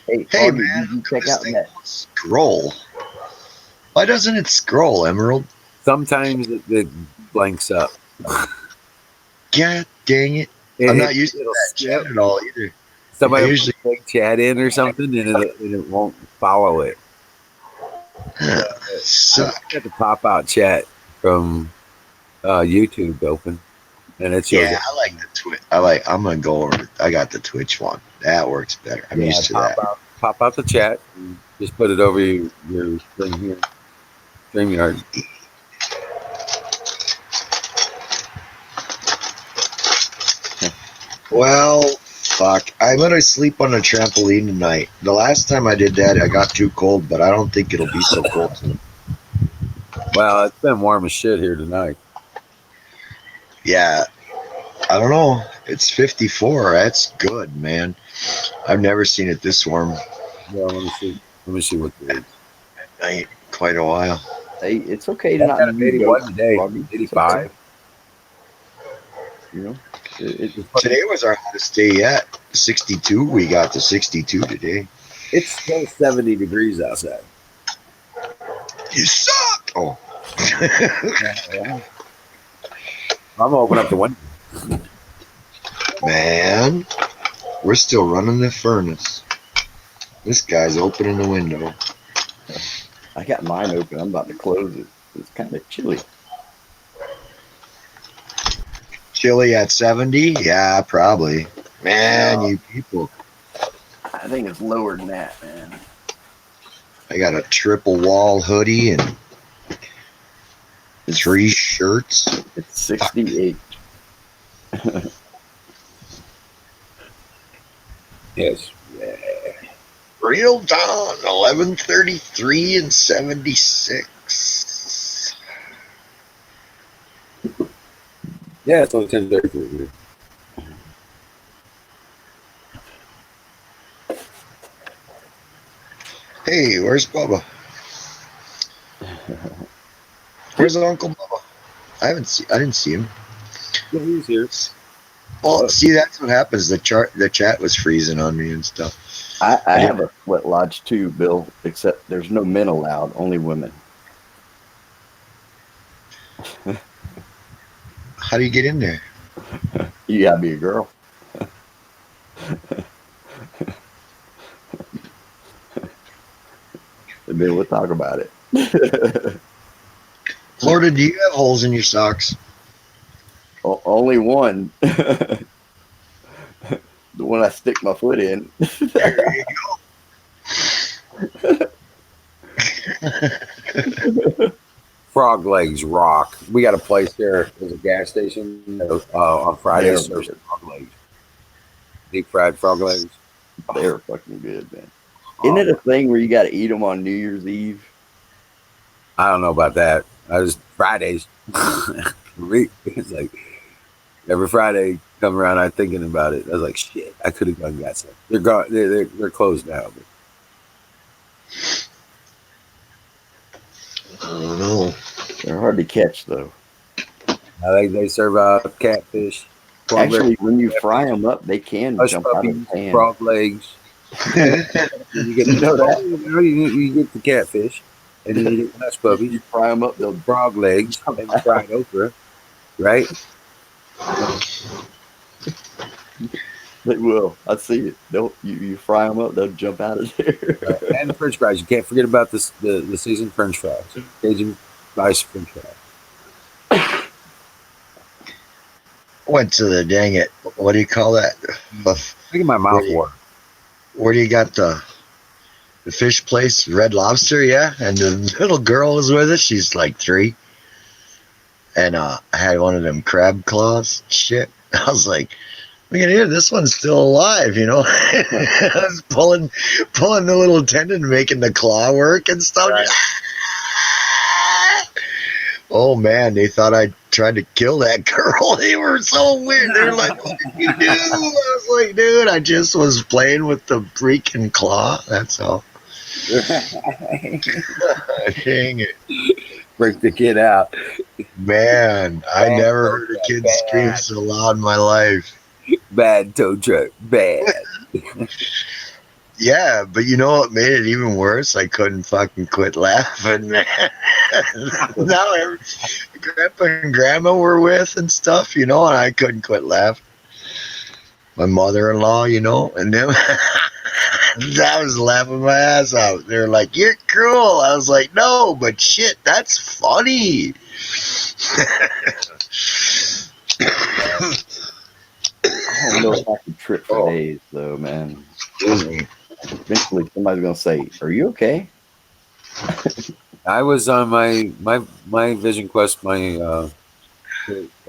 Hey, Hey, Froggy, man, did you check this out thing that? won't scroll. Why doesn't it scroll, Emerald? Sometimes it blanks up. God dang it. I'm not used to that chat at all either. Somebody I will usually- put a big chat in or something, and it won't follow it. I Suck. got the pop out chat from YouTube open, and it shows. Yeah, I like the Twitch. I'm gonna go over. I got the Twitch one. That works better. I'm used to that. Pop out the chat. And just put it over your thing here. StreamYard. Well, fuck. I'm gonna sleep on a trampoline tonight. The last time I did that, I got too cold, but I don't think it'll be so cold. Well, it's been warm as shit here tonight. Yeah, I don't know. It's 54. That's good, man. I've never seen it this warm. Well, let me see. Let me see what it is. Ain't quite a while. Hey, it's okay to I not got be 81 dope, today. Froggy. It's 85. okay. You know, Today was our hottest day yet. 62. We got to 62 today. It's still 70 degrees outside. You suck. Oh. I'm gonna open up the window. Man, we're still running the furnace. This guy's opening the window. I got mine open. I'm about to close it. It's kind of chilly. Chili at 70? Yeah, probably. Man, you people. I think it's lower than that, man. I got a triple wall hoodie and 3 shirts. It's 68. Yes. Real Dawn, 11:33 and 76. Yeah, it's only 10:30 here. Hey, where's Bubba? Where's Uncle Bubba? I didn't see him. Yeah, he's here. Well, see, that's what happens. The chat was freezing on me and stuff. I have a sweat lodge too, Bill, except there's no men allowed, only women. How do you get in there? You gotta be a girl. And then we'll talk about it. Florida, do you have holes in your socks? Only one. The one I stick my foot in. There you go. Frog legs rock. We got a place here. There's a gas station on Fridays. They're Serves frog legs. Deep fried frog legs. They're fucking good, man. Isn't it a thing where you got to eat them on New Year's Eve? I don't know about that. I just Fridays. It's like every Friday come around, I'm thinking about it. I was like, shit, I could have gone and got some. They're gone. They're closed now. But I don't know. They're hard to catch, though. they serve catfish. Actually, when you fry them up, they can Hush jump out of puppies, the pan. frog legs. You get You know that? You get the catfish, and then you get the hush You puppies, fry them up, they'll frog legs, and fried okra, right? They will. I see it. You fry them up, they'll jump out of there. And the French fries. You can't forget about this the seasoned French fries, Cajun spice French fries. Went to the dang it. What do you call that? Look at my mouth water. Where do you got the the fish place, Red Lobster, yeah. And the little girl was with us. She's like 3. And I had one of them crab claws. Shit. I was like, look at here, this one's still alive, you know. I was pulling the little tendon, making the claw work and stuff. Right. Oh man, they thought I tried to kill that girl. They were so weird. They were like, "What did you do?" I was like, "Dude, I just was playing with the freaking claw. That's all." Dang it, Break the kid out. man! I Bad never tow heard a truck, kid bad. scream so loud in my life. Bad tow truck. Bad. Yeah, but you know what made it even worse? I couldn't fucking quit laughing, man. Now Grandpa and Grandma were with and stuff, you know, and I couldn't quit laughing. My mother-in-law, you know, and them. I was laughing my ass out. They were like, "You're cruel." I was like, "No, but shit, that's funny." I don't know if I could trip for days, though, man. Eventually, somebody's gonna say, "Are you okay?" I was on my Vision Quest, my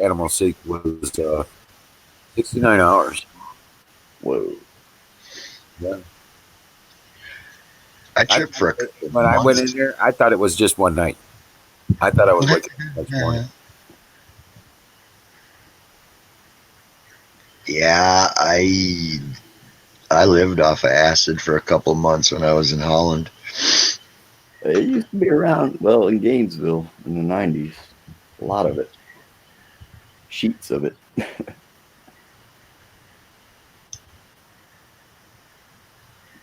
animal seek was 69 hours. Whoa. Yeah. I tripped for a couple When I went in months. there, I thought it was just one night. I thought I was waking up next morning. Yeah, I lived off of acid for a couple months when I was in Holland. It used to be around, well, in Gainesville in the 90s. A lot of it. Sheets of it.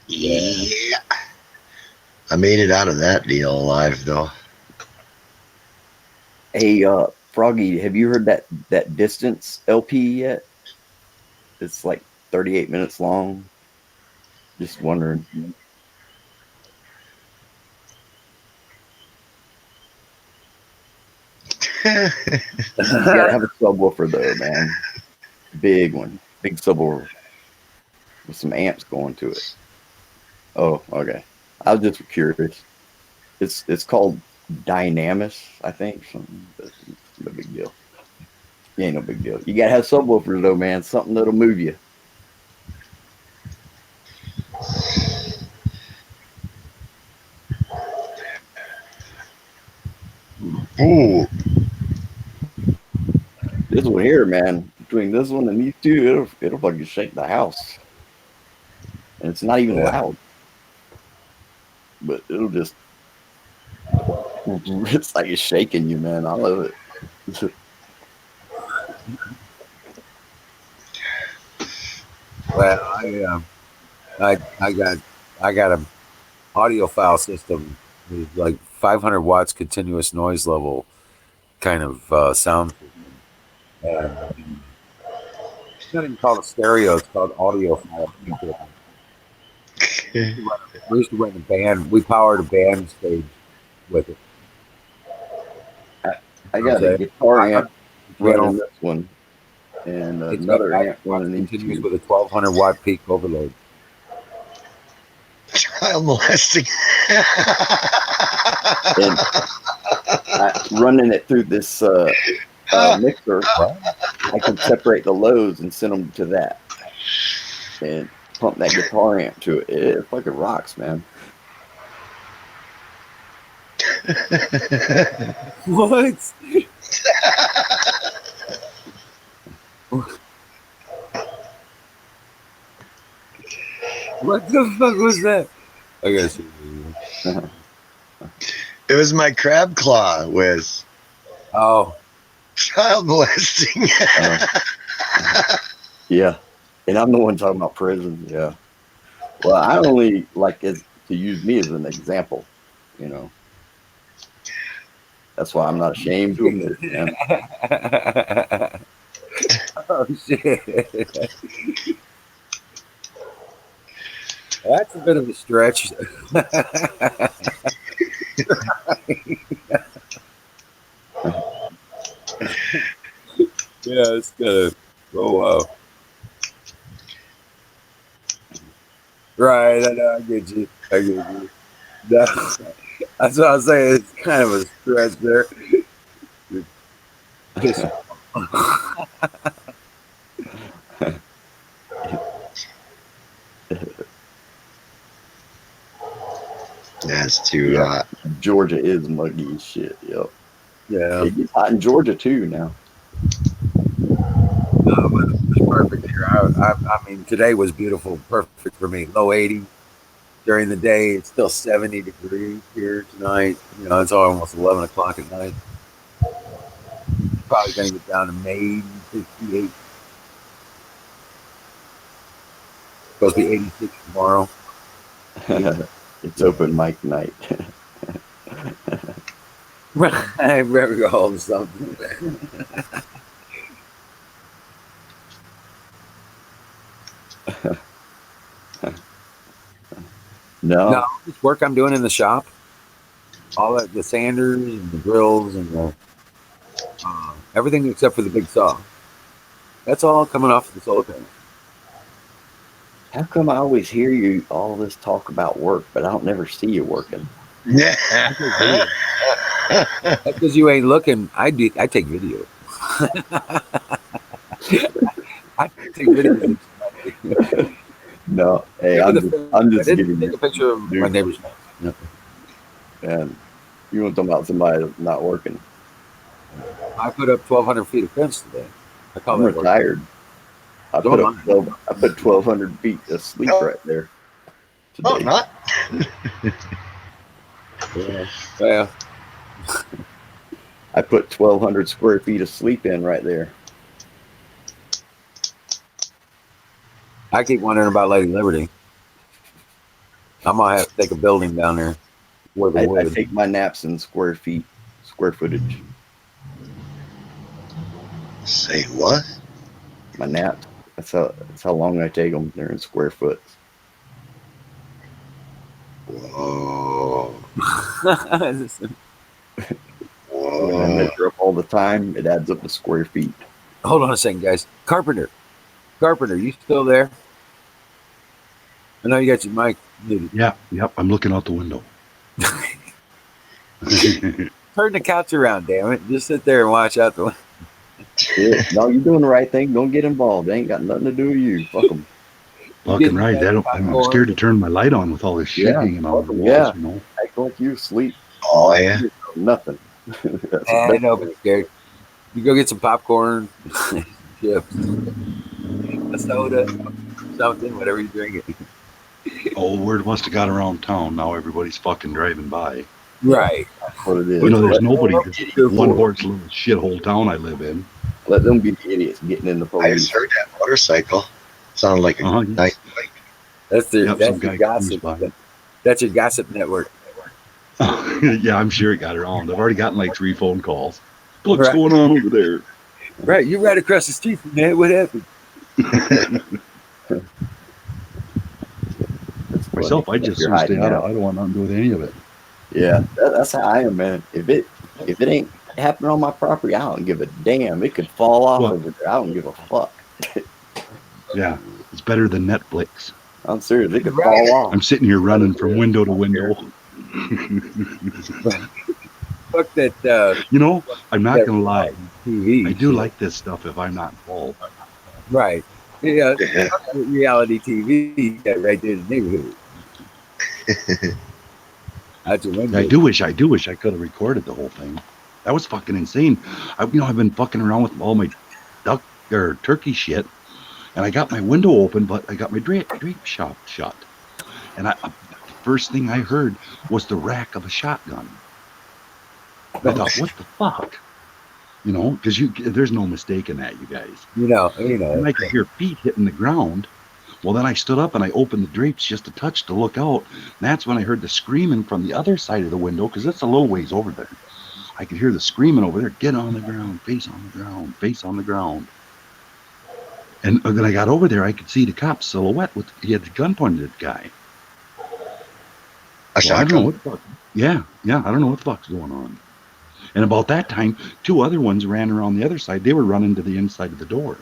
Yeah. I made it out of that deal alive, though. Hey, Froggy, have you heard that Distance LP yet? It's like 38 minutes long. Just wondering. You gotta have a subwoofer though, man. Big one, big subwoofer with some amps going to it. Oh, okay. I was just curious. It's called Dynamis, I think. Something, but no big deal. It ain't no big deal. You gotta have subwoofers though, man. Something that'll move you. Ooh. This one here, man. Between this one and these two, it'll fucking shake the house. And it's not even Yeah. loud, but it'll just it's like it's shaking you, man. I love it. Well, I got a audiophile system with like 500 watts continuous noise level kind of sound system. And it's not even called a stereo; it's called audiophile equipment. We used to run a band. We powered a band stage with it. I got a guitar amp running Channel. this one, and It's got another 500 amp watts running these continuous two. with a 1200 watt peak overload. Child molesting. And running it through this mixer, I can separate the lows and send them to that, and pump that guitar amp to it. It fucking rocks, man. What? What the fuck was that? I gotta see. It was my crab claw with Oh, child molesting. Yeah, and I'm the one talking about prison. Yeah. Well, I only like to use me as an example. You know, that's why I'm not ashamed to admit it, man. oh shit. That's a bit of a stretch. Yeah, it's gonna. Oh wow. Right, I know, I get you. I get you. No, that's what I was saying. It's kind of a stretch there. Piss him off. That's too Yeah. hot. Georgia is muggy as shit. Yep. Yeah, It gets hot in Georgia too now. it's perfect here. I mean, today was beautiful, perfect for me. Low 80 during the day. It's still 70 degrees here tonight. You know, it's almost 11 o'clock at night. Probably going to get down to maybe 58. Supposed to be 86 tomorrow. It's open mic night. I better go home something. No. No, this work I'm doing in the shop, all that, the sanders and the drills and the everything except for the big saw. That's all coming off of the solar panel. How come I always hear you all this talk about work, but I don't never see you working? Yeah. That's because you ain't looking. I take video. I take videos. No, hey, I'm just I giving take you a picture of my dude, neighbor's house. Yeah. and you want to talk about somebody that's not working. I put up 1,200 feet of fence today. I call I'm that work. retired. I So put am up I. 1,200 feet of sleep right there Oh, today. not. Well, I put 1,200 square feet of sleep in right there. I keep wondering about Lady Liberty. I might have to take a building down there where the I wood. take my naps in square footage. Say what? My naps. That's how long I take them. They're in square foot. Whoa. When I measure up all the time, it adds up to square feet. Hold on a second, guys. Carpenter, you still there? I know you got your mic muted. Yep. I'm looking out the window. Turn the couch around, damn it. Just sit there and watch out the window. Yeah. No, you're doing the right thing. Don't get involved. It ain't got nothing to do with you. Fuck them. Fucking right. I'm scared to turn my light on with all this shit hanging on the walls. You know. Act like you asleep. Oh, yeah. Nothing. I know, but scared. You go get some popcorn, chips, a soda, something, whatever you're drinking. Oh, word must have got around town. Now everybody's fucking driving by. Right. That's what it is. You know, there's Let nobody. One horse little shithole town I live in. Let them be the idiots getting in the I police. just heard that motorcycle. Sounded like a nice bike. That's their Yep, some guy gossip. comes by. That's your gossip network. Yeah, I'm sure it got around. I've already gotten like 3 phone calls. What's Right. going on over there? Right, you're right across the street from that. What happened? Myself, I just soon stay out. I don't want nothing to do with any of it. Yeah, that's how I am, man. If it ain't happening on my property, I don't give a damn. It could fall off over there. I don't give a fuck. Yeah, it's better than Netflix. I'm serious. It could fall off. I'm sitting here running from window to window. Fuck that. You know, I'm not gonna lie. TV. I do like this stuff if I'm not involved. Right. Yeah. Reality TV right there in the neighborhood. Out your window. I do wish I could have recorded the whole thing. That was fucking insane. I've been fucking around with all my duck or turkey shit, and I got my window open, but I got my drape shop shut. And the first thing I heard was the rack of a shotgun. I thought, what the fuck? You know, because there's no mistake in that, you guys. You know. And I could hear feet hitting the ground. Well, then I stood up and I opened the drapes just a touch to look out. And that's when I heard the screaming from the other side of the window, because it's a little ways over there. I could hear the screaming over there, get on the ground, face on the ground, face on the ground. And then I got over there, I could see the cop's silhouette. He had the gun pointed at the guy. A shotgun? I don't know what the fuck. Yeah, I don't know what the fuck's going on. And about that time, 2 other ones ran around the other side. They were running to the inside of the door.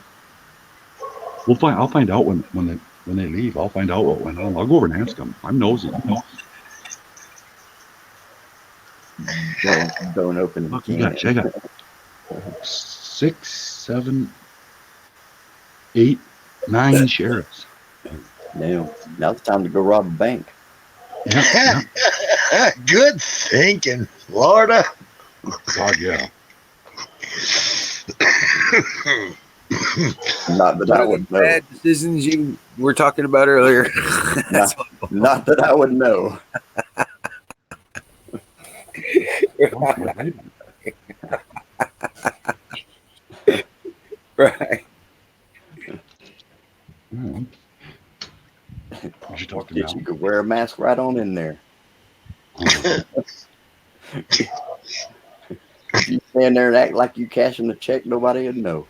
I'll find out when when they leave, I'll find out what went on. I'll go over and ask them. I'm nosy. Don't open the Look, can. I got 6, 7, 8, 9 sheriffs. Now it's time to go rob a bank. Yeah. Good thinking, Florida. God, yeah. Not that What I are the would know. bad decisions you were talking about earlier? Not that I would know. Right. What you talking Yes, about? you could wear a mask right on in there. If you stand there and act like you cashing a check, nobody would know.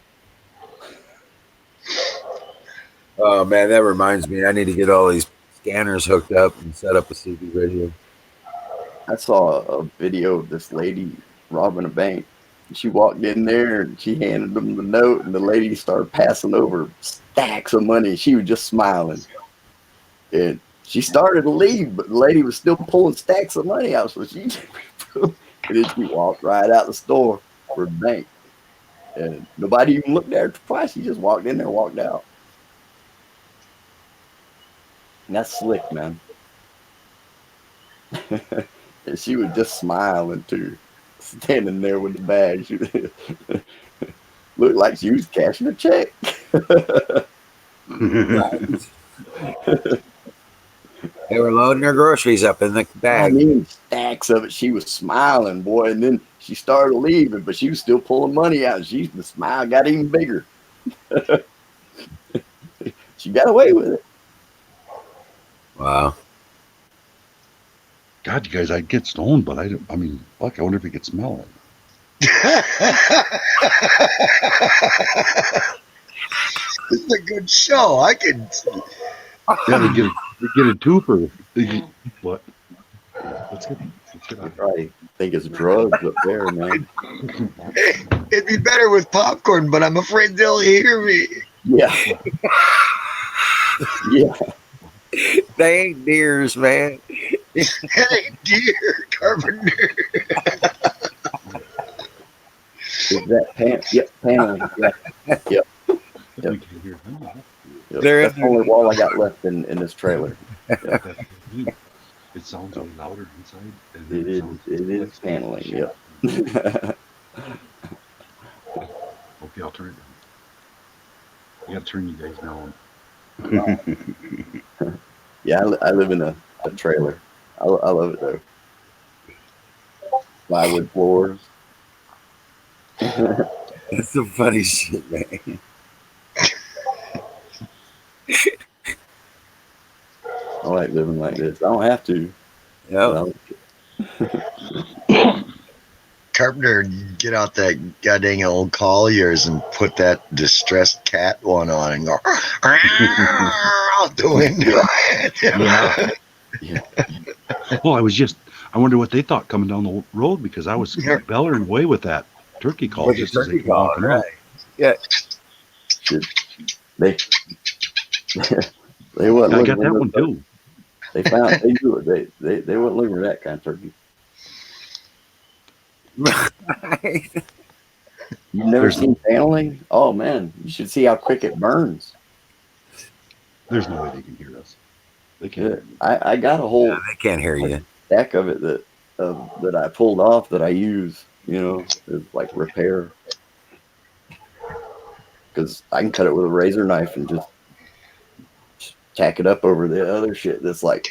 Oh man, that reminds me. I need to get all these scanners hooked up and set up a CB radio. I saw a video of this lady robbing a bank. She walked in there and she handed them the note, and the lady started passing over stacks of money. She was just smiling. And she started to leave, but the lady was still pulling stacks of money out. So she and then she walked right out the store for the bank. And nobody even looked at her twice. She just walked in there and walked out. And that's slick, man. And she was just smiling too, standing there with the bag. She looked like she was cashing a check. They were loading their groceries up in the I bag. mean, stacks of it. She was smiling, boy, and then she started leaving, but she was still pulling money out. The smile got even bigger. She got away with it. Wow. God, you guys, I'd get stoned, but I mean, fuck, I wonder if you could smell it. It's a good show. I could. Yeah, they get a twofer. What? Let's get You out of probably think it's drugs up there, man. It'd be better with popcorn, but I'm afraid they'll hear me. Yeah. Yeah. They ain't deers, man. Hey, dear Carpenter. Is that yep, paneling. Yeah. Yep. here. We can hear them. Yep. They're That's in the only wall I got left in this trailer. It sounds a little louder inside. And It is. sounds It is like paneling. shit. Yep. Okay, I'll turn it down. I gotta turn you guys down. Yeah, I live in a trailer. I love it though. Plywood floors. That's some funny shit, man. I like living like this. I don't have to. Yep. Carpenter, get out that goddamn old call of yours and put that distressed cat one on and go out the window. Yeah. Well, I wonder what they thought coming down the road because I was bellowing away with that turkey call With the just as they turkey came walking call, up. right. Yeah. They they wasn't I looking got that for one too. They knew it. They weren't looking for that kind of turkey. Right. You've never seen paneling? Oh man, you should see how quick it burns. There's no way they can hear us. They can't. I got a whole They can't hear you. stack of it that I pulled off that I use. You know, it's like repair because I can cut it with a razor knife and just tack it up over the other shit that's like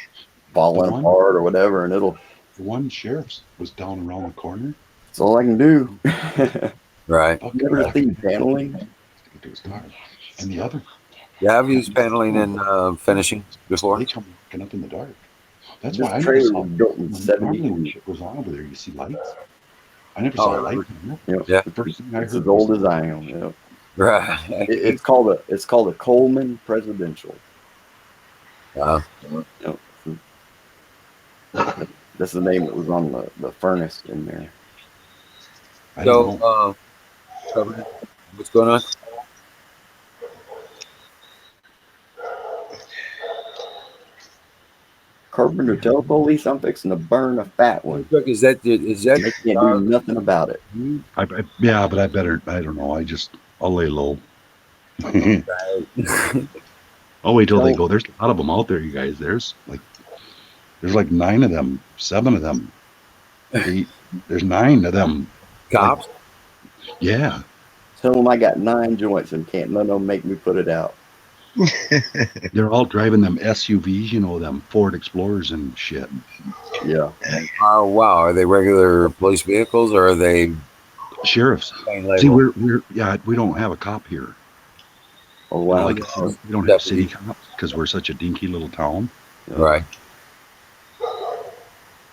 falling apart or whatever, and it'll. The one sheriff's was down around the corner. That's all I can do. Right. I've never seen paneling. And the other. Yeah, I've used paneling in finishing before. They come walking up in the dark. That's This why I never trailer saw was built in normally when 70. shit goes on over there. You see lights. I never saw a light. Yeah. The first thing I It's heard as old as I am. Yep. Right. It's called a Coleman Presidential. Wow. Yep. That's the name that was on the furnace in there. So, what's going on? Remember to tell the police I'm fixing to burn a fat one. Look, is that They can't do nothing about it. Yeah, but I better. I don't know. I'll lay low. I'll wait till they go. There's a lot of them out there, you guys. There's like 9 of them, 7 of them, 8. There's 9 of them. cops? Yeah. Tell them I got 9 joints and can't none of them make me put it out. They're all driving them SUVs, you know, them Ford Explorers and shit. Yeah. Oh wow, are they regular police vehicles or are they Sheriffs? plain label? See, we don't have a cop here. Oh wow. We don't have city cops because we're such a dinky little town. Right.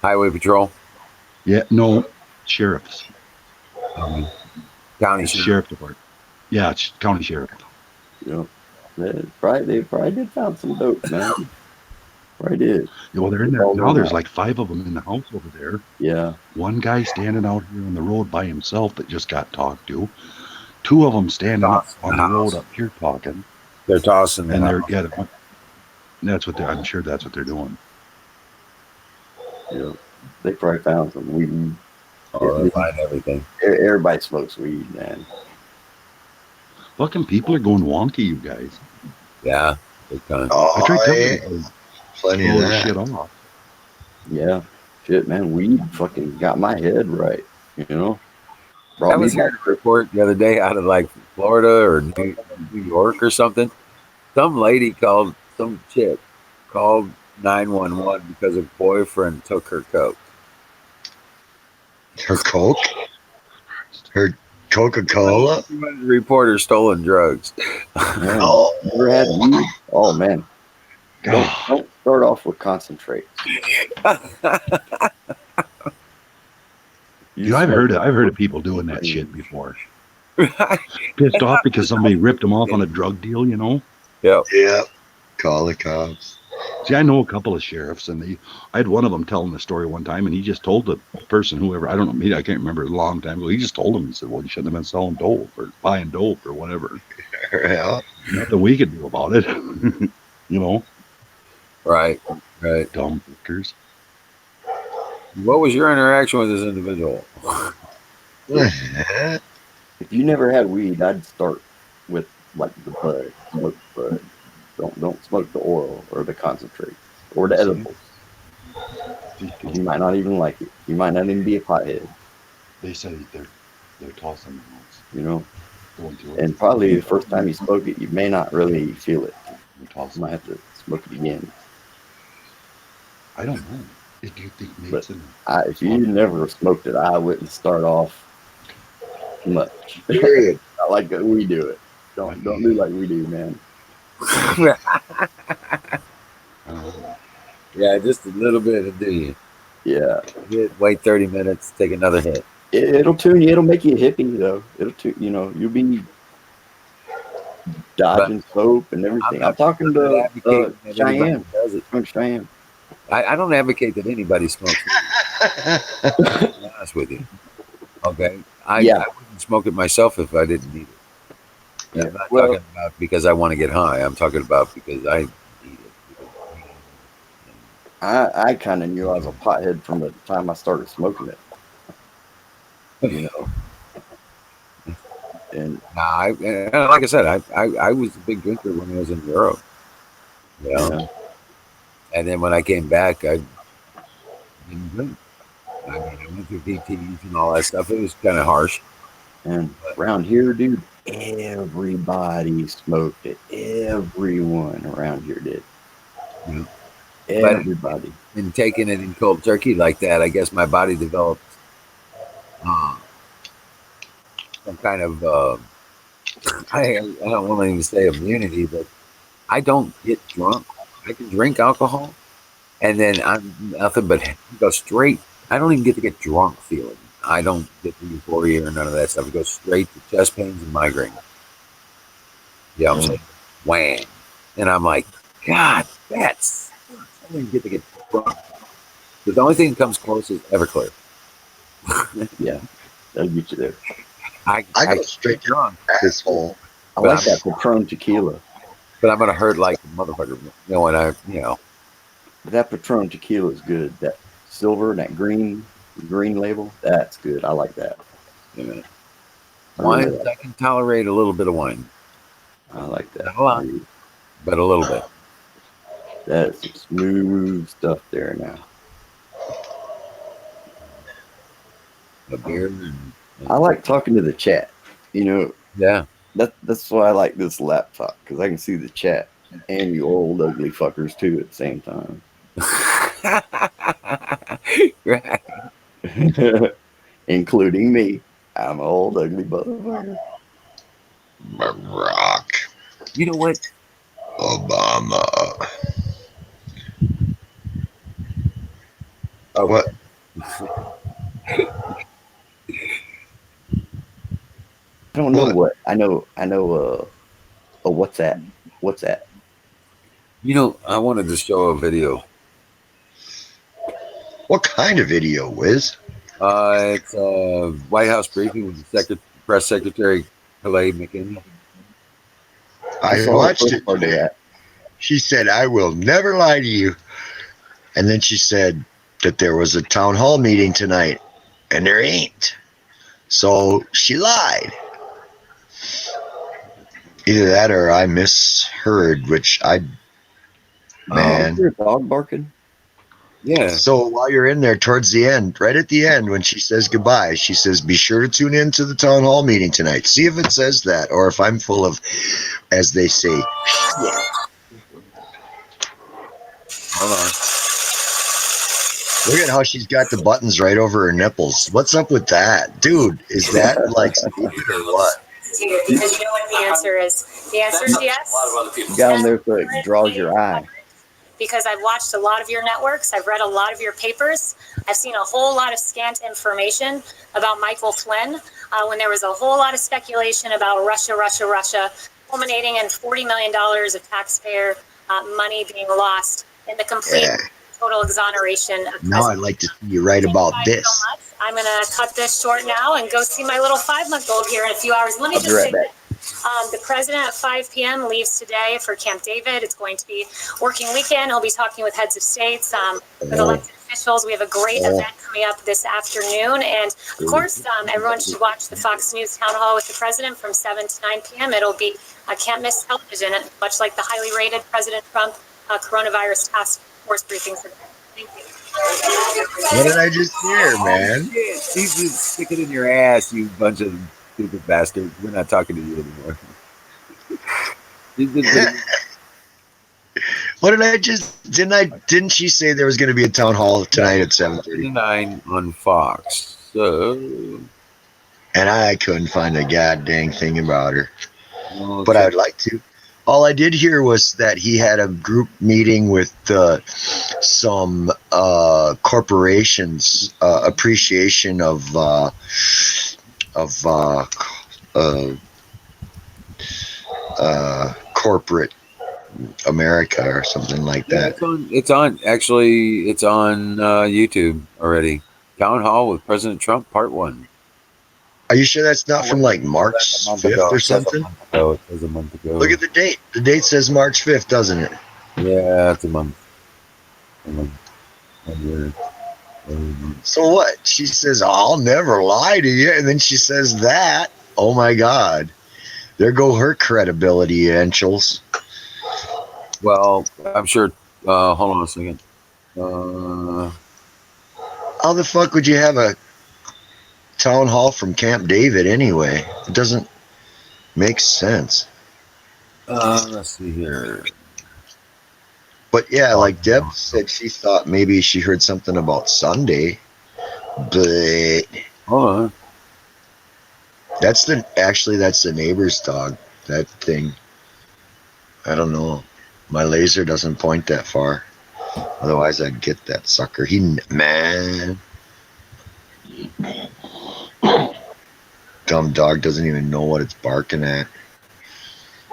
Highway patrol, Yeah, no, sheriffs. county It's sheriff. sheriff department. Yeah, it's county sheriff. Yeah. They probably did found some dope, man. Probably did. Yeah, well, they're in there now. There's like 5 of them in the house over there. Yeah. One guy standing out here on the road by himself that just got talked to. 2 of them standing up on the road up here talking. They're tossing And them. that's what I'm sure that's what they're doing. Yeah. They probably found some weed. Oh, they find everything. Everybody smokes weed, man. Fucking people are going wonky, you guys. Yeah, big time. I tried Oh, telling yeah. people Plenty blow of the that. shit off. Yeah. Shit, man. Weed fucking got my head right. You know? I Brought me was back. hearing a report the other day out of like Florida or New York or something. Some lady called, some chick called 911 because her boyfriend took her coke. Her Coke? Her Coca-Cola? She wanted to report her stolen drugs. Man, Oh. never had weed. Oh, man. Don't start off with concentrate. I've heard of people doing that shit before. Pissed off because somebody ripped them off on a drug deal, you know? Yep. Yep. Call the cops. See, I know a couple of sheriffs, and I had one of them telling the story one time, and he just told the person, whoever, I don't know, I can't remember, a long time ago, he just told him, he said, well, you shouldn't have been selling dope or buying dope or whatever. Yeah. Nothing we could do about it. You know? Right. Dumb fuckers. What was your interaction with this individual? If you never had weed, I'd start with like the bud. Smoke the bud. Don't smoke the oil or the concentrate or the edibles. You might not even like it. You might not even be a pothead. They say they're tossing those. You know? Going to And probably the first time you smoke it, you may not really feel it. They're You tossing. might have to smoke it again. I don't know. Do you think But Mason? if you never smoked it, I wouldn't start off much. Period. Not like we do it. Don't do like we do, man. Yeah, just a little bit of do you. Yeah. Wait 30 minutes, take another hit. It'll tune you. It'll make you a hippie, though. It'll tune. You'll be dodging soap and everything. I'm talking to Cheyenne. From Cheyenne. I don't advocate that anybody smokes weed, to be honest with you. Okay? I wouldn't smoke it myself if I didn't need it. Yeah. I'm not talking about because I want to get high. I'm talking about because I need it. I kind of knew I was a pothead from the time I started smoking it. You know. And like I said, I was a big drinker when I was in Europe. You know? yeah. And then when I came back, I didn't drink. I mean, I went through DTs and all that stuff. It was kind of harsh. And around here, dude, everybody smoked it. Everyone around here did. Yeah. Everybody. And taking it in cold turkey like that, I guess my body developed some kind of, I don't want to even say immunity, but I don't get drunk. I can drink alcohol, and then I'm nothing but go straight. I don't even get to get drunk feeling. I don't get the euphoria or none of that stuff. It goes straight to chest pains and migraine. Yeah, I'm saying wham. And I'm like, God, that's I don't even get to get drunk. The only thing that comes close is Everclear. Yeah, that'll get you there. I go straight drunk. asshole. I like that Patron tequila. But I'm gonna hurt like a motherfucker. You know, when That Patron tequila is good. That silver, that green label, that's good. I like that. Yeah. I really Wine, like I can tolerate a little bit of wine. I like that. Not a lot, but a little bit. That's some smooth stuff there now. A beer and I like talking to the chat. You know, yeah. that's why I like this laptop, because I can see the chat and you old ugly fuckers too at the same time. Right. Including me. I'm an old ugly motherfucker. Barack You know what? Obama. Oh, What? I don't know What? what. I know oh, what's that? What's that? you know, I wanted to show a video. What kind of video, Wiz? It's a White House briefing with the press secretary, Haley McKinney. I I saw the watched first it part of today. that. She said, I will never lie to you. And then she said that there was a town hall meeting tonight, and there ain't. So she lied. Either that or I misheard, which I, Is man. there a dog barking? Yeah. So while you're in there towards the end, right at the end, when she says goodbye, she says, be sure to tune in to the town hall meeting tonight. See if it says that, or if I'm full of, as they say, shit. Hold on. Look at how she's got the buttons right over her nipples. What's up with that? Dude, is that like stupid or what? Because you know what the answer is. The answer is yes. You got them there so it draws your eye. Because I've watched a lot of your networks, I've read a lot of your papers, I've seen a whole lot of scant information about Michael Flynn, when there was a whole lot of speculation about Russia, culminating in $40 million of taxpayer money being lost in the complete total exoneration of Now I'd like to see you write about this. so much. I'm going to cut this short now and go see my little 5-month-old here in a few hours. Let me I'll be just right say back. the president at 5 p.m. leaves today for Camp David. It's going to be working weekend. He'll be talking with heads of states, with elected officials. We have a great event coming up this afternoon. And of course, everyone should watch the Fox News town hall with the president from 7 to 9 p.m. It'll be can't miss television, much like the highly rated President Trump coronavirus task force briefings. Thank you. What did I just hear, man? You just stick it in your ass, you bunch of stupid bastards. We're not talking to you anymore. What did I just? Didn't she say there was going to be a town hall tonight at 7:30? 9 on Fox. So, And I couldn't find a goddamn thing about her. well, But I would like to. All I did hear was that he had a group meeting with some corporations appreciation of corporate America or something like yeah, that. it's on YouTube already. Town Hall with President Trump, Part 1. Are you sure that's not from like March 5th or something? It was a month ago. Look at the date. The date says March 5th, doesn't it? Yeah, it's a month. A year. So what? She says, I'll never lie to you. And then she says that. Oh my God. There go her credibility, Anchels. Well, I'm sure. Hold on a second. How the fuck would you have a town hall from Camp David anyway? It doesn't make sense. Let's see here. But yeah, like Deb said, she thought maybe she heard something about Sunday. But Hold on. that's the neighbor's dog. That thing. I don't know. My laser doesn't point that far. Otherwise, I'd get that sucker. Man. Dumb dog doesn't even know what it's barking at.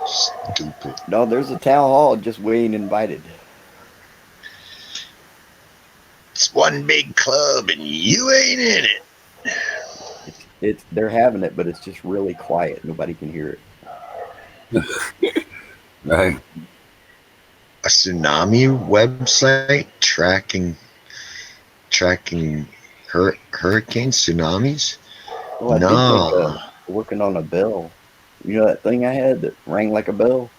Stupid. No, there's a town hall just waiting invited. It's one big club and you ain't in it. They're having it, but it's just really quiet. Nobody can hear it. Right. tsunami website tracking hurricane tsunamis? Well, I did make No. working on a bell. You know that thing I had that rang like a bell?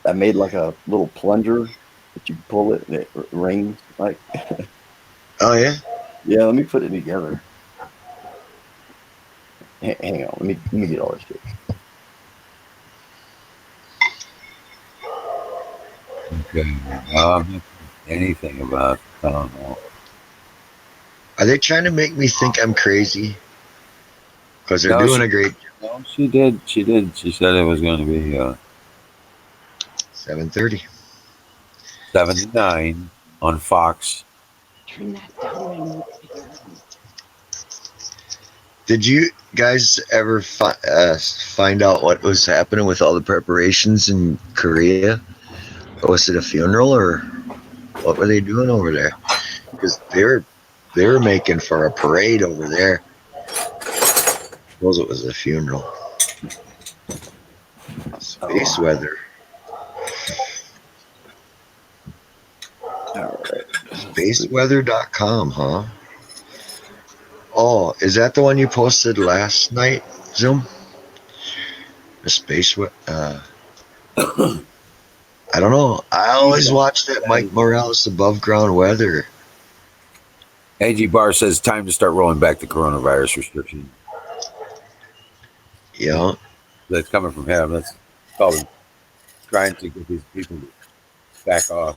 I made like a little plunger that you pull it and it rings like. Oh yeah. Yeah, let me put it together. Hang on, let me get all this shit. Okay. Anything about, I don't know. Are they trying to make me think I'm crazy? Because they're No, doing a great No, she did. She did. She said it was going to be 7:30. 7 to 9 on Fox. Turn that down when you figure out. Did you guys ever find out what was happening with all the preparations in Korea? Or was it a funeral or what were they doing over there? Because they were making for a parade over there. I suppose it was a funeral. Space weather. All right. Spaceweather.com, huh? Oh, is that the one you posted last night, Zoom? The space I don't know. I always watch that Mike Morales above ground weather. AG Bar says time to start rolling back the coronavirus restriction. Yeah. That's coming from him. That's probably trying to get these people to back off.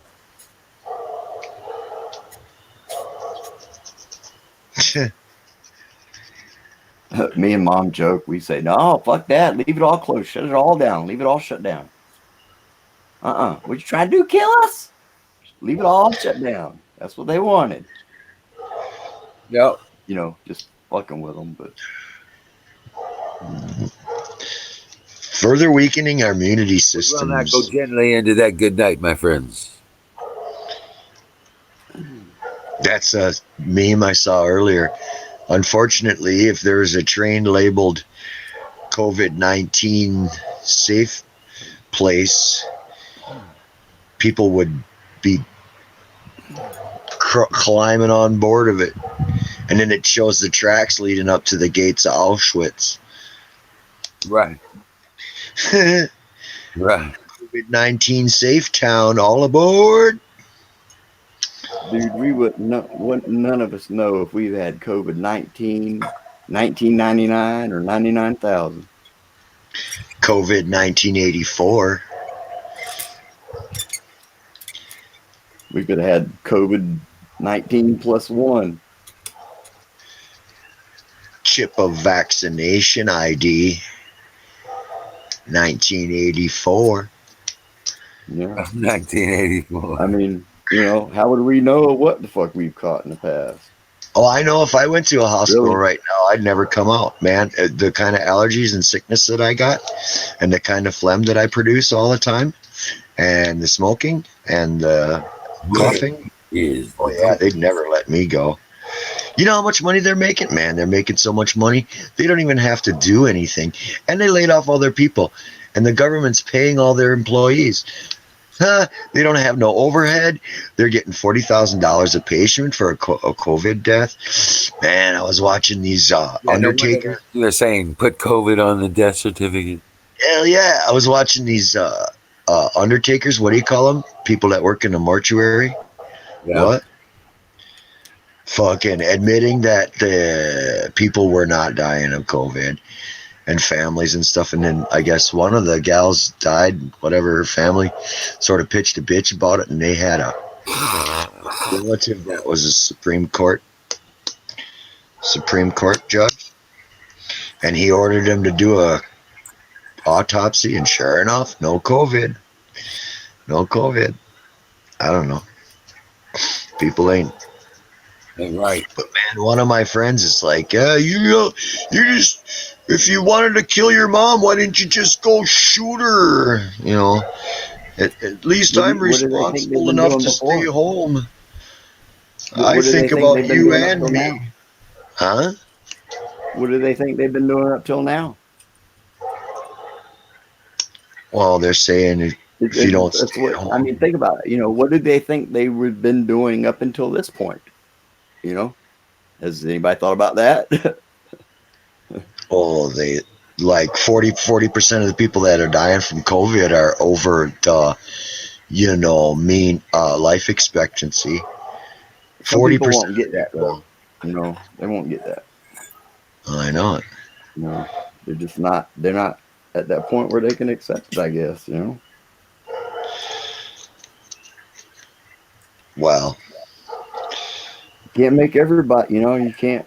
Me and Mom joke. We say, "No, fuck that. Leave it all closed. Shut it all down. Leave it all shut down." What you trying to do? Kill us? Leave it all shut down. That's what they wanted. Yep. You know, just fucking with them. But Further weakening our immunity We'll systems. not go gently into that good night, my friends. That's a meme I saw earlier. Unfortunately, if there's a train labeled COVID-19 safe place, people would be climbing on board of it. And then it shows the tracks leading up to the gates of Auschwitz. Right. Right. COVID-19 safe town, all aboard. dude, we would none of us know if we've had COVID-19, 1999, or 99,000. COVID 1984. We could have had COVID-19 plus one. Chip of vaccination ID 1984. Yeah. 1984. I mean, you know, how would we know what the fuck we've caught in the past? Oh, I know if I went to a hospital Really? right now, I'd never come out, man. The kind of allergies and sickness that I got, and the kind of phlegm that I produce all the time, and the smoking and the coughing. Oh, yeah, they'd never let me go. You know how much money they're making? Man, they're making so much money. They don't even have to do anything. And they laid off all their people. And the government's paying all their employees. They don't have no overhead. They're getting $40,000 a patient for a COVID death. Man, I was watching these Undertaker. They're saying put COVID on the death certificate. Hell yeah. I was watching these Undertakers. What do you call them? People that work in the mortuary. Yeah. What? Fucking admitting that the people were not dying of COVID and families and stuff. And then I guess one of the gals died, whatever her family sort of pitched a bitch about it. And they had a relative that was a Supreme Court judge. And he ordered him to do a autopsy. And sure enough, no COVID. No COVID. I don't know. People ain't. Right. But man, one of my friends is like, you just, if you wanted to kill your mom, why didn't you just go shoot her? You know, at least I'm responsible enough to stay home. I think about you and me. Huh? What do they think they've been doing up till now? Well, they're saying if you don't That's stay at what I home. mean. Think about it. What did they think they would have been doing up until this point? Has anybody thought about that? Oh, they like 40% of the people that are dying from COVID are over the, mean life expectancy. Some people 40% won't get that though. They won't get that. I know it. They're just not. They're not at that point where they can accept it. I guess. Well, Can't make everybody. You can't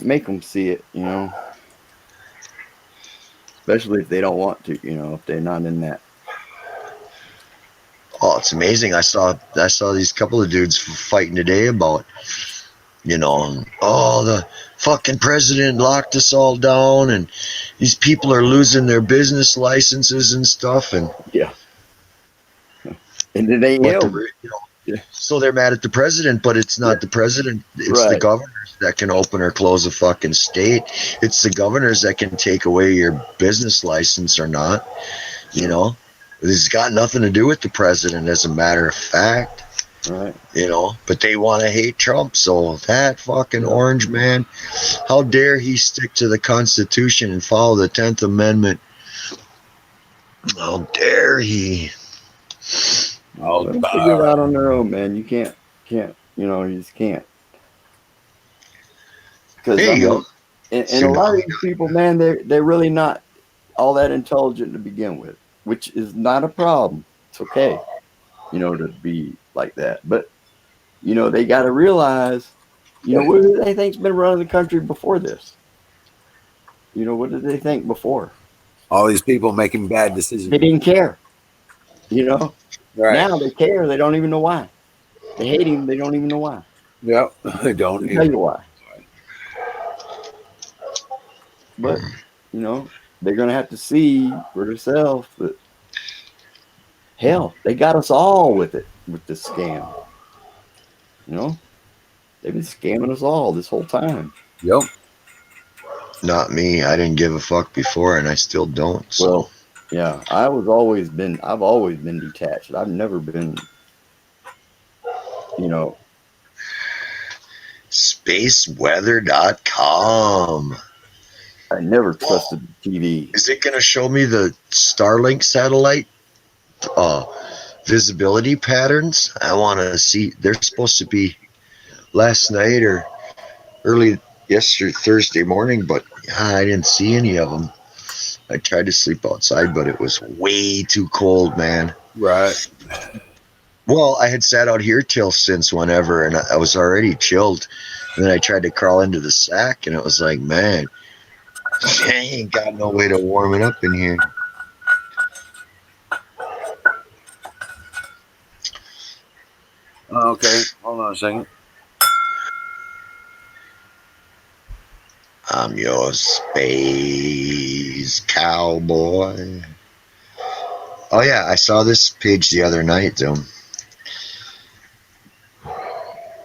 make them see it. Especially if they don't want to. If they're not in that. oh, it's amazing. I saw these couple of dudes fighting today about, oh, the fucking president locked us all down, and these people are losing their business licenses and stuff, and Yeah. And it ain't but him. Yeah. so they're mad at the president, but it's not Yeah. the president. It's the Right. governors that can open or close a fucking state. It's the governors that can take away your business license or not. It's got nothing to do with the president, as a matter of fact. Right. But they want to hate Trump. So that fucking Yeah. orange man, how dare he stick to the Constitution and follow the 10th Amendment? How dare he? Oh, Let them figure it out on their own, man. You can't. You just can't. Because There I you go. mean, and a lot of these people, man, they're really not all that intelligent to begin with, which is not a problem. It's okay, to be like that. But they got to realize, what do they think's been running the country before this? What did they think before? all these people making bad decisions. They didn't care. Right. Now they care. They don't even know why. They hate him. They don't even know why. Yep. They don't. I'll tell you why. But they're gonna have to see for themselves that hell, they got us all with this scam. They've been scamming us all this whole time. Yep. Not me. I didn't give a fuck before, and I still don't. So. Well, yeah, I've always been detached. I've never been, Spaceweather.com. I never trusted TV. Is it going to show me the Starlink satellite visibility patterns? I want to see. They're supposed to be last night or early yesterday, Thursday morning, but I didn't see any of them. I tried to sleep outside, but it was way too cold, man. Right. Well, I had sat out here till since whenever, and I was already chilled. And then I tried to crawl into the sack, and it was like, man, I ain't got no way to warm it up in here. Okay. Hold on a second. I'm your space cowboy. Oh, yeah, I saw this page the other night, though.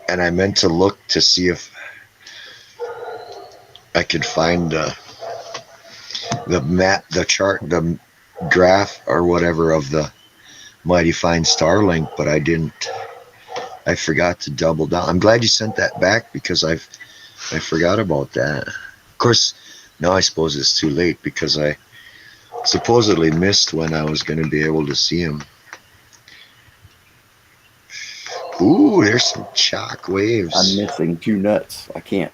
And I meant to look to see if I could find the map, the chart, the graph or whatever of the mighty fine Starlink, but I didn't. I forgot to double down. I'm glad you sent that back because I forgot about that. Of course, now I suppose it's too late because I supposedly missed when I was going to be able to see him. Ooh, there's some shock waves. I'm missing 2 nuts. I can't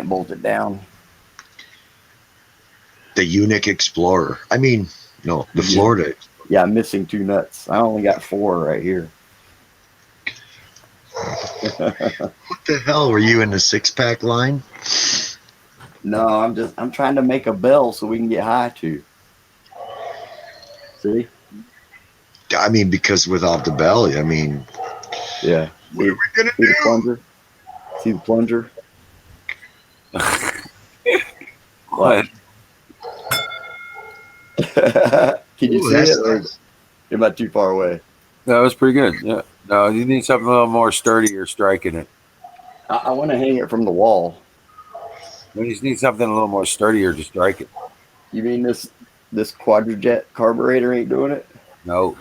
bolt it down. The Unique Explorer. I mean, no, the Florida. Yeah, I'm missing 2 nuts. I only got 4 right here. What the hell? Were you in the 6-pack line? No, I'm trying to make a bell so we can get high too. See? I mean, because without the belly, I mean. Yeah. What are we going to See do? the plunger? See the plunger? What? Can you Ooh, see that's it? Or nice. am I too far away? That was pretty good. Yeah. No, you need something a little more sturdier striking it. I want to hang it from the wall. You just need something a little more sturdier to strike it. You mean this this quadrajet carburetor ain't doing it. No,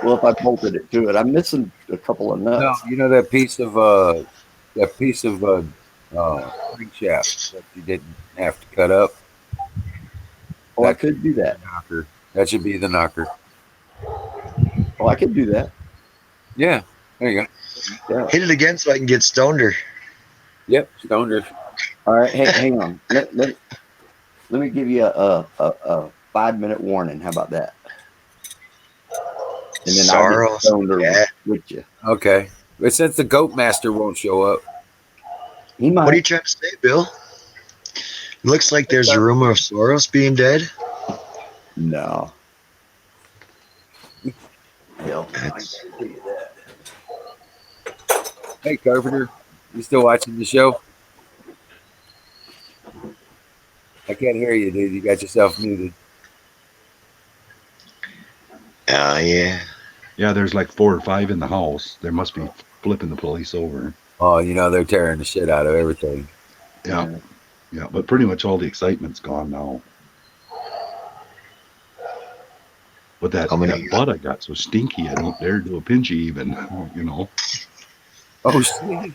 Well, if I bolted it to it, I'm missing a couple of no. nuts. You know that piece of crankshaft that you didn't have to cut up. Oh, I That could do that. knocker. That should be the knocker. Oh, I could do that. Yeah, there you go. Yeah. Hit it again so I can get stoned. Yep, stoner. All right. Hang on. Let me give you a 5-minute warning. How about that? And then I'll get Soros. stoned Yeah. with you. Okay, but since the goat master won't show up, He might. What are you trying to say, Bill? Looks like there's a rumor of Soros being dead. No. Hell, I That's- can't tell you that. hey Carpenter, you still watching the show? I can't hear you, dude. You got yourself muted. yeah. Yeah, there's like 4 or 5 in the house. There must be flipping the police over. Oh, you know they're tearing the shit out of everything. Yeah. Yeah, but pretty much all the excitement's gone now. But that How many- butt I got so stinky, I don't dare do a pinchy even, you know. Oh shit!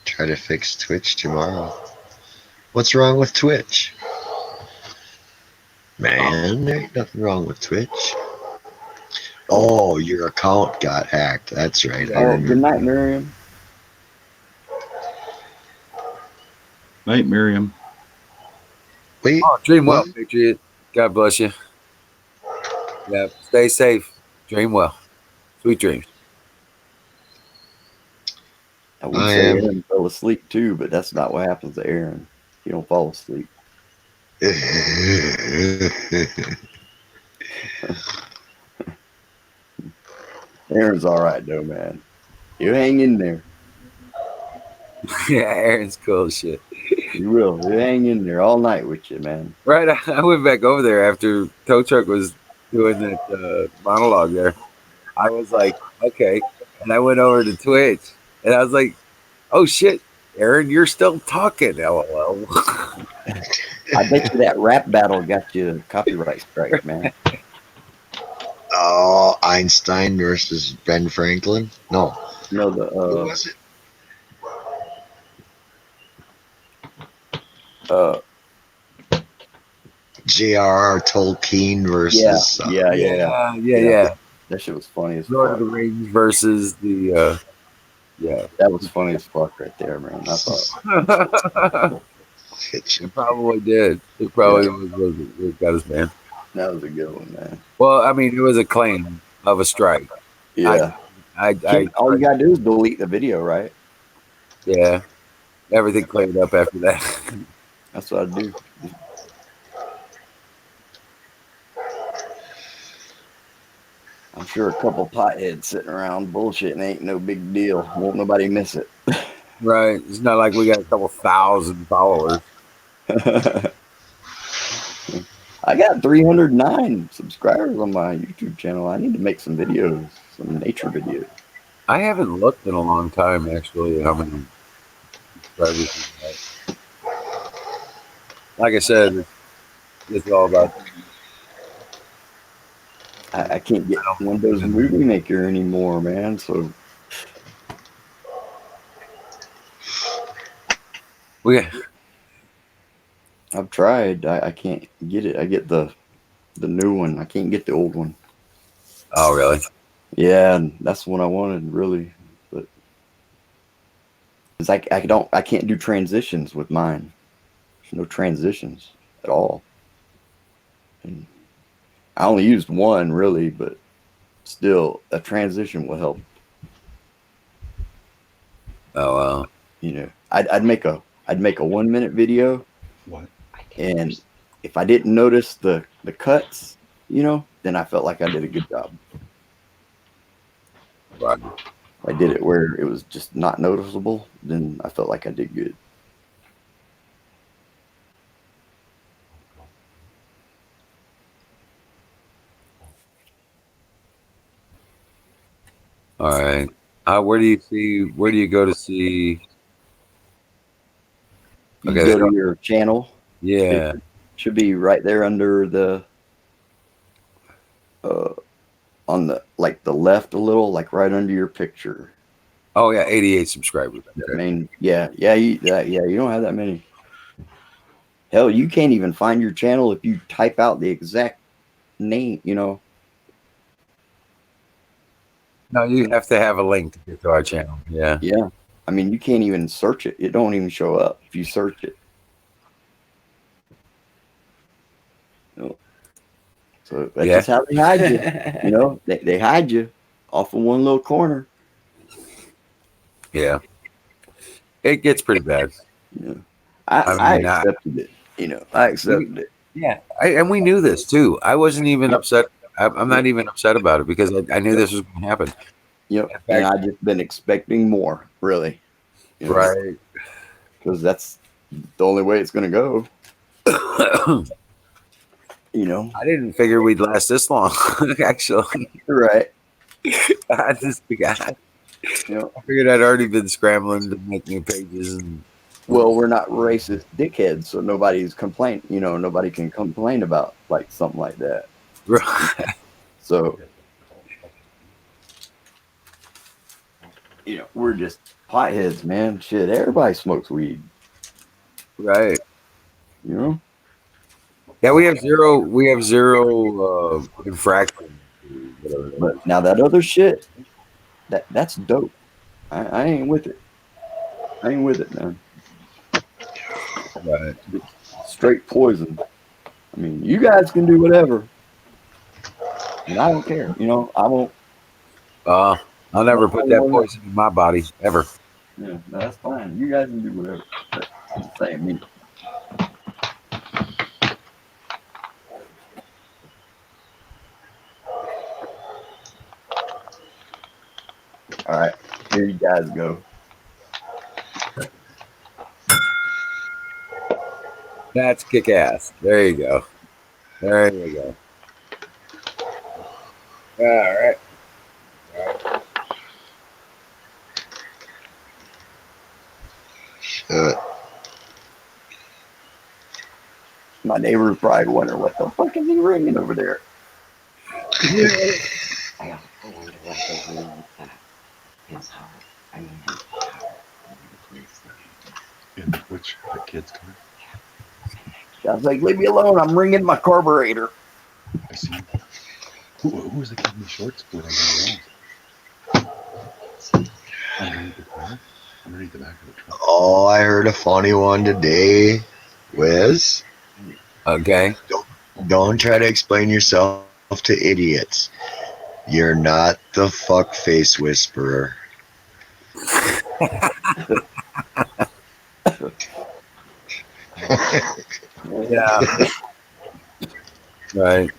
Try to fix Twitch tomorrow. What's wrong with Twitch? Man, there ain't nothing wrong with Twitch. Oh, your account got hacked. That's right. I Oh, remember. good night, Miriam. Night, Miriam. Wait, Oh, dream well, what? Patriot. God bless you. Yeah, stay safe. Dream well. Sweet dreams. I would I say am. Aaron fell asleep too, but that's not what happens to Aaron. He don't fall asleep. Aaron's all right though, man. You hang in there. Yeah, Aaron's cool as shit. You will. You hang in there all night with you, man. Right, I went back over there after Tow Truck was doing that monologue there. I was like, okay. And I went over to Twitch and I was like, oh shit, Aaron, you're still talking. LOL. I bet you that rap battle got you a copyright strike, man. Oh, Einstein versus Ben Franklin? No. You know Who was it? J.R.R. Tolkien versus. Yeah. That shit was funny as Lord of fuck. the Rings versus the yeah. That was funny as fuck right there, man. I thought It probably did. It probably was got his man. that was a good one, man. Well, I mean, it was a claim of a strike. Yeah. I All you gotta do is delete the video, right? yeah. Everything cleared up after that. That's what I do. I'm sure a couple potheads sitting around bullshitting ain't no big deal. Won't nobody miss it. Right. It's not like we got a couple thousand followers. I got 309 subscribers on my YouTube channel. I need to make some videos, some nature videos. I haven't looked in a long time, actually, at how many subscribers we have. Like I said, it's all about. I can't get Windows Movie Maker anymore, man. So I've tried. I can't get it. I get the new one. I can't get the old one. Oh, really? Yeah, and that's the one I wanted, really. But it's like I can't do transitions with mine. There's no transitions at all. And I only used one really, but still, a transition will help. Oh, wow. You know, I'd make a 1-minute video. What? And if I didn't notice the cuts, you know, then I felt like I did a good job. Right. If I did it where it was just not noticeable, then I felt like I did good. All right. Where do you go to see You Okay, go to your channel. yeah. It should be right there under the on the the left a little, like right under your picture. Oh yeah, 88 subscribers. That Okay. main, yeah, you don't have that many. Hell, you can't even find your channel if you type out the exact name. No, you have to have a link to get to our channel. Yeah. Yeah, I mean, you can't even search it. It don't even show up if you search it. So that's Yeah. just how they hide you. They hide you off in one little corner. Yeah. It gets pretty bad. Yeah. I I mean, accepted it. I accepted it. yeah. And we knew this too. I wasn't even upset. I'm not even upset about it because I knew this was going to happen. Yep. In fact, And I just been expecting more, really. Right. Because that's the only way it's going to go. I didn't figure we'd last this long, actually. Right. I figured I'd already been scrambling to make new pages. And Well, we're not racist dickheads, so nobody's complain. Nobody can complain about something like that. So, we're just potheads, man. Shit, everybody smokes weed. Right. Yeah, we have zero infraction. but now that other shit, that's dope. I ain't with it. I ain't with it, man. Right. Straight poison. I mean, you guys can do whatever, and I don't care. I won't. I'll never put that poison in my body ever. Yeah, no, that's fine. You guys can do whatever. But I'm just saying, me. All right, here you guys go. That's kick ass. There you go. There you go. All right. My neighbor's probably wondering what the fuck is he ringing over there. I wonder what they do with his heart. I mean, his power. In which the kids car? I was like, leave me alone. I'm ringing my carburetor. I see. Who was the kid in the shorts when I got underneath the car? Underneath the back of the truck. Oh, I heard a funny one today, Wiz. Okay. Don't try to explain yourself to idiots. You're not the fuckface whisperer. Yeah. Right.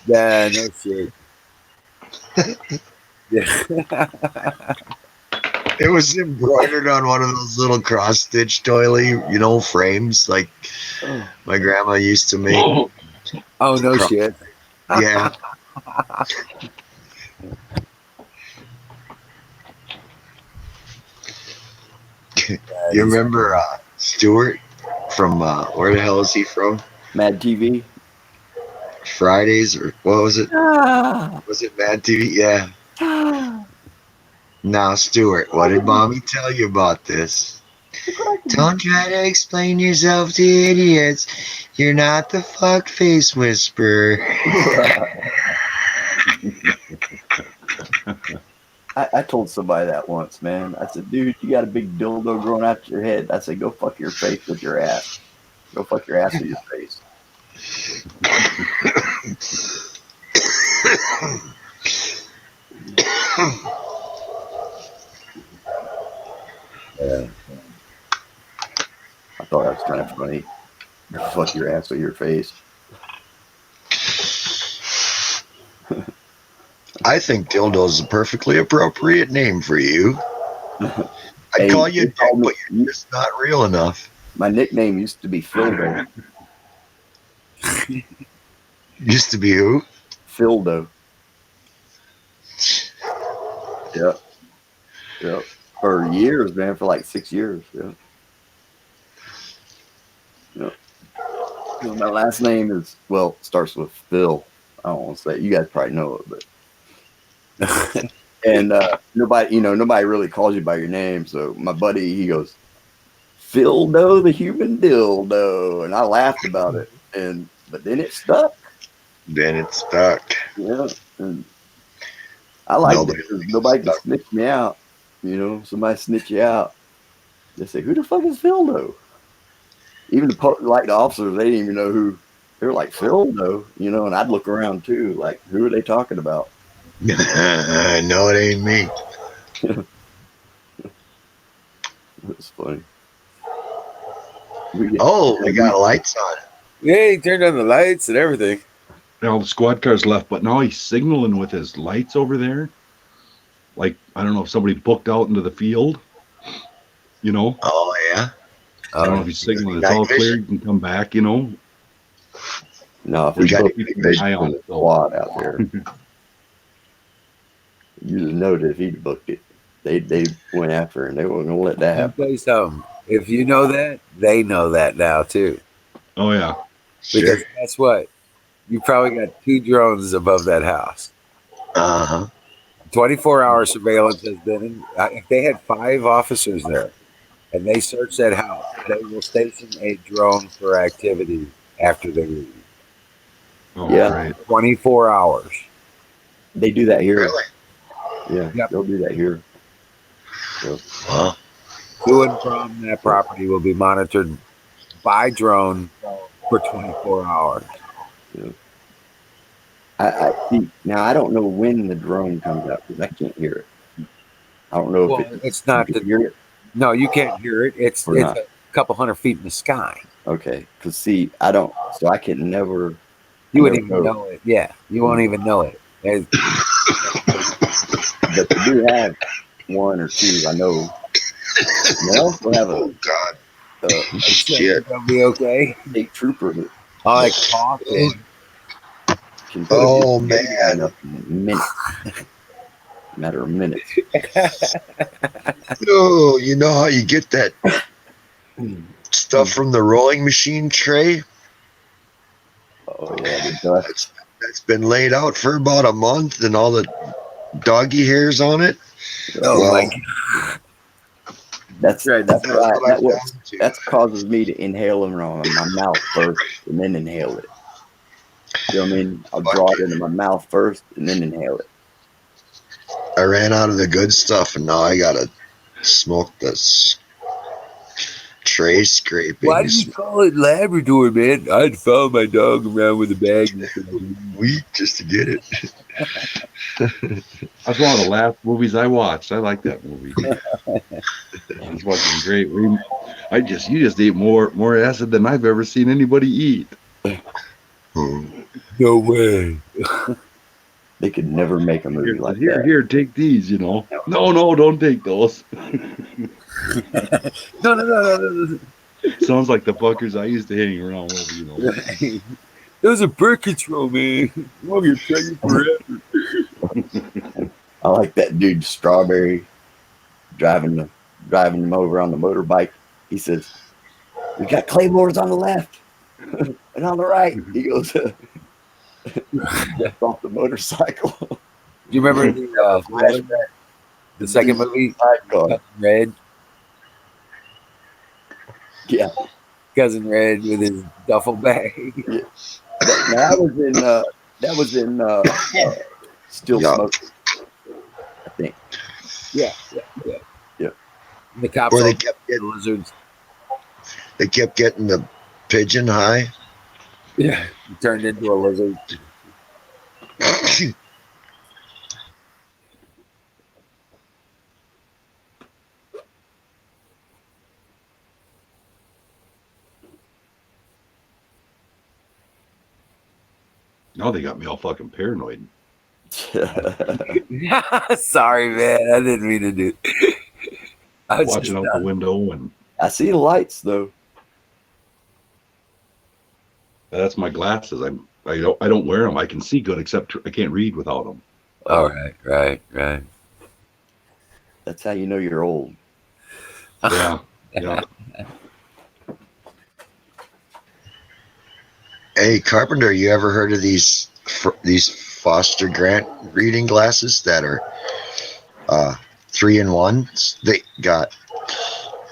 Yeah, no shit. Yeah. It was embroidered on one of those little cross-stitch doily, frames like my grandma used to make. Oh, no shit. Yeah. You remember Stuart from where the hell is he from? Mad TV. Fridays, or what was it? Was it Mad TV? Yeah. Now, Stuart, what did mommy tell you about this? Don't try to explain yourself to idiots. You're not the fuckface whisperer. I told somebody that once, man. I said, dude, you got a big dildo growing out your head. I said, go fuck your face with your ass. Go fuck your ass with your face. Yeah. I thought that was kind of funny. Go fuck your ass with your face. I think dildo is a perfectly appropriate name for you. I'd call you Dick, but you're just not real enough. My nickname used to be Fildo. Used to be who? Fildo. Yep. for years, man, for like 6 years. Yeah. Yeah. You know, my last name is, well, starts with Phil. I don't want to say it. You guys probably know it, but and nobody really calls you by your name. So my buddy, he goes, Phildo the human dildo, and I laughed about it, but then it stuck. Then it stuck. Yeah, and I liked Nobody it because nobody could snitch me out. You know, somebody snitch you out. They say, "Who the fuck is Phildo?" Even the officers, they didn't even know who. They were like Phildo, you know, and I'd look around too, like, who are they talking about? I know it ain't me. It's funny. We got lights on. Yeah, he turned on the lights and everything. All the squad cars left, but now he's signaling with his lights over there. Like, I don't know if somebody booked out into the field. You know? Oh, yeah? I don't know if he's signaling it's all clear, you can come back, you know? No, if We got keep an eye on it, though. squad out there. You just know that if he booked it, they went after him. They weren't gonna let that I'll happen. tell you something. If you know that, they know that now too. Oh, yeah. Because guess what? You probably got 2 drones above that house. 24-hour surveillance has been. If they had 5 officers there and they search that house, they will station a drone for activity after they leave. Oh, Yeah. right. 24 hours. They do that here. Really? Yeah, Yep. they'll do that here. So, Wow. To and from that property will be monitored by drone for 24 hours. yeah. I see. Now I don't know when the drone comes out because I can't hear it. I don't know Well, if it's not you the. can hear it No, you can't hear it. It's or not. a couple hundred feet in the sky. Okay, because see, I don't. So I can never. You I wouldn't never even know it. Yeah, you won't even know it. But they do have 1 or 2. I know. And they also have Oh, God. Shit. Gonna be okay. state trooper that I like talking. can Oh, put his gun man. up in minutes. Matter of minutes. Oh, you know how you get that stuff from the rolling machine tray? Oh yeah, the dust. That's been laid out for about a month and all the doggy hairs on it. Oh Well, my God. That's Right. that's That's why what I found too. that causes me to inhale them on my mouth first and then inhale it. You know what I mean? I'll draw it into my mouth first and then inhale it. I ran out of the good stuff and now I gotta smoke this tray scraping. Why do you call it Labrador, man? I'd follow my dog around with a bag. Weed just to get it. That's one of the last movies I watched. I like that movie. It's fucking great. You just ate more acid than I've ever seen anybody eat. No way. They could never make a movie like that. Here, take these, you know. No, don't take those. No. Sounds like the fuckers I used to hang around with, you know. Those are birth control, man. Oh, you're pregnant forever. I like that dude Strawberry driving him over on the motorbike. He says, "We got claymores on the left and on the right." He goes off the motorcycle. Do you remember the second movie, Sidecar. Red? Yeah, Cousin Red with his duffel bag. yeah. That was in Still Yeah. Smoking, I think. Yeah. The cops Where all they kept the getting, lizards. the pigeon high. Yeah, he turned into a lizard. Now they got me all fucking paranoid. Sorry, man. I didn't mean to do. I was Watching out the window, and I see the lights though. that's my glasses. I don't wear them. I can see good, except I can't read without them. All right. That's how you know you're old. Yeah. Yeah. Hey, Carpenter, you ever heard of these Foster Grant reading glasses that are 3-in-1? They got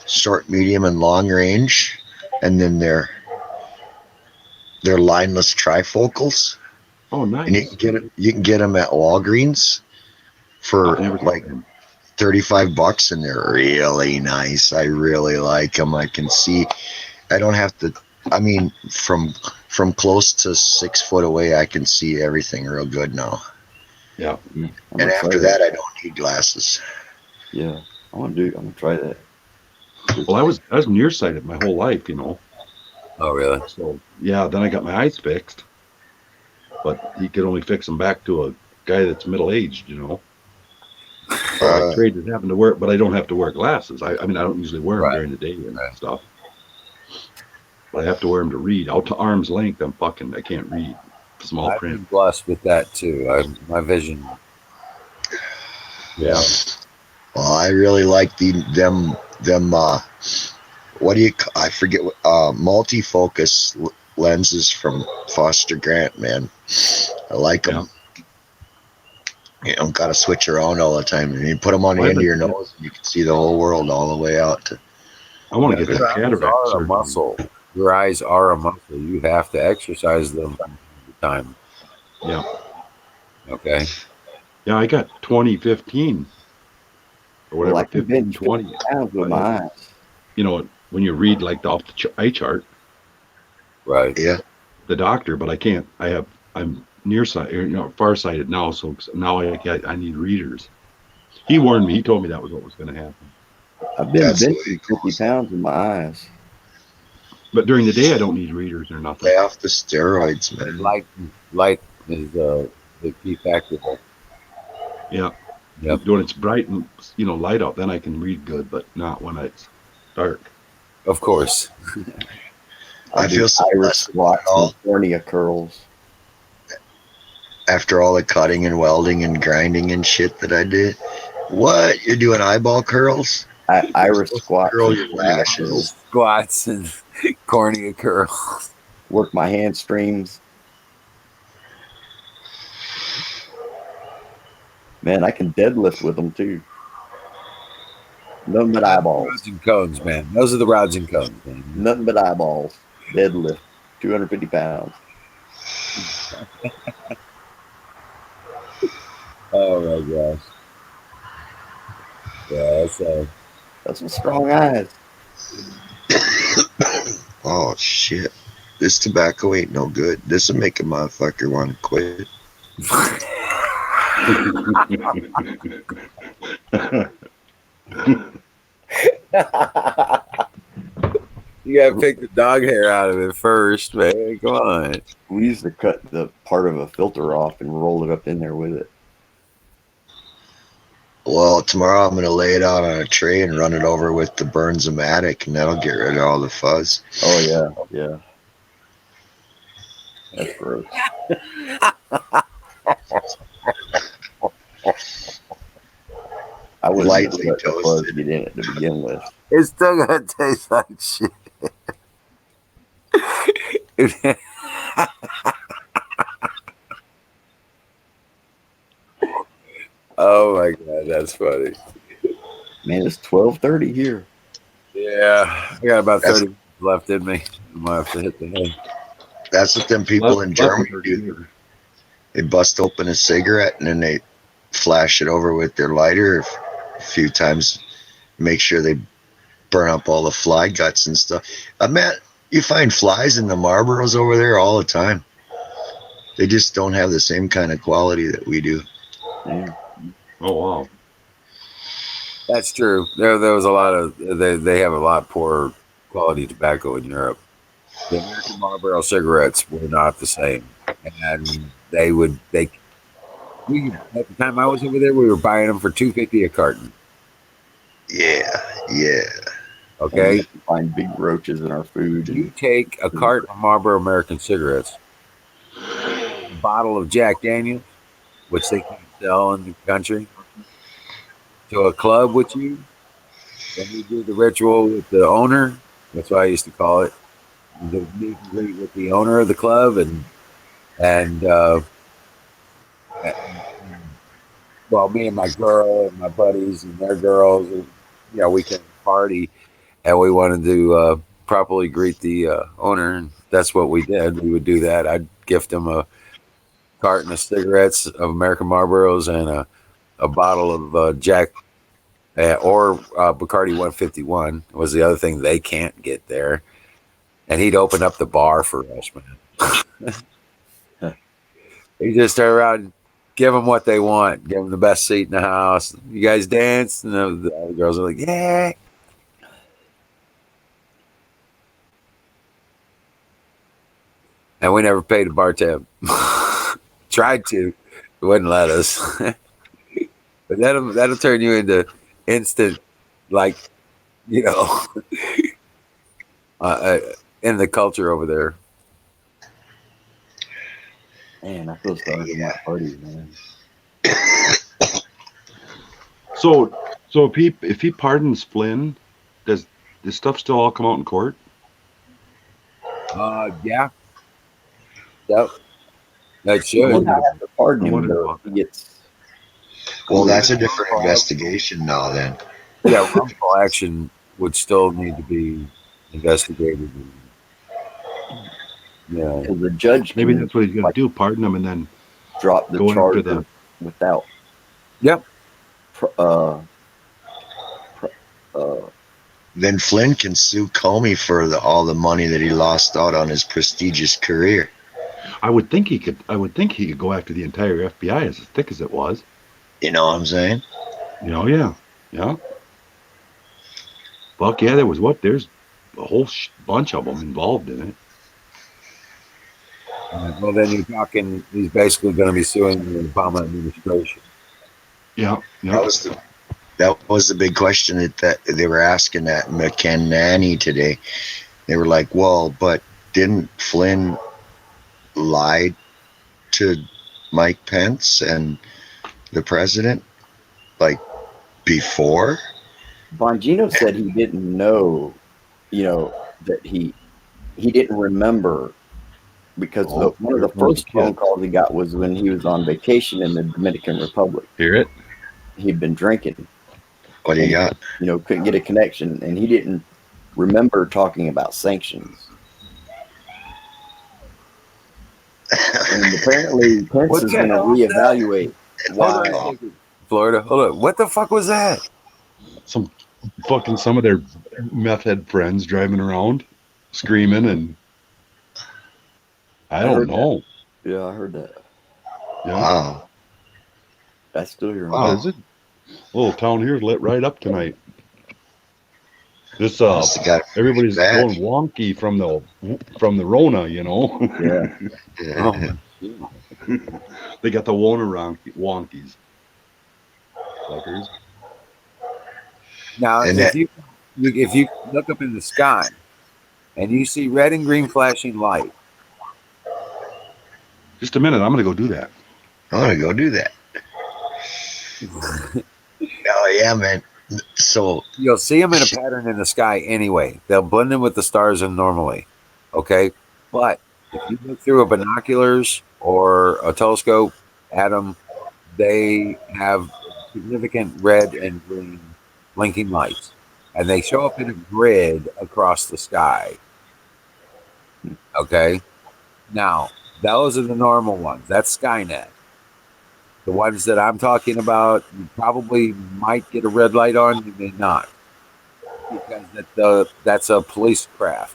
short, medium, and long range, and then they're lineless trifocals, Oh, and nice. you can get them at Walgreens for I never like seen them. $35, and they're really nice. I really like them. I can see. I don't have to. I mean, from close to 6 foot away, I can see everything real good now. Yeah. I'm And gonna after try that, I don't need glasses. Yeah, I'm gonna try that. Well, I was nearsighted my whole life, you know. Oh, really? So yeah, then I got my eyes fixed, but he could only fix them back to a guy that's middle aged, you know. So I Uh, traded having to wear, but I don't have to wear glasses. I mean, I don't usually wear them Right. during the day and Right. stuff. But I have to wear them to read. Out to arm's length, I can't read small I've print. been blessed with that too. My vision. Yeah. well, I really like them. What do you? I forget what multi-focus lenses from Foster Grant. Man, I like them. You don't got to switch around all the time. And you put them on the Well, end of your nose, and you can see the whole world all the way out to. I want to get Your that eyes cataract are a surgery. muscle. Your eyes are a muscle. You have to exercise them from time to time. Yeah. Okay. Yeah, I got 2015 or Well, whatever, I can 15, bench 20. 50 pounds with my eyes. You know, when you read like off the eye chart, Right. Yeah, the doctor, but I can't. I'm nearsighted, you know, farsighted now, so now I need readers. He warned me. He told me that was what was going to happen. I've been that's the way benching it 50 goes. pounds with my eyes. But during the day, I don't need readers or nothing. Lay off the steroids, man. Light is the key factor. Yeah. Yep. When it's bright and light out, then I can read good, but not when it's dark. Of course. I feel so iris blessed squats at all. and cornea curls. After all the cutting and welding and grinding and shit that I did. What? You're doing eyeball curls? Iris Supposed to squats curl and your cornea lashes. curls. Squats and cornea curls. Work my hamstrings. Man, I can deadlift with them too. Nothing but eyeballs. Rods and cones, man. Those are the rods and cones, man. Nothing but eyeballs. Deadlift. 250 pounds. Oh my gosh. Yeah, That's some strong eyes. Oh, shit. This tobacco ain't no good. This will make a motherfucker want to quit. you gotta pick the dog hair out of it first, man. Come on. We used to cut the part of a filter off and roll it up in there with it. Well, tomorrow I'm going to lay it out on a tray and run it over with the Burns-O-Matic, and that'll get rid of all the fuzz. Oh, yeah. Yeah. That's gross. I would Lightly let the fuzz toasted. get in it to begin with. It's still gonna taste like shit. Oh my god, that's funny. Man, it's 12:30 here. Yeah, I got about 30 minutes left in me. I might have to hit the head. That's what them people in Germany do. do. They bust open a cigarette and then they flash it over with their lighter a few times, make sure they burn up all the fly guts and stuff. Man, you find flies in the Marlboros over there all the time. They just don't have the same kind of quality that we do. Yeah. Oh wow. That's true. There was a lot of they have a lot poorer quality tobacco in Europe. The American Marlboro cigarettes were not the same, and we at the time I was over there, we were buying them for $2.50 a carton. Yeah, yeah. Okay, We used to find big roaches in our food. you take a carton of Marlboro American cigarettes, a bottle of Jack Daniels, which they can't sell in the country, to a club with you, and we do the ritual with the owner. That's what I used to call it. The meet and greet with the owner of the club, and well, me and my girl and my buddies and their girls, we can party, and we wanted to properly greet the owner. And that's what we did. We would do that. I'd gift him a carton of cigarettes of American Marlboros and a bottle of Jack or Bacardi 151 was the other thing they can't get there. And he'd open up the bar for us, man. He'd just turn around and give them what they want, give them the best seat in the house. You guys dance? And the other girls are like, yeah. And we never paid a bar tab. Tried to, it wouldn't let us. But that'll turn you into instant, like, in the culture over there. Man, I feel sorry for my party, man. So if he pardons Flynn, does this stuff still all come out in court? Yeah. Yep. That You should. would not have to pardon him, wondering though. about He gets. Well, that's a different investigation now. Then Yeah, wrongful action would still need to be investigated. Yeah. Because the judge Maybe can that's what he's going to do: pardon him and then drop the go after charge the. without. Yep. then Flynn can sue Comey for all the money that he lost out on his prestigious career. I would think he could. I would think he could go after the entire FBI as thick as it was. You know what I'm saying? Yeah. Fuck yeah, there was what? There's a whole bunch of them involved in it. Well, then you're talking. He's basically going to be suing the Obama administration. Yeah. That was the big question that they were asking at McEnany today. They were like, well, but didn't Flynn lie to Mike Pence and the president, like, before? Bongino said he didn't know, that he didn't remember because one of the first phone calls he got was when he was on vacation in the Dominican Republic. Hear it? He'd been drinking. What do you got? Couldn't get a connection, and he didn't remember talking about sanctions. And apparently, Pence is going to reevaluate why. Florida. Hold on. What the fuck was that? Some of their meth head friends driving around, screaming, and I don't know. Yeah, I heard that. Yeah. Wow. That's still your Wow. Is it? Little town here's lit right up tonight. This everybody's bad. going wonky from the Rona, Yeah. Yeah. They got the Wona wonkies. Fuckers. Now, And if you look up in the sky and you see red and green flashing light, Just a minute, I'm gonna go do that. I'm gonna go do that. Oh yeah, man. So you'll see them in a pattern in the sky anyway. They'll blend in with the stars normally. Okay, but if you look through a binoculars or a telescope at them, they have significant red and green blinking lights, and they show up in a grid across the sky. Okay, now those are the normal ones. That's Skynet. The ones that I'm talking about, you probably might get a red light on, you may not, because that's a police craft.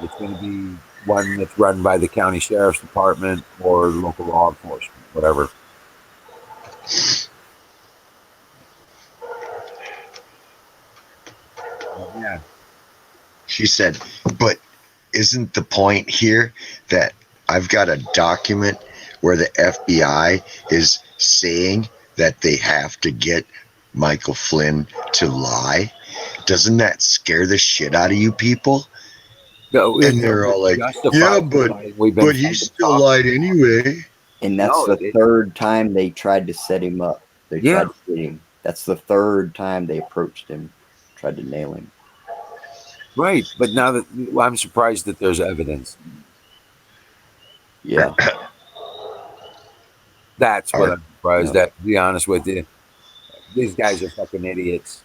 It's going to be one that's run by the county sheriff's department or local law enforcement, whatever. Yeah. she said, but isn't the point here that I've got a document where the FBI is saying that they have to get Michael Flynn to lie? Doesn't that scare the shit out of you people? No, And they're all like, yeah, but he still lied anyway. And that's the third time they tried to set him up. They tried to get him. That's the third time they approached him, tried to nail him. Right, but now that I'm surprised that there's evidence. Yeah. That's what I'm surprised Yeah. at. To be honest with you, these guys are fucking idiots.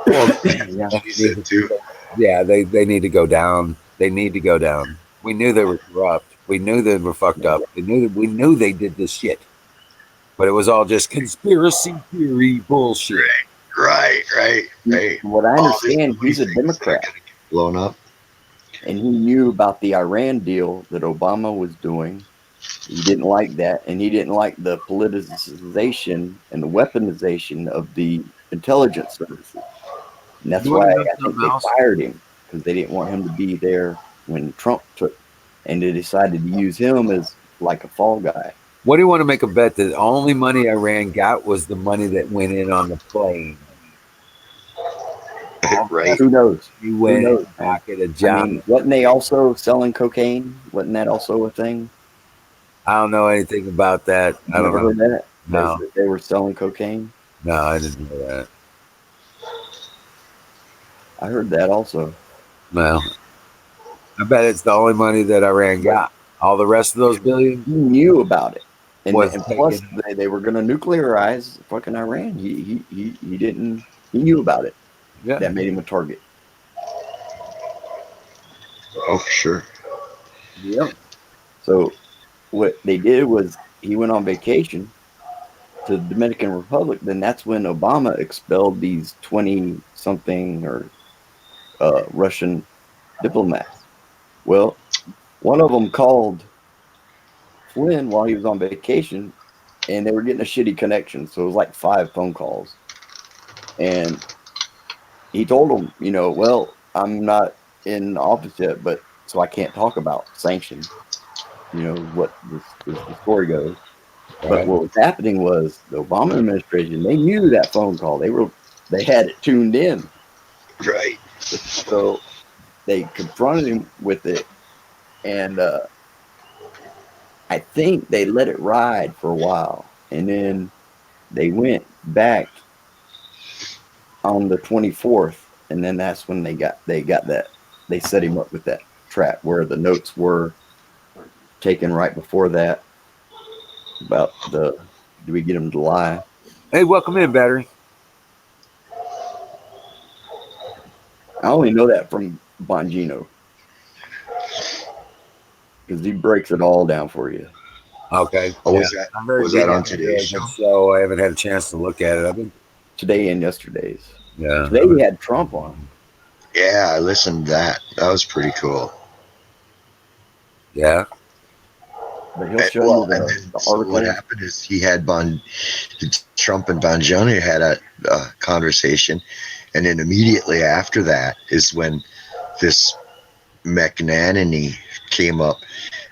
Well, And yeah. you need to- yeah, they need to go down. They need to go down. We knew they were corrupt. We knew they were fucked up. We knew they did this shit. But it was all just conspiracy theory bullshit. Right. From what I understand, he's a Democrat. Blown up. And he knew about the Iran deal that Obama was doing. He didn't like that, and he didn't like the politicization and the weaponization of the intelligence services. And that's You why want to know I think something they else? fired him, because they didn't want him to be there when Trump took, and they decided to use him as like a fall guy. What do you want to make a bet that the only money Iran got was the money that went in on the plane? Right. Who knows? He went knows, in back at a I job. mean, wasn't they also selling cocaine? Wasn't that also a thing? I don't know anything about that. I don't Never know. heard that? No. They were selling cocaine? No, I didn't know that. I heard that also. Well, I bet it's the only money that Iran got. All the rest of those billions He knew about it. And was plus, taken. they were going to nuclearize fucking Iran. He didn't, he knew about it. Yeah. That made him a target. Oh, for sure. Yep. So what they did was he went on vacation to the Dominican Republic. Then that's when Obama expelled these 20-something or Russian diplomats. Well, one of them called Flynn while he was on vacation, and they were getting a shitty connection. So it was like 5 phone calls. And he told him, well, I'm not in office yet, but so I can't talk about sanctions, what the story goes. Right. But what was happening was the Obama administration, they knew that phone call. They had it tuned in. Right. So they confronted him with it, and I think they let it ride for a while, and then they went back on the 24th, and then that's when they got that. They set him up with that trap where the notes were taken right before that about do we get him to lie? Hey, welcome in, Battery. I only know that from Bongino because he breaks it all down for you. Okay. Oh, Yeah. was that on today's show? So I haven't had a chance to look at it. I've been Today and yesterday's. Yeah. Today we had Trump on. Yeah, I listened to that. That was pretty cool. Yeah. But he'll show you the so article. what happened is he had Trump and Bongino had a conversation, and then immediately after that is when this McNanny came up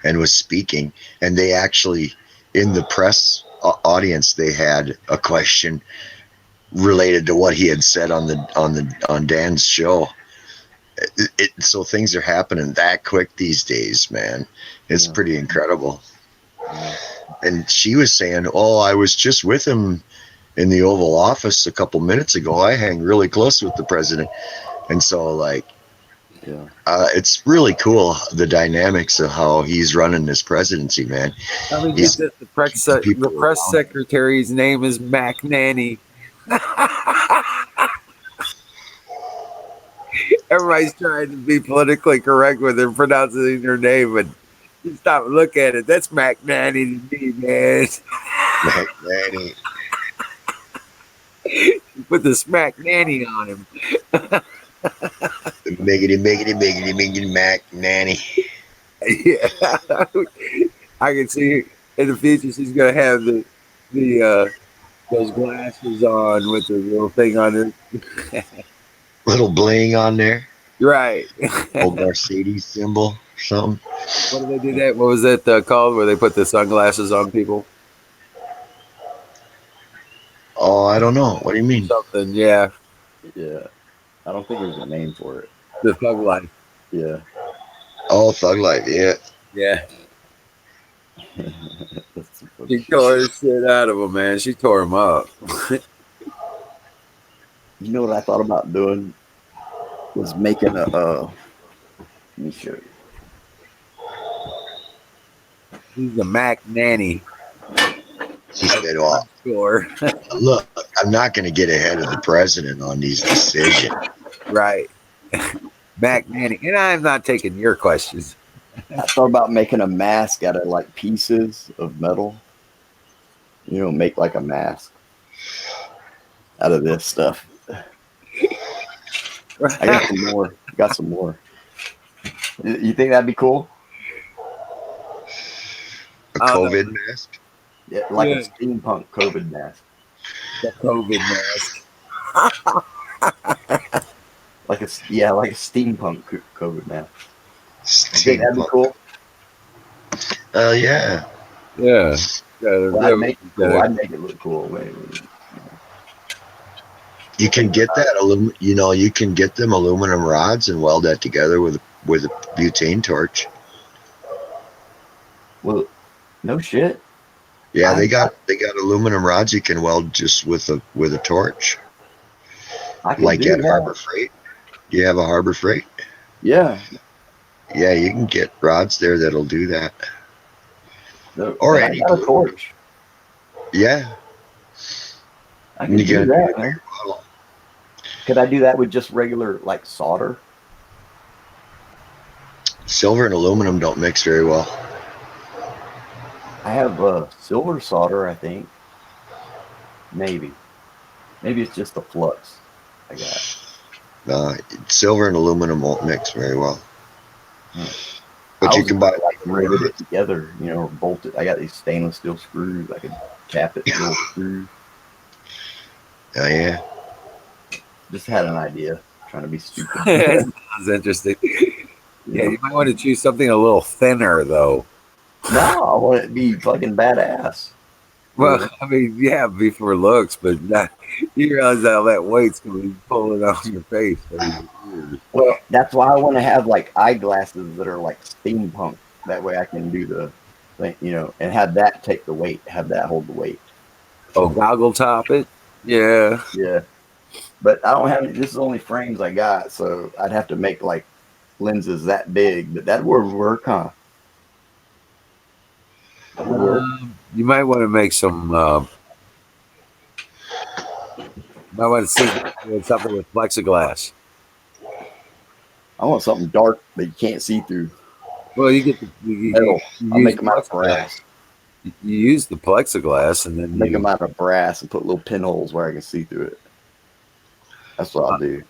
and was speaking, and they actually in the press audience they had a question related to what he had said on Dan's show. So things are happening that quick these days, man. It's pretty incredible. And she was saying, "Oh, I was just with him in the Oval Office a couple minutes ago. I hang really close with the president." And so, it's really cool, the dynamics of how he's running this presidency, man. I mean, the press secretary's name is McNanny. Everybody's trying to be politically correct with their pronouncing their name, but you stop and look at it. That's McNanny to me, man. McNanny. You put the smack nanny on him. Miggity, McNanny. Yeah. I can see in the future she's gonna have the those glasses on with the little thing on it. Little bling on there. Right. Old Mercedes symbol or something. What did they do that? What was that called where they put the sunglasses on people? Oh, I don't know. What do you mean? Something, yeah. Yeah. I don't think there's a name for it. The Thug Life. Yeah. Oh, Thug Life, yeah. Yeah. She tore the shit out of him, man. She tore him up. You know what I thought about doing was making a. Let me show you. He's a Mac nanny. He said, "Well, Sure. look, I'm not going to get ahead of the president on these decisions." Right. Mac nanny. And I'm not taking your questions. I thought about making a mask out of like pieces of metal. You know, make like a mask out of this stuff. I got some more. Got some more. You think that'd be cool? A COVID mask. Yeah, like Yeah. a steampunk COVID mask. The COVID mask. Like a steampunk COVID mask. You think that'd be cool? Yeah. Yeah. Well, I'd make it cool. I'd make it look cool. You can get that you can get them aluminum rods and weld that together with a butane torch. Well, no shit. Yeah, they got aluminum rods you can weld just with a torch. I can Like do at that. Harbor Freight. You have a Harbor Freight? Yeah. Yeah, you can get rods there that'll do that. No, Or I any got a torch. Yeah. I can do that, man. Could I do that with just regular like solder? Silver and aluminum don't mix very well. I have silver solder, I think. Maybe it's just the flux I got. Silver and aluminum won't mix very well. But you can buy like rivet it together, or bolt it. I got these stainless steel screws. I could cap it with little screws. Oh yeah. Just had an idea. Trying to be stupid. Sounds interesting. Yeah, you might want to choose something a little thinner though. No, I want it to be fucking badass. Well, I mean, yeah, be for looks, but you realize how that weight's going to be pulling off your face. Well, that's why I want to have like eyeglasses that are like steampunk. That way I can do the thing, and have that take the weight, have that hold the weight. Oh, goggle top it? Yeah. Yeah. But I don't have, this is only frames I got, so I'd have to make like lenses that big, but that would work, huh? You might want to make some. Might want to see something with plexiglass. I want something dark that you can't see through. Well, you get metal. I'll make them out of brass. You use the plexiglass and then make them out of brass and put little pinholes where I can see through it. That's what I'll do.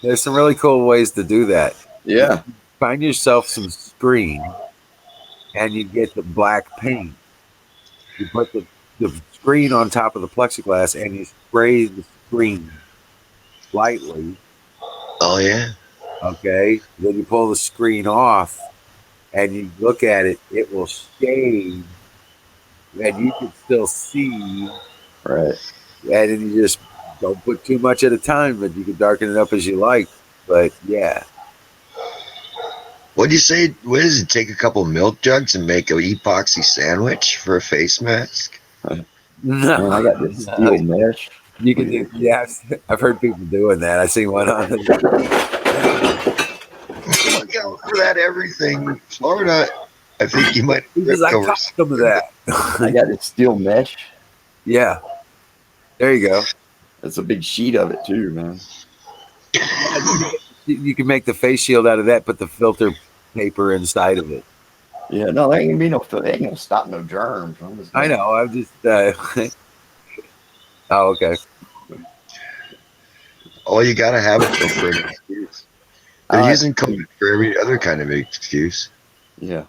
There's some really cool ways to do that. Yeah. Find yourself some screen. And you get the black paint. You put the screen on top of the plexiglass and you spray the screen lightly. Oh, yeah. Okay. Then you pull the screen off and you look at it. It will shade and you can still see. Right. And then you just don't put too much at a time, but you can darken it up as you like. But yeah. What do you say? What does it take? A couple milk jugs and make an epoxy sandwich for a face mask? No, man, I got this steel mesh. You can do, yes. I've heard people doing that. I seen one on. Look out for that everything, Florida. I think you might. I caught some of that. I got this steel mesh. Yeah, there you go. That's a big sheet of it too, man. You can make the face shield out of that. Put the filter paper inside of it. Yeah, no, that ain't gonna be no. They ain't gonna stop no germs. I know. I'm just. Oh, okay. Oh, you gotta have it for an excuse. They're using COVID for every other kind of excuse. Yeah.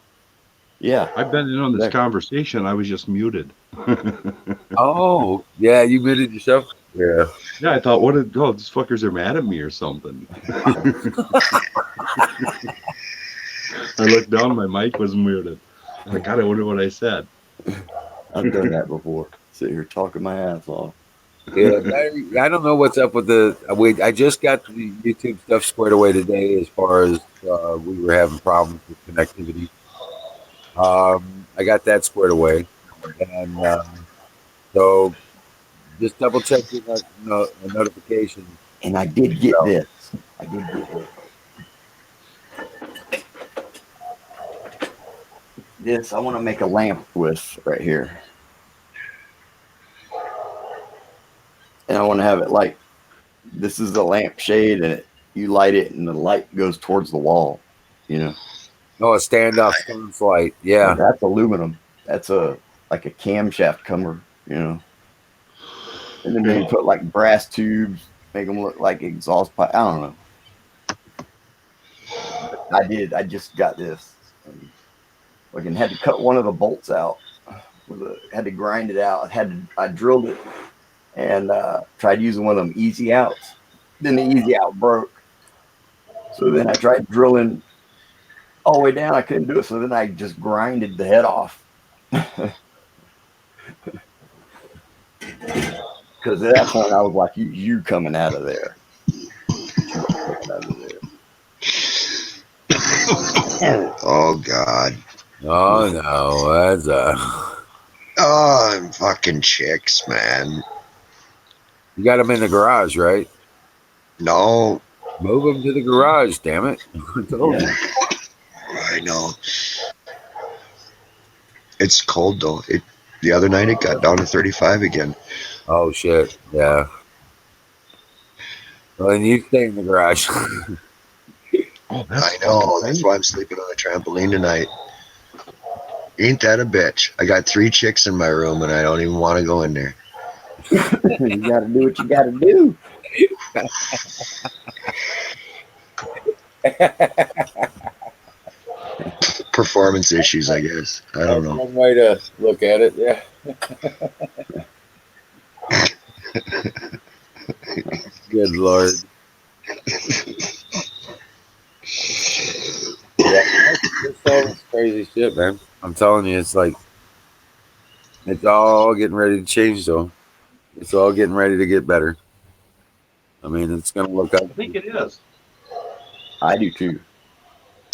Yeah. I've been in on this conversation. I was just muted. Oh, yeah. You muted yourself. Yeah. Yeah, I thought, these fuckers are mad at me or something. I looked down, my mic was muted. I God, I wonder what I said. I've done that before. Sit here talking my ass off. Yeah, I don't know what's up with I just got the YouTube stuff squared away today as far as we were having problems with connectivity. I got that squared away. And so Just double check your notification. And I did get this. I did get this. This I want to make a lamp with right here. And I want to have it like this is the lamp shade, and you light it, and the light goes towards the wall. You know. Oh, a standoff stone light. Yeah. That's aluminum. That's like a camshaft cover. You know. And then they put like brass tubes, make them look like exhaust pipe. I don't know. I did. I just got this. And had to cut one of the bolts out. Had to grind it out. I drilled it and tried using one of them easy outs. Then the easy out broke. So then I tried drilling all the way down. I couldn't do it. So then I just grinded the head off. Because at that point I was like, you coming out of there. Oh God. Oh no, that's Oh, fucking chicks, man. You got them in the garage, right? No, Move them to the garage, damn it. I told you. I know. It's cold though. The other night it got down to 35 again. Oh shit, yeah. Well, then you stay in the garage. Oh, I know. That's why I'm sleeping on a trampoline tonight. Ain't that a bitch? I got 3 chicks in my room and I don't even want to go in there. You got to do what you got to do. Performance issues, I guess. I don't know. One way to look at it, yeah. Good Lord. Yeah, it's all this crazy shit, man. I'm telling you, it's like it's all getting ready to change, though. It's all getting ready to get better. I mean, it's gonna look up. I think it is. I do too.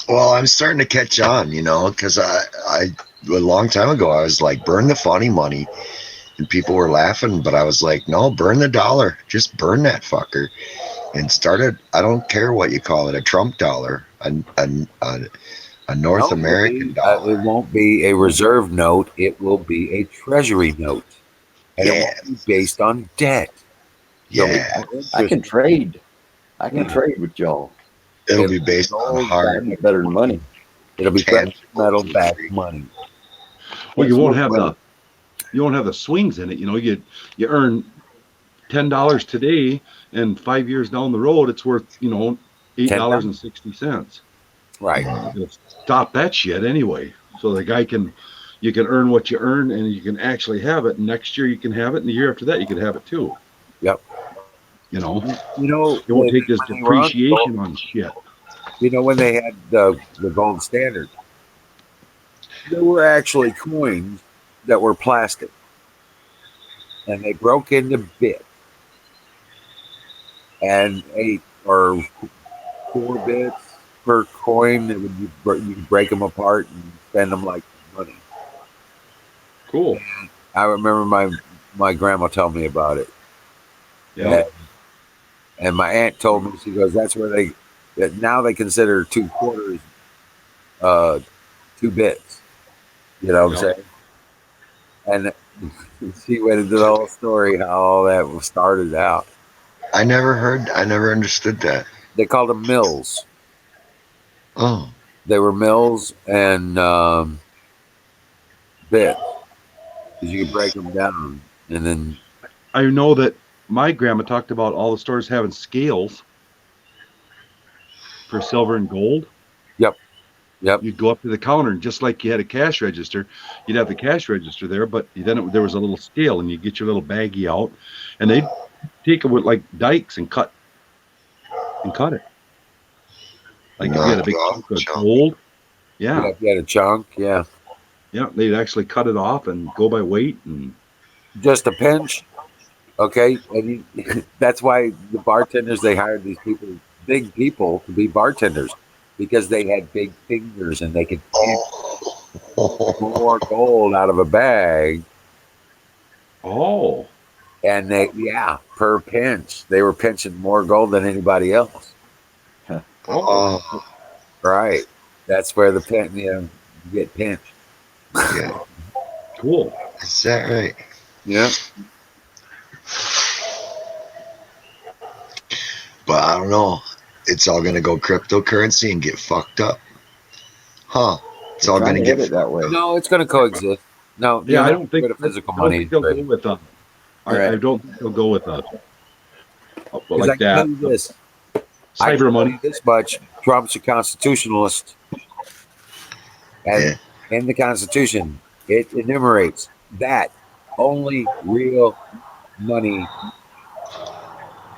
Well, I'm starting to catch on, because I a long time ago I was like, burn the funny money, and people were laughing, but I was like, no, burn the dollar, just burn that fucker, and started. I don't care what you call it, a Trump dollar, a North American dollar. It won't be a reserve note. It will be a treasury note, and it won't be based on debt. Yeah, I can trade. I can trade with y'all. It'll be based on hard, better than money. It'll be metal backed money. Well, you won't have the swings in it. You earn $10 today, and 5 years down the road, it's worth $8.60. Right. Stop that shit anyway. So you can earn what you earn, and you can actually have it. And next year you can have it, and the year after that you can have it too. Yep. You won't take this depreciation on shit. When they had the gold standard, there were actually coins that were plastic, and they broke into bits, and 8 or 4 bits per coin. You could break them apart and spend them like money. Cool. And I remember my grandma telling me about it. Yeah. And my aunt told me, she goes, that's where now they consider 2 quarters 2 bits. You know what I'm saying? And she went into the whole story, how all that started out. I never understood that. They called them mills. Oh. They were mills and bits. Because you could break them down. And then I know that my grandma talked about all the stores having scales for silver and gold. Yep. You'd go up to the counter, and just like you had a cash register, you'd have the cash register there, but then there was a little scale, and you get your little baggie out, and they'd take it with like dikes and cut it. Like if you had a big chunk of gold. Yeah. If you had a chunk, yeah. Yeah, they'd actually cut it off and go by weight and just a pinch. Okay, and that's why the bartenders, they hired these people, big people, to be bartenders, because they had big fingers and they could pinch more gold out of a bag. Oh, And per pinch, they were pinching more gold than anybody else. Oh, Right. That's where the you get pinched. yeah. Cool. Is that right? Yeah. But I don't know. It's all gonna go cryptocurrency and get fucked up, huh? It's They're all trying gonna to get head it that fucked way. up. No, it's going to coexist. No, Yeah, you'll I never don't think put a physical I don't money think they'll into go it. with I don't think they'll go with Because I like can tell that. you this. I can Cyber tell money. you this much. Trump's a constitutionalist. And Yeah. in the Constitution, it enumerates that only real money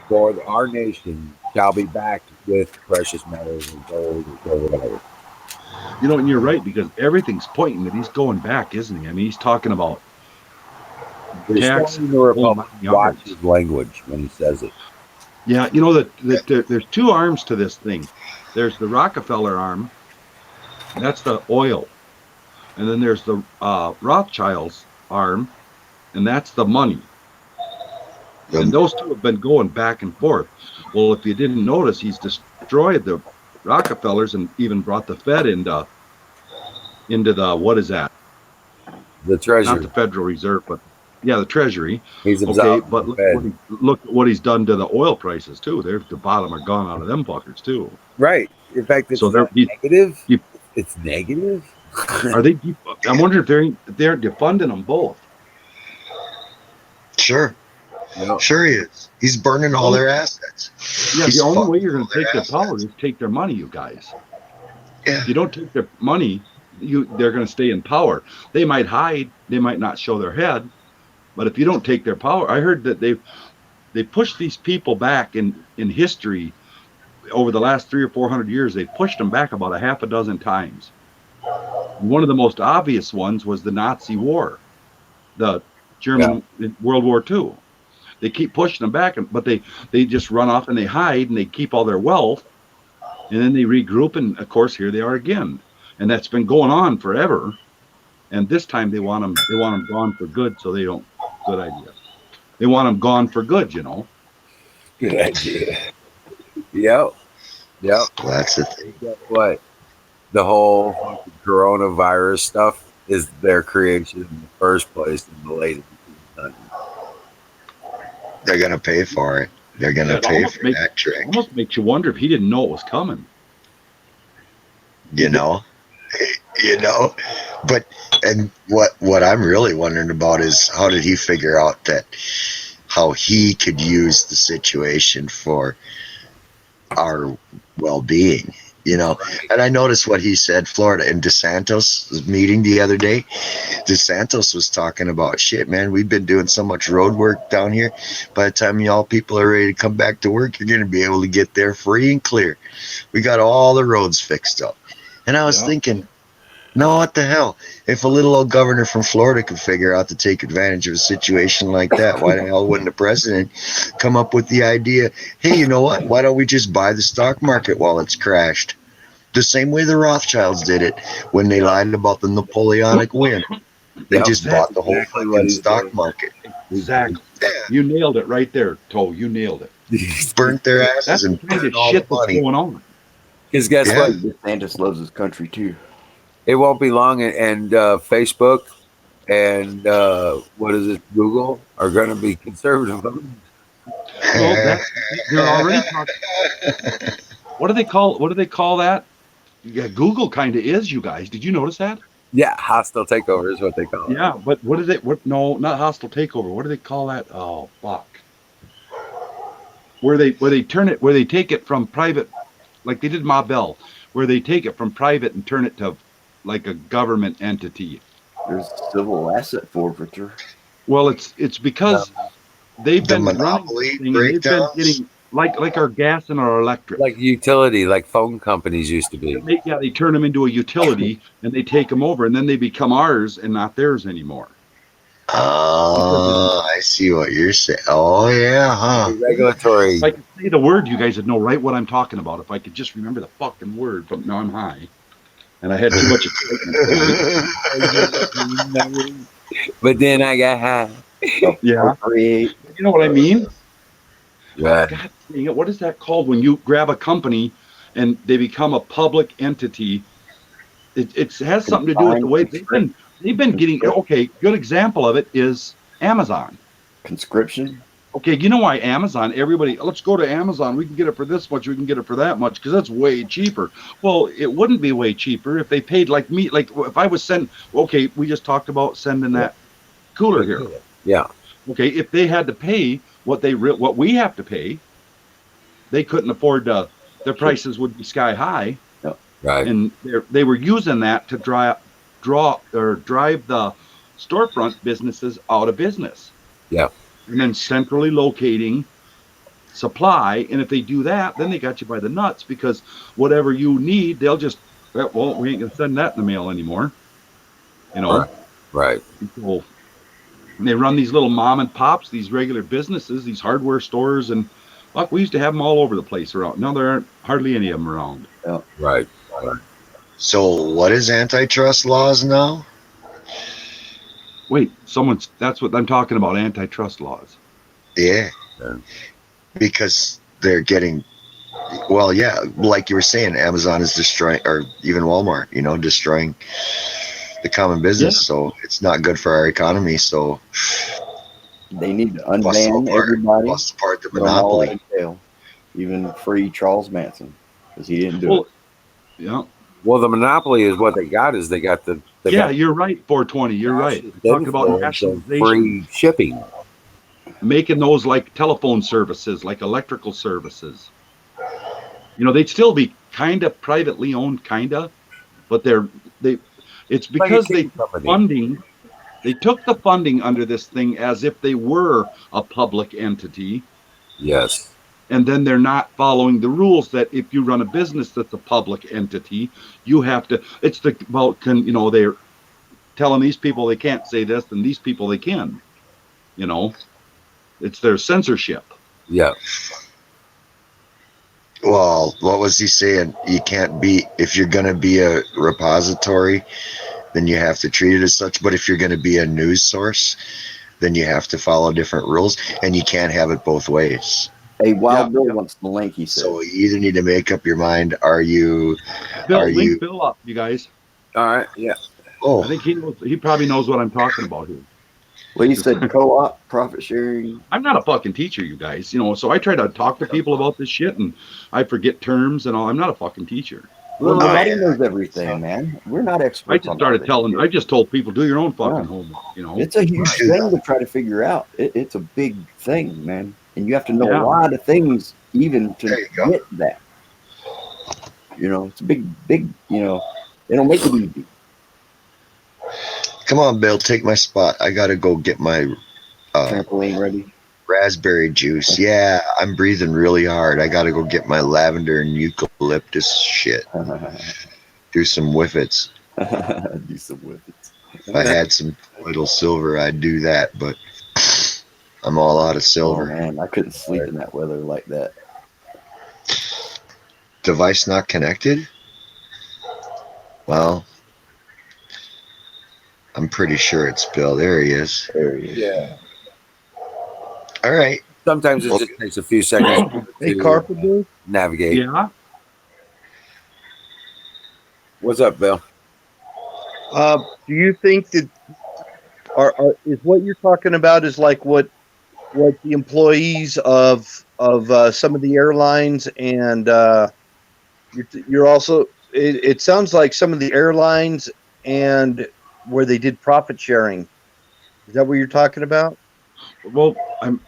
for our nation shall be backed with precious metals and gold or whatever. You know, and you're right because everything's pointing that he's going back, isn't he? I mean, he's talking about He's tax telling the whole Republic money watch ours. his language when he says it. Yeah, you know that there's two arms to this thing. There's the Rockefeller arm, and that's the oil, and then there's the Rothschilds arm, and that's the money. And those two have been going back and forth. Well, if you didn't notice, he's destroyed the Rockefellers and even brought the Fed into the what is that? The Not Treasury. the Federal Reserve, but yeah, the Treasury. He's Okay, absolved but the Fed. look at what he's done to the oil prices too. They're the bottom are gone out of them fuckers too. Right. In fact, it's So not negative. he- It's negative. are they? I'm wondering if they're defunding them both. Sure. No. Sure he is. He's burning all their assets. Yeah, He's the only way fucking you're going all to take their assets. power is take their money, you guys. Yeah. If you don't take their money, they're going to stay in power. They might hide, they might not show their head, but if you don't take their power, I heard that they pushed these people back in history over the last 300 or 400 years. They pushed them back about a half a dozen times. One of the most obvious ones was the Nazi war, the German World War II. They keep pushing them back, but they just run off and they hide and they keep all their wealth, and then they regroup, and of course here they are again, and that's been going on forever. And this time they want them gone for good, so they don't. Good idea. They want them gone for good, you know. Good idea. Yep. Yep. That's the thing. Guess what? The whole fucking coronavirus stuff is their creation in the first place in the late 1800s. They're gonna pay for it. They're gonna It pay almost for makes- that trick. Almost makes you wonder if he didn't know it was coming. You know? You know? But and what I'm really wondering about is how did he figure out that how he could use the situation for our well-being, you know? And I noticed what he said, Florida, in DeSantos' meeting the other day. DeSantos was talking about, shit, man, we've been doing so much road work down here. By the time y'all people are ready to come back to work, you're going to be able to get there free and clear. We got all the roads fixed up. And I was thinking, no, what the hell? If a little old governor from Florida could figure out to take advantage of a situation like that, why the hell wouldn't the president come up with the idea, hey, you know what? Why don't we just buy the stock market while it's crashed? The same way the Rothschilds did it when they lied about the Napoleonic win. They just bought the whole Exactly what fucking he's stock doing. market. Exactly. Yeah. You nailed it right there, Toe. You nailed it. Burnt their asses That's the and kind burned of all shit the that's money. going on. Because guess Yeah. what? DeSantis loves his country too. It won't be long, and Facebook and what is it, Google are going to be conservative. Well, they're already talking. What do they call that? Yeah, Google kind of is, you guys. Did you notice that? Yeah, hostile takeover is what they call it. Yeah, but what is it? No, not hostile takeover. What do they call that? Oh, fuck. Where they turn it, where they take it from private, like they did Ma Bell, where they take it from private and turn it to like a government entity. There's civil asset forfeiture. Well, it's because they've The been running monopoly this thing and they've been breakdowns. getting like our gas and our electric. Like utility, like phone companies used to be. They turn them into a utility and they take them over and then they become ours and not theirs anymore. Oh, I see what you're saying. Oh, yeah, huh? Regulatory. If I could say the word, you guys would know right what I'm talking about. If I could just remember the fucking word, but now I'm high. And I had too much excitement. But then I got high. Yeah. Appropriate. You know what I mean? Yeah. God dang it, what is that called when you grab a company and they become a public entity? It has something to do with the way they've been getting. Okay, good example of it is Amazon. Conscription. Okay, you know why Amazon? Everybody, let's go to Amazon. We can get it for this much. We can get it for that much because that's way cheaper. Well, it wouldn't be way cheaper if they paid like me. Like if I was send. Okay, we just talked about sending that cooler here. Yeah. Okay, if they had to pay what we have to pay, they couldn't afford to. Their prices would be sky high, Right. and they were using that to drive the storefront businesses out of business. Yeah. And then centrally locating supply. And if they do that, then they got you by the nuts because whatever you need, they'll just, well, we ain't gonna send that in the mail anymore. You know, Right. so they run these little mom and pops, these regular businesses, these hardware stores, and fuck, we used to have them all over the place around. Now there aren't hardly any of them around. Right. So what is antitrust laws now? Wait, that's what I'm talking about, antitrust laws. Yeah. Because they're getting, well, yeah, like you were saying, Amazon is destroying, or even Walmart, destroying the common business. Yeah. So it's not good for our economy. So They need to plus unban everybody. plus the part the throw them all monopoly. in jail. Even free Charles Manson because he didn't do it. Yeah. Well, the monopoly is what they got. Is they got the You're right. 420. You're right. Talking about nationalization, free shipping, making those like telephone services, like electrical services. They'd still be kind of privately owned, but it's because they funding. They took the funding under this thing as if they were a public entity. Yes. And then they're not following the rules that if you run a business that's a public entity, you have to. It's they're telling these people they can't say this, and these people they can. It's their censorship. Yeah. Well, what was he saying? You can't be, if you're going to be a repository, then you have to treat it as such. But if you're going to be a news source, then you have to follow different rules, and you can't have it both ways. Hey, Wild Bill wants the link, he said. So you either need to make up your mind. Link Bill up, you guys. All right. Yeah. Oh, I think he probably knows what I'm talking about here. Well, you said co-op, profit sharing. I'm not a fucking teacher, you guys. So I try to talk to people about this shit, and I forget terms and all. I'm not a fucking teacher. Well, nobody knows everything, man. We're not experts. I just told people, do your own fucking homework. It's a huge thing to try to figure out. It's a big thing, man. And you have to know a lot of things even to get that. It's a big, they don't make it easy. come on, Bill, take my spot. I got to go get my trampoline ready. Raspberry juice. Yeah, I'm breathing really hard. I got to go get my lavender and eucalyptus shit. Do some whiffets. Do some whiffets. If I had some little silver, I'd do that, but I'm all out of silver. Oh, man, I couldn't sleep in that weather like that. Device not connected? Well, I'm pretty sure it's Bill. There he is. Yeah. All right. Sometimes it just takes a few seconds Hey, Carpenter. navigate. Yeah. What's up, Bill? Do you think that is what you're talking about is like what the employees of some of the airlines and you're also it sounds like some of the airlines and where they did profit sharing. Is that what you're talking about? Well, I'm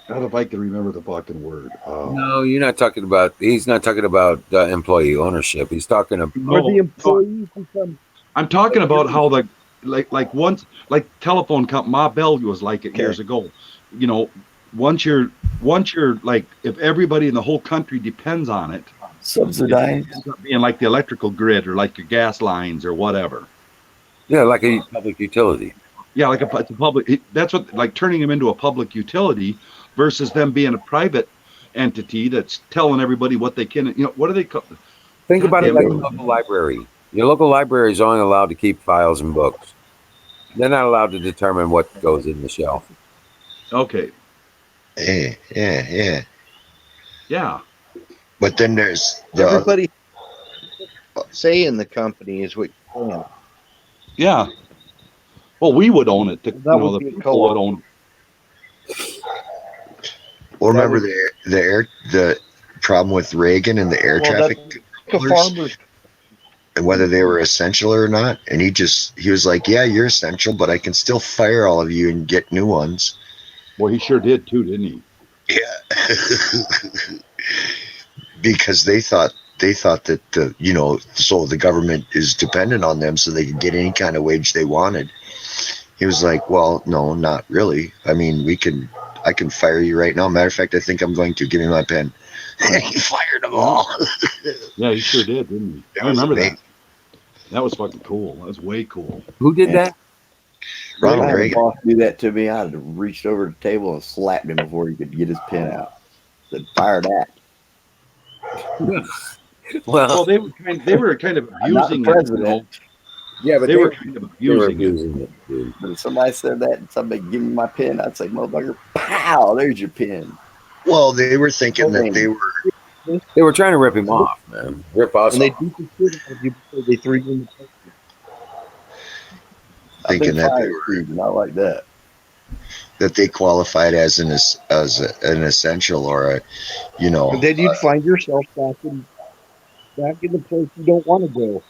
not if I can remember the fucking word. No, you're not talking about. He's not talking about employee ownership. He's talking about. Where the employees become. I'm talking about how once telephone company Ma Bell was like it years ago. Once you're like, if everybody in the whole country depends on it, subsidized, being like the electrical grid or like your gas lines or whatever. Yeah, like a public utility. Yeah, like it's a public. That's what like turning them into a public utility versus them being a private entity that's telling everybody what they can. What do they call? Think about it like a local library. Your local library is only allowed to keep files and books. They're not allowed to determine what goes in the shelf. Okay. Yeah. Yeah. But then there's the other, Everybody say in the company is what you're saying. Yeah. Well, we would own it. That would The be a people would co-op. own well, that remember would- the problem with Reagan and the air Well, traffic that's a controllers farmer's. and whether they were essential or not. And he was like, yeah, you're essential, but I can still fire all of you and get new ones. Well, he sure did too, didn't he? Yeah. Because they thought that so the government is dependent on them so they can get any kind of wage they wanted. He was like, well, no, not really. I mean, I can fire you right now. Matter of fact, I think I'm going to. Give me my pen. And he fired them all. Yeah, he sure did, didn't he? That I was remember amazing. that. That was fucking cool. That was way cool. Who did Yeah. that? If Ronald I had a Reagan. boss do that to me, I'd have reached over the table and slapped him before he could get his pen out. Said, fire that. Well, they were kind of I'm not the abusing it. president. Yeah, but They were kind of they were abusing it. abusing it, dude. But if somebody said that and somebody give me my pen, I'd say, motherfucker, pow, there's your pen. Well, they were thinking that they were. They were trying to rip him off, man. Rip us And they off. beat the shit out of you before they threw you in the post. I've Thinking been that they fired, were Steve, not like that. that they qualified as an essential or a, But then you'd find yourself back in the place you don't want to go.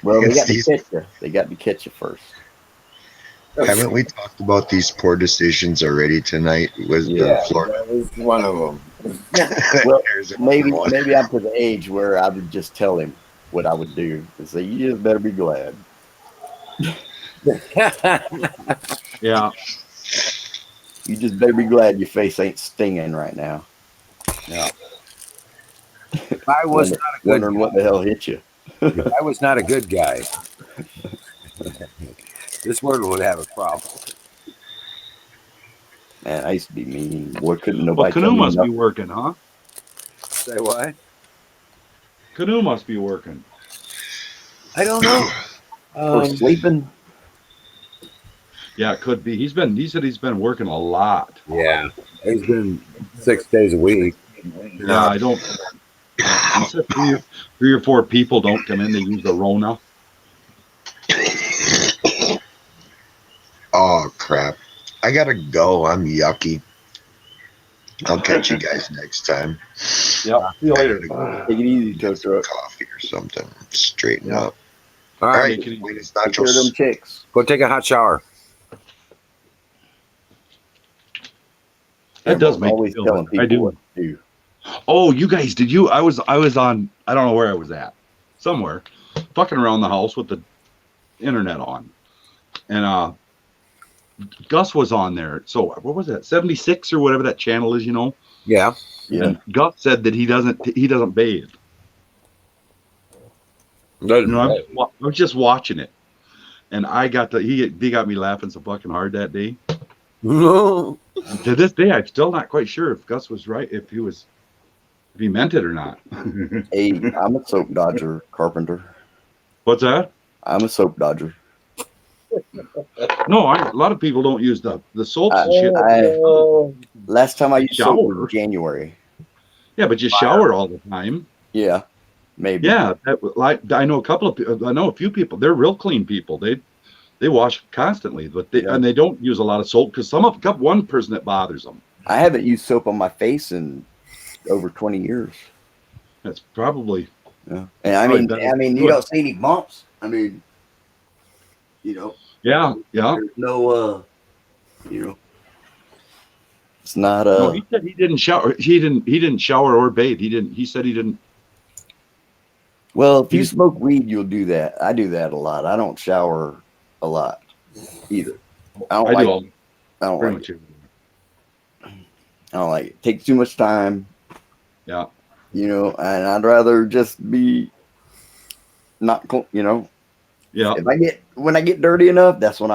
Well, they It's got to these- catch you. They got to catch you first. Haven't we talked about these poor decisions already tonight with Yeah, the Florida? that was one of them. Well, There's another maybe one. I'm to the age where I would just tell him what I would do and say, you just better be glad. Yeah. You just better be glad your face ain't stinging right now. Yeah. If I was not a good Wondering what the hell hit you. if I was not a good guy, this world would have a problem. Man, I used to be mean. Boy, couldn't Well, nobody tell Canoe me must be nothing. working, huh? Say what? Canoe must be working. I don't know. Or sleeping. Yeah, it could be. He said he's been working a lot. Yeah, it's been 6 days a week. Yeah, I don't. He said three or four people don't come in. They use the Rona. Oh crap! I gotta go. I'm yucky. I'll catch you guys next time. Yeah. See you later. Take it easy, Get tow some truck. coffee or something. Straighten Yeah. up. All All right, right, buenos Take care of them nachos. chicks. go take a hot shower. That does make me always feel telling better. I people do. what to do. Oh, you guys, did you? I was on. I don't know where I was at. Somewhere, fucking around the house with the internet on, and Gus was on there. So what was that? 76 or whatever that channel is, Yeah. Yeah. And Gus said that he doesn't bathe. I was just watching it, and I got he got me laughing so fucking hard that day. No. To this day, I'm still not quite sure if Gus was right, if he meant it or not. Hey, I'm a soap dodger carpenter. What's that? I'm a soap dodger. No, a lot of people don't use the soaps and shit. Last time I used soap Shower. was January. Yeah, but you shower all the time. Yeah, maybe. Yeah, I know a few people. They're real clean people. They wash constantly, but and they don't use a lot of soap because one person that bothers them. I haven't used soap on my face in over 20 years. That's probably. Yeah. And I mean, you don't see any bumps. I mean, Yeah. There's no, it's not No, he said he didn't shower. He didn't shower or bathe. He said he didn't. Well, if you smoke weed, you'll do that. I do that a lot. I don't shower a lot either. I don't like it. I don't like it. It takes too much time. Yeah. And I'd rather just be not, Yeah. When I get dirty enough, that's when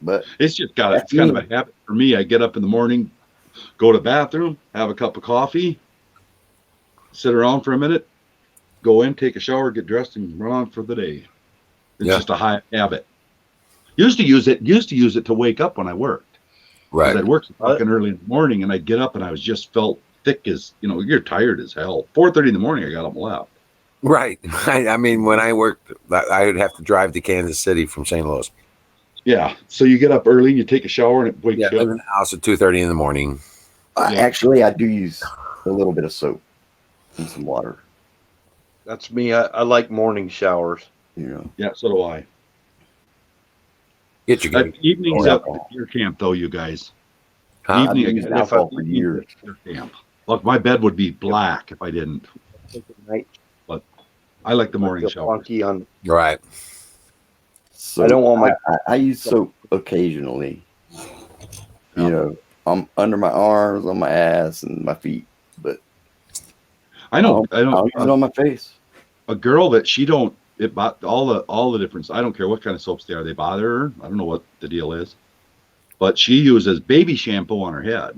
but It's just it's kind of a habit for me. I get up in the morning, go to the bathroom, have a cup of coffee, sit around for a minute, go in, take a shower, get dressed, and run on for the day. It's just a habit. Used to use it to wake up when I worked. Right. I'd work fucking early in the morning, and I'd get up, and I was just felt thick as you're tired as hell. 4:30 in the morning, I got up and left. Right. I mean, when I worked, I would have to drive to Kansas City from St. Louis. Yeah, so you get up early, you take a shower, and it wakes Yeah, you live up. in the house at 2:30 in the morning. Yeah. Actually, I do use a little bit of soap and some water. That's me. I like morning showers. You know, Yeah, so do I. Get your Evenings Or up alcohol. at your camp, though, you guys. Huh? I've been using alcohol for years. At your camp. Look, my bed would be black if I didn't. Night I like the I morning feel shower. funky on. Right. So I don't want my. I use soap occasionally. Yeah. You know, I'm under my arms, on my ass, and my feet, but I know. I'll use it on my face. A girl that she don't. It bought all the difference. I don't care what kind of soaps they are. They bother her. I don't know what the deal is, but she uses baby shampoo on her head.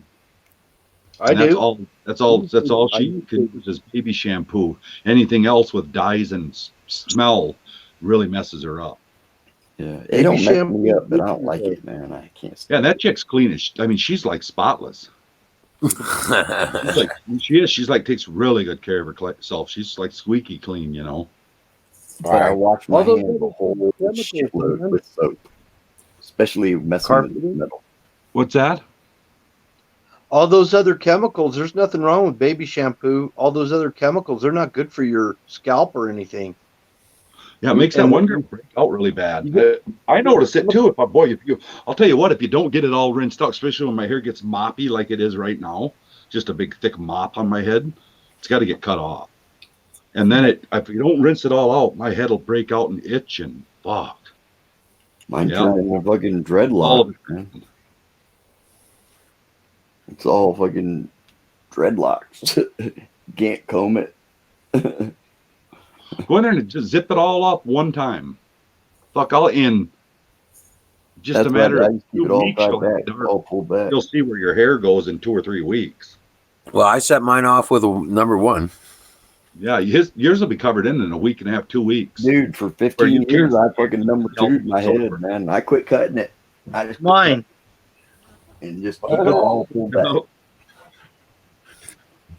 I And do. That's all she can use is baby shampoo. Anything else with dyes and smell really messes her up. Yeah, it Baby don't mess shampoo, me up, but I don't baby like shampoo. it, man. I can't. Yeah, stand that chick's clean as. I mean, she's like spotless. She's like she is. She's like takes really good care of herself. She's like squeaky clean, you know. But I wash my All those hands a whole chemicals, shitload man. with soap, especially messing with Carpeting? metal. What's that? All those other chemicals. There's nothing wrong with baby shampoo. All those other chemicals. They're not good for your scalp or anything. Yeah, it makes that And- one girl break out really bad. You I notice it too. I'll tell you what, if you don't get it all rinsed out, especially when my hair gets moppy like it is right now, just a big thick mop on my head, it's got to get cut off. And then if you don't rinse it all out, my head will break out and itch and fuck. Mine Yeah. turned into fucking All dreadlock, of it. man. It's all fucking dreadlocks. Can't comb it. Go in there and just zip it all up one time. Fuck, I'll in just That's a matter right. I of used to keep 2 it all weeks. tied You'll, back, all pulled back. you'll see where your hair goes in 2 or 3 weeks. Well, I set mine off with a number one. Yeah, yours will be covered in a week and a half, 2 weeks. Dude, for Or 15 you years, can't- I fucking number two'd my head, man. I quit cutting it. I just quit Mine. cutting it and just keep it all pulled back. No.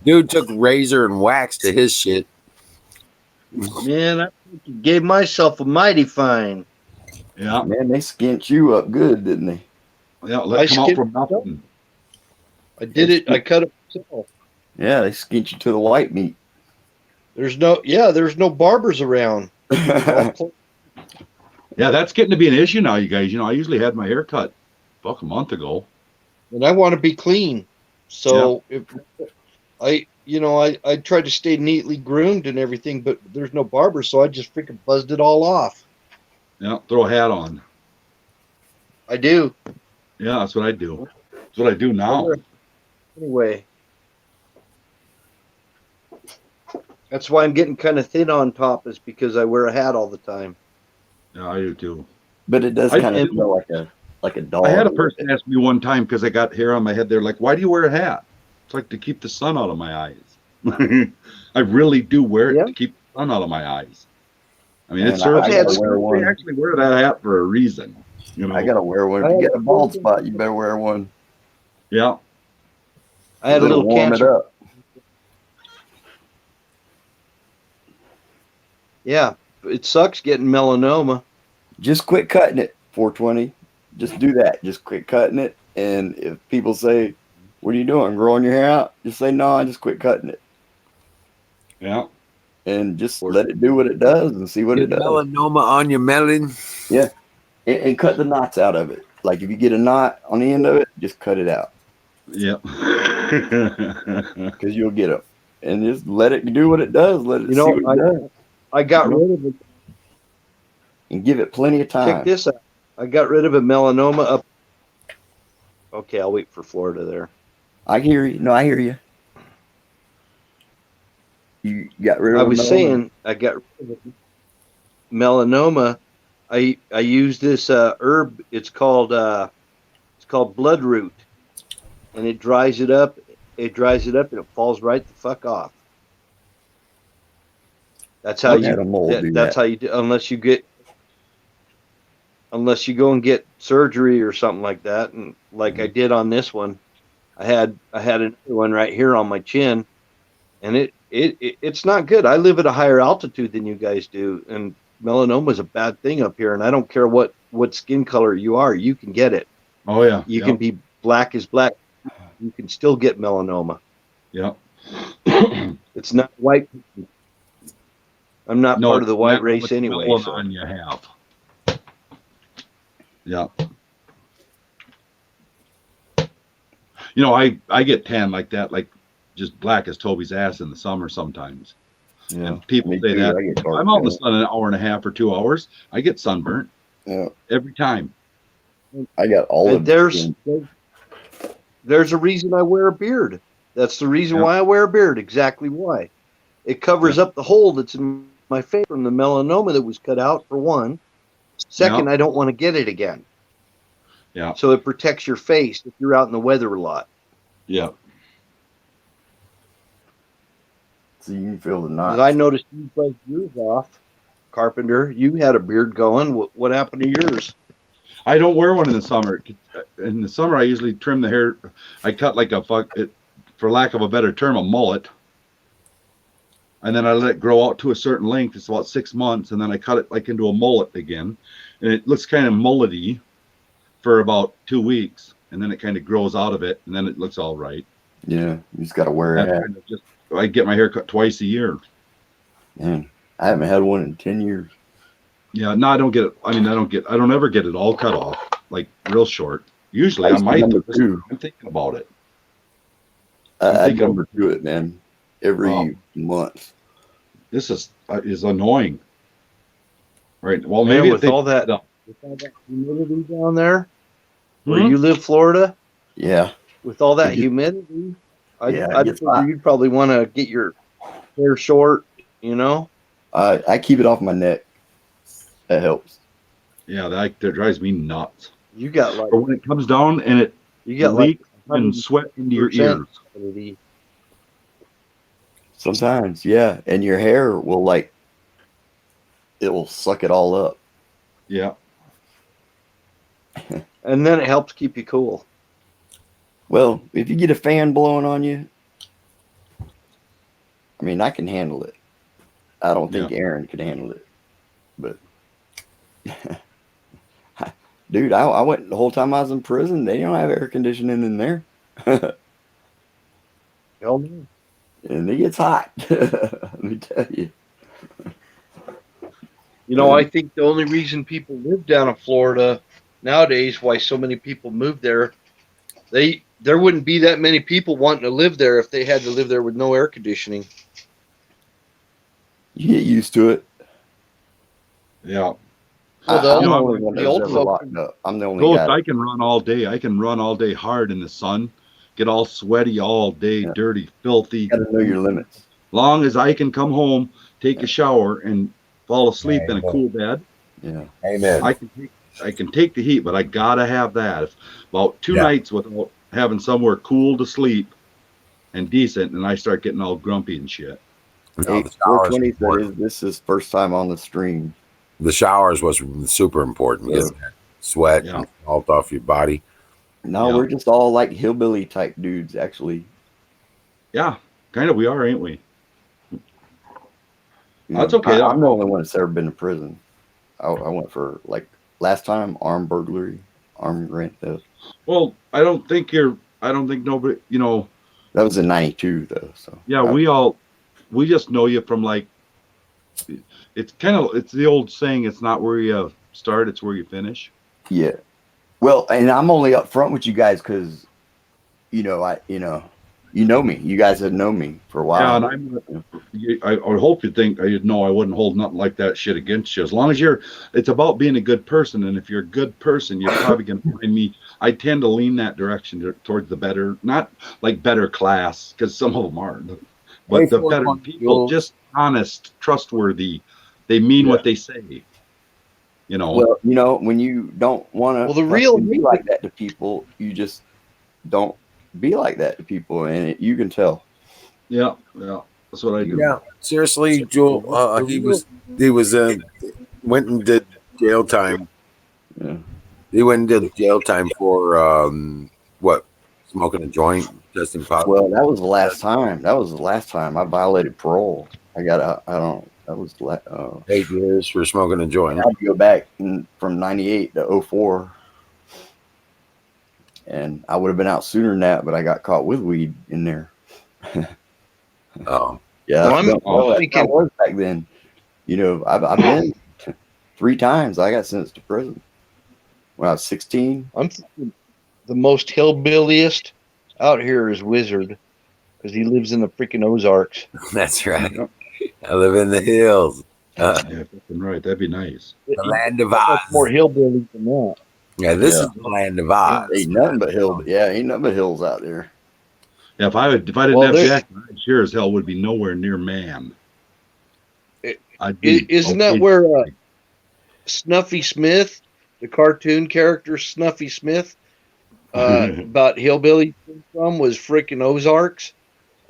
Dude took razor and wax to his shit. Man, I gave myself a mighty fine. Yeah, Man, they skint you up good, didn't they? yeah. I Let come out skipped- from nothing. I did it. I cut it myself. Yeah, they skint you to the white meat. There's no barbers around. Yeah, that's getting to be an issue now, you guys. I usually had my hair cut a month ago. And I want to be clean. So if I try to stay neatly groomed and everything, but there's no barber, so I just freaking buzzed it all off. Yeah, throw a hat on. I do. Yeah, that's what I do. That's what I do now. Anyway. That's why I'm getting kind of thin on top, is because I wear a hat all the time. Yeah, I do too. But it does I kind of did- smell like a dog. I had a person ask me one time because I got hair on my head. They're like, "Why do you wear a hat?" It's like to keep the sun out of my eyes. I really do wear it to keep the sun out of my eyes. I mean, Man, it serves. I gotta wear one. I actually wear that hat for a reason. I gotta wear one. If you get a bald spot, you better wear one. Yeah. I had a It'll little warm cancer. it up. Yeah, it sucks getting melanoma. Just quit cutting it. 420. Just do that. Just quit cutting it. And if people say, "What are you doing? Growing your hair out?" Just say, "No, I just quit cutting it." Yeah. And just let it do what it does and see what it Get does. melanoma on your melon. Yeah. And cut the knots out of it. Like if you get a knot on the end of it, just cut it out. Yeah. Because you'll get them. And just let it do what it does. Let it see what it does. I got rid of it. And give it plenty of time. Check this out. I got rid of a melanoma up. Okay, I'll wait for Florida there. I hear you. No, I hear you. You got rid of I was melanoma. saying I got rid of melanoma. I use this herb. It's called bloodroot, and it dries it up. It dries it up, and it falls right the fuck off. That's how I've had a mole do That's that. how you do. Unless you get. unless you go and get surgery or something like that. And like I did on this one, I had another one right here on my chin, and it's not good. I live at a higher altitude than you guys do, and melanoma is a bad thing up here. And I don't care what skin color you are, you can get it. Oh yeah. You can be black as black. You can still get melanoma. Yeah. It's not white. I'm not No, part of the white not race much anyway. melanin So. you have. Yeah. You know, I get tan like that, like just black as Toby's ass in the summer sometimes. Yeah. And people Me say too. that. I get dark I'm out in the tan. sun an hour and a half or 2 hours. I get sunburnt Yeah. every time. I got all And of there's a reason I wear a beard. That's the reason Yeah. why I wear a beard. Exactly why. It covers up the hole that's in my face from the melanoma that was cut out, for one. Second, Yeah. I don't want to get it again. Yeah. So it protects your face if you're out in the weather a lot. Yeah. So you can feel the 'Cause knots. I noticed you broke yours off, Carpenter. You had a beard going. What happened to yours? I don't wear one in the summer. In the summer, I usually trim the hair. I cut like for lack of a better term, a mullet. And then I let it grow out to a certain length. It's about 6 months. And then I cut it like into a mullet again. And it looks kind of mullety for about 2 weeks. And then it kind of grows out of it. And then it looks all right. Yeah, you just got to wear a hat. I get my hair cut twice a year. Man, I haven't had one in 10 years. Yeah, no, I don't get it. I mean, I don't ever get it all cut off, like real short. Usually I That's might. number two. I'm thinking about it. I thinking number two it, man. Every month. This is annoying. Right. Well, Man, maybe with all that humidity down there, where Hmm? you live, Florida, Yeah. with all that It gets- humidity, Yeah, it I'd gets figure hot. you'd probably want to get your hair short, you know? I keep it off my neck. That helps. Yeah, that drives me nuts. You got like Or when it comes down and it you got like leaks and sweat into your 100% ears. humidity. Sometimes, yeah. And your hair will it will suck it all up. Yeah. And then it helps keep you cool. Well, if you get a fan blowing on you, I mean, I can handle it. I don't think Aaron could handle it. But, dude, I went the whole time I was in prison. They don't have air conditioning in there. Hell no. And it gets hot. Let me tell you. You know, I think the only reason people live down in Florida nowadays, why so many people move there, there wouldn't be that many people wanting to live there if they had to live there with no air conditioning. You get used to it. Yeah. Well, I'm the only one the that's old ever folks- locked up. I'm the only Ghost, guy. I can run all day. I can run all day hard in the sun, get all sweaty all day, Yeah. dirty, filthy. You got to know your limits. Long as I can come home, take a shower, and fall asleep in a cool bed, Yeah. Amen. I can take the heat, but I gotta have that. If about 2 nights without having somewhere cool to sleep and decent, and I start getting all grumpy and shit. No, Hey, the showers 420 important. says this is first time on the stream. The showers was super important. Yeah. Getting that sweat Yeah. and salt off your body. No, Yeah. we're just all like hillbilly type dudes, actually. Yeah, kind of we are, ain't we? You That's know, okay. I'm the only one that's ever been to prison. I went for last time armed burglary, armed grand theft. Well, I don't think nobody, That was in '92 though. So yeah, we just know you from it's the old saying, it's not where you start, it's where you finish. yeah. Well, and I'm only up front with you guys because, you know me. You guys have known me for a while. Yeah, and I would hope you'd think I wouldn't hold nothing like that shit against you. As long as it's about being a good person, and if you're a good person, you're probably gonna find me. I tend to lean that direction towards the better, not like better class, because some of them aren't, but Hey, the better 420, people, just honest, trustworthy. They mean what they say. Well, when you don't want to Well, the real be like that to people, you just don't be like that to people, and you can tell. Yeah, that's what I do. Yeah, seriously, Joel. He was went and did jail time Yeah. He went into jail time for what? Smoking a joint, testing positive. Well, that was the last time. That was the last time I violated parole. I got out. I don't. That was 8 years for smoking a joint. I had to go back from '98 to '04, and I would have been out sooner than that, but I got caught with weed in there. Oh, Yeah, Well, I'm that's what I thinking- was back then. You know, I've been 3 times. I got sentenced to prison when I was 16. I'm thinking the most hillbilliest out here is Wizard because he lives in the freaking Ozarks. that's right. I live in the hills. Yeah, fucking right. That'd be nice. The land of Much Oz. more hillbilly than that. Yeah, this Yeah. is the land of Oz. Ain't nothing but hills. Yeah, ain't nothing but hills out there. Yeah, if I didn't Well, have there- Jack, I sure as hell would be nowhere near man. Isn't that where Snuffy Smith, the cartoon character Snuffy Smith, about hillbilly came from, was freaking Ozarks?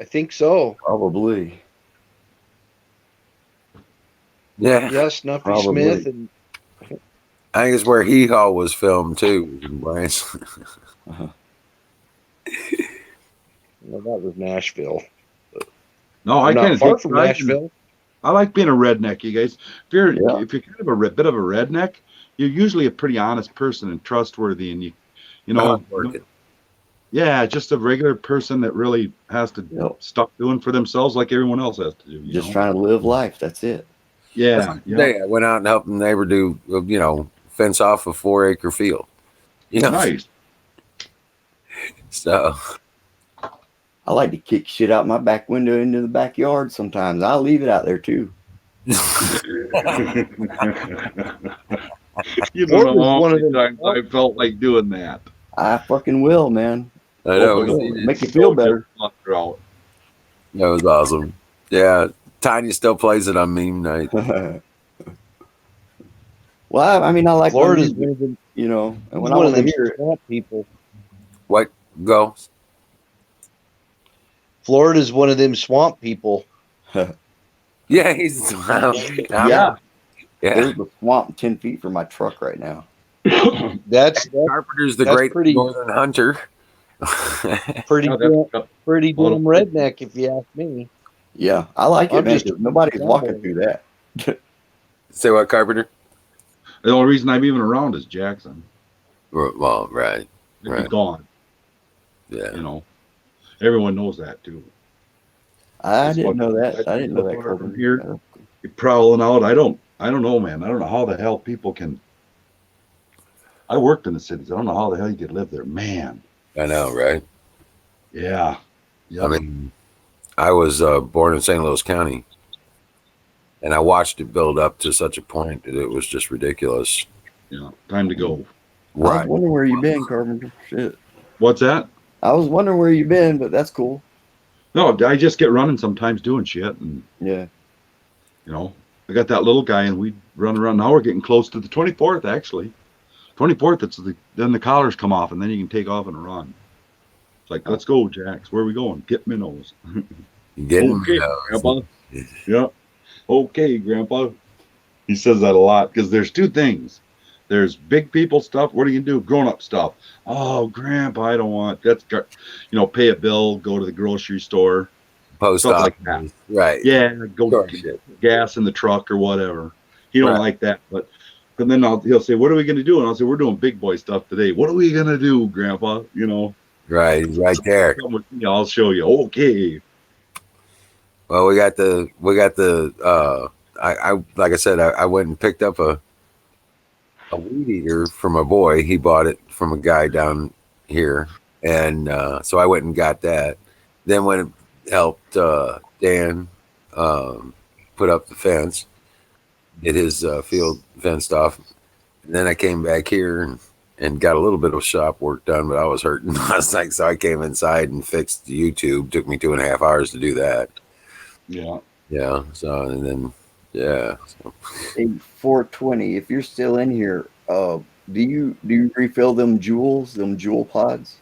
I think so. Probably. Yeah, Yeah, Snuffy Probably. Smith, and I think it's where Hee Haw was filmed too. Bryce. well, that was Nashville. No, I Not kind of far take from pride in- Nashville. I like being a redneck, you guys. If you're Yeah. if you're kind of a bit of a redneck, you're usually a pretty honest person and trustworthy, and you know, Working. yeah, just a regular person that really has to Yep. stop doing for themselves like everyone else has to do. You Just know? trying to live life. That's it. Yeah, yeah. Today I went out and helped a neighbor do, fence off a 4-acre field. Nice. So I like to kick shit out my back window into the backyard sometimes. I'll leave it out there too. You Ford don't was know how one of many them- times I felt like doing that. I fucking will, man. I know It will. Make you feel better. Out. that was awesome. Yeah, Tiny still plays it on meme night. Well, I mean, I like my Florida's music, one of them, you know, and when one I of want to them hear it, swamp people. What go? Florida's one of them swamp people. Yeah, he's yeah, yeah. there's a swamp 10 feet from my truck right now. That's Carpenter's the That's great pretty- northern hunter. pretty Yeah, damn, that's- pretty Well, damn redneck, if you ask me. Yeah, I like it, I'm man. just- 'Cause nobody's walking through that. Say what, Carpenter? The only reason I'm even around is Jackson. Well, right. He's Right. gone. Yeah. You know, everyone knows that too. I It's didn't know fucking- that. I didn't know that. From Colton. here. You're prowling out. I don't know, man. I don't know how the hell people can. I worked in the cities. I don't know how the hell you could live there, man. I know, right? Yeah. I mean, I was born in St. Louis County, and I watched it build up to such a point that it was just ridiculous. yeah. Time to go. I was Right. wondering where you been, Carpenter. Shit. What's that? I was wondering where you been, but that's cool. No, I just get running sometimes doing shit, and Yeah. you know, I got that little guy, and we run around. Now we're getting close to the 24th, actually. 24th, then the collars come off, and then you can take off and run. It's like, let's go, Jax. Where are we going? Get minnows. Getting Okay, Grandpa. Yeah. Okay, Grandpa. He says that a lot because there's two things. There's big people stuff. What are you gonna do? Grown up stuff. Oh, Grandpa, I don't want. Pay a bill, go to the grocery store, post stuff office. like that. Right. Yeah, go Sure. get gas in the truck or whatever. He don't Right. like that, but then he'll say, "What are we gonna do?" And I'll say, "We're doing big boy stuff today." What are we gonna do, Grandpa? You know, Right. He's right there. come with me. I'll show you. Okay. Well, we got the I like I said, I went and picked up a weed eater for my boy. He bought it from a guy down here, and so I went and got that. Then went and helped Dan put up the fence, get his field fenced off. And then I came back here and got a little bit of shop work done, but I was hurting. So I came inside and fixed the YouTube. Took me 2.5 hours to do that. Yeah. Yeah. So and then yeah. So. Hey, 420. If you're still in here, do you refill them jewel pods?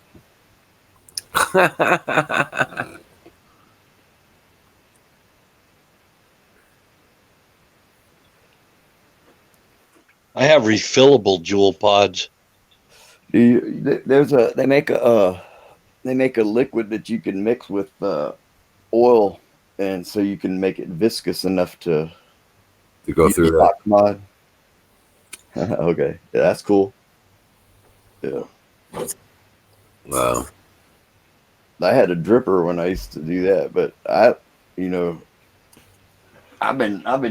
I have refillable jewel pods. They make a liquid that you can mix with oil, and so you can make it viscous enough to go use through that. stock mod. Okay, yeah, that's cool. Yeah, Wow. I had a dripper when I used to do that, but I've been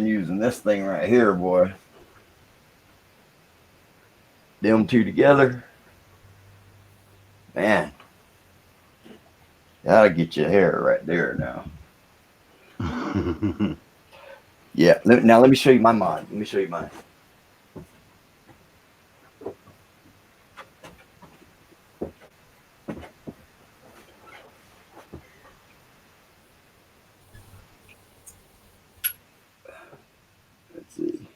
using this thing right here, boy. Them two together, man. That'll get your hair right there now. Yeah. Now let me show you my mod. Let me show you mine. Let's see.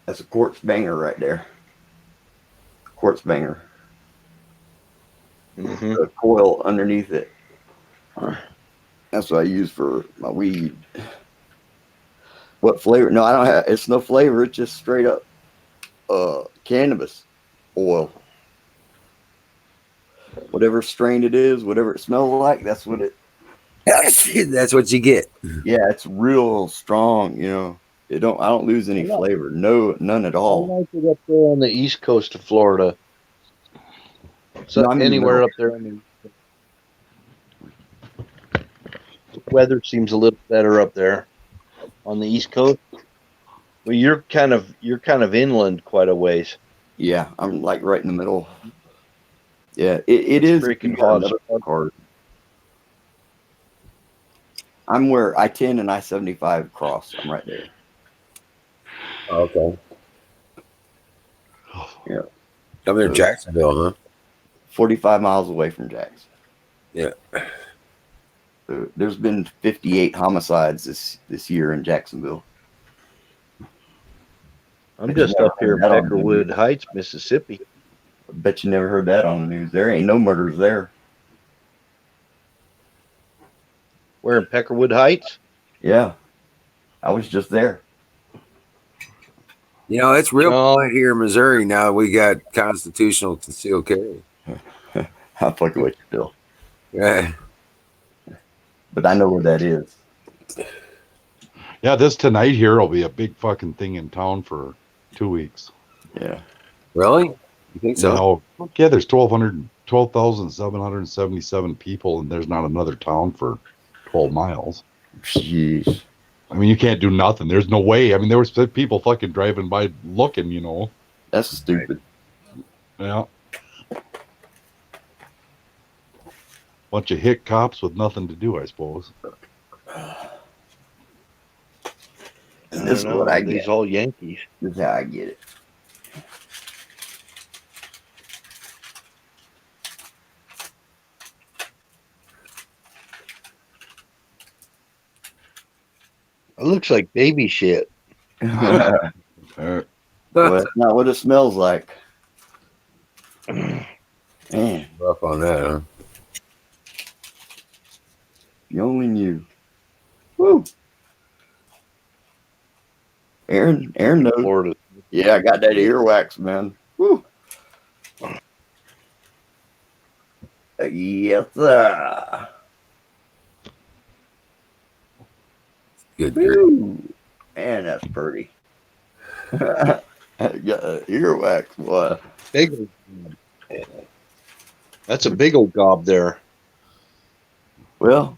That's a quartz banger right there. Quartz banger. Mm-hmm. The coil underneath it. That's what I use for my weed. What flavor? No, I don't have. It's no flavor. It's just straight up cannabis oil. Whatever strain it is, whatever it smells like, that's what it. That's what you get. Yeah, it's real strong. I don't lose any flavor. No, none at I all. like it up there on the east coast of Florida. So No, I'm in the anywhere middle. up there, the weather seems a little better up there on the east coast. Well, you're kind of inland quite a ways. Yeah, I'm like right in the middle. Yeah, it is freaking hot. another card. I'm where I-10 and I-75 cross. I'm right there. Okay. Yeah. I'm in Jacksonville, huh? 45 miles away from Jackson. Yeah. There's been 58 homicides this year in Jacksonville. I'm just up here in Peckerwood Heights, Mississippi. I bet you never heard that on the news. There ain't no murders there. Where in Peckerwood Heights? Yeah. I was just there. It's real quiet here in Missouri now. We got constitutional concealed carry. I'm fucking with you, Bill. Yeah. But I know where that is. Yeah, this tonight here will be a big fucking thing in town for 2 weeks. Yeah. Really? You think so? Yeah, there's 12,777 people, and there's not another town for 12 miles. Jeez. I mean, you can't do nothing. There's no way. I mean, there was people fucking driving by looking, That's stupid. Yeah. Bunch of hick cops with nothing to do, I suppose. This is what I get. These all Yankees. This is how I get it. It looks like baby shit. Well, that's not what it smells like. Man, rough on that, huh? You only knew. Woo. Aaron knows. Florida. Yeah, I got that earwax, man. Woo. Yes, sir. Good. Woo. Man, that's pretty. Got earwax, boy. Big. That's a big old gob there. Well,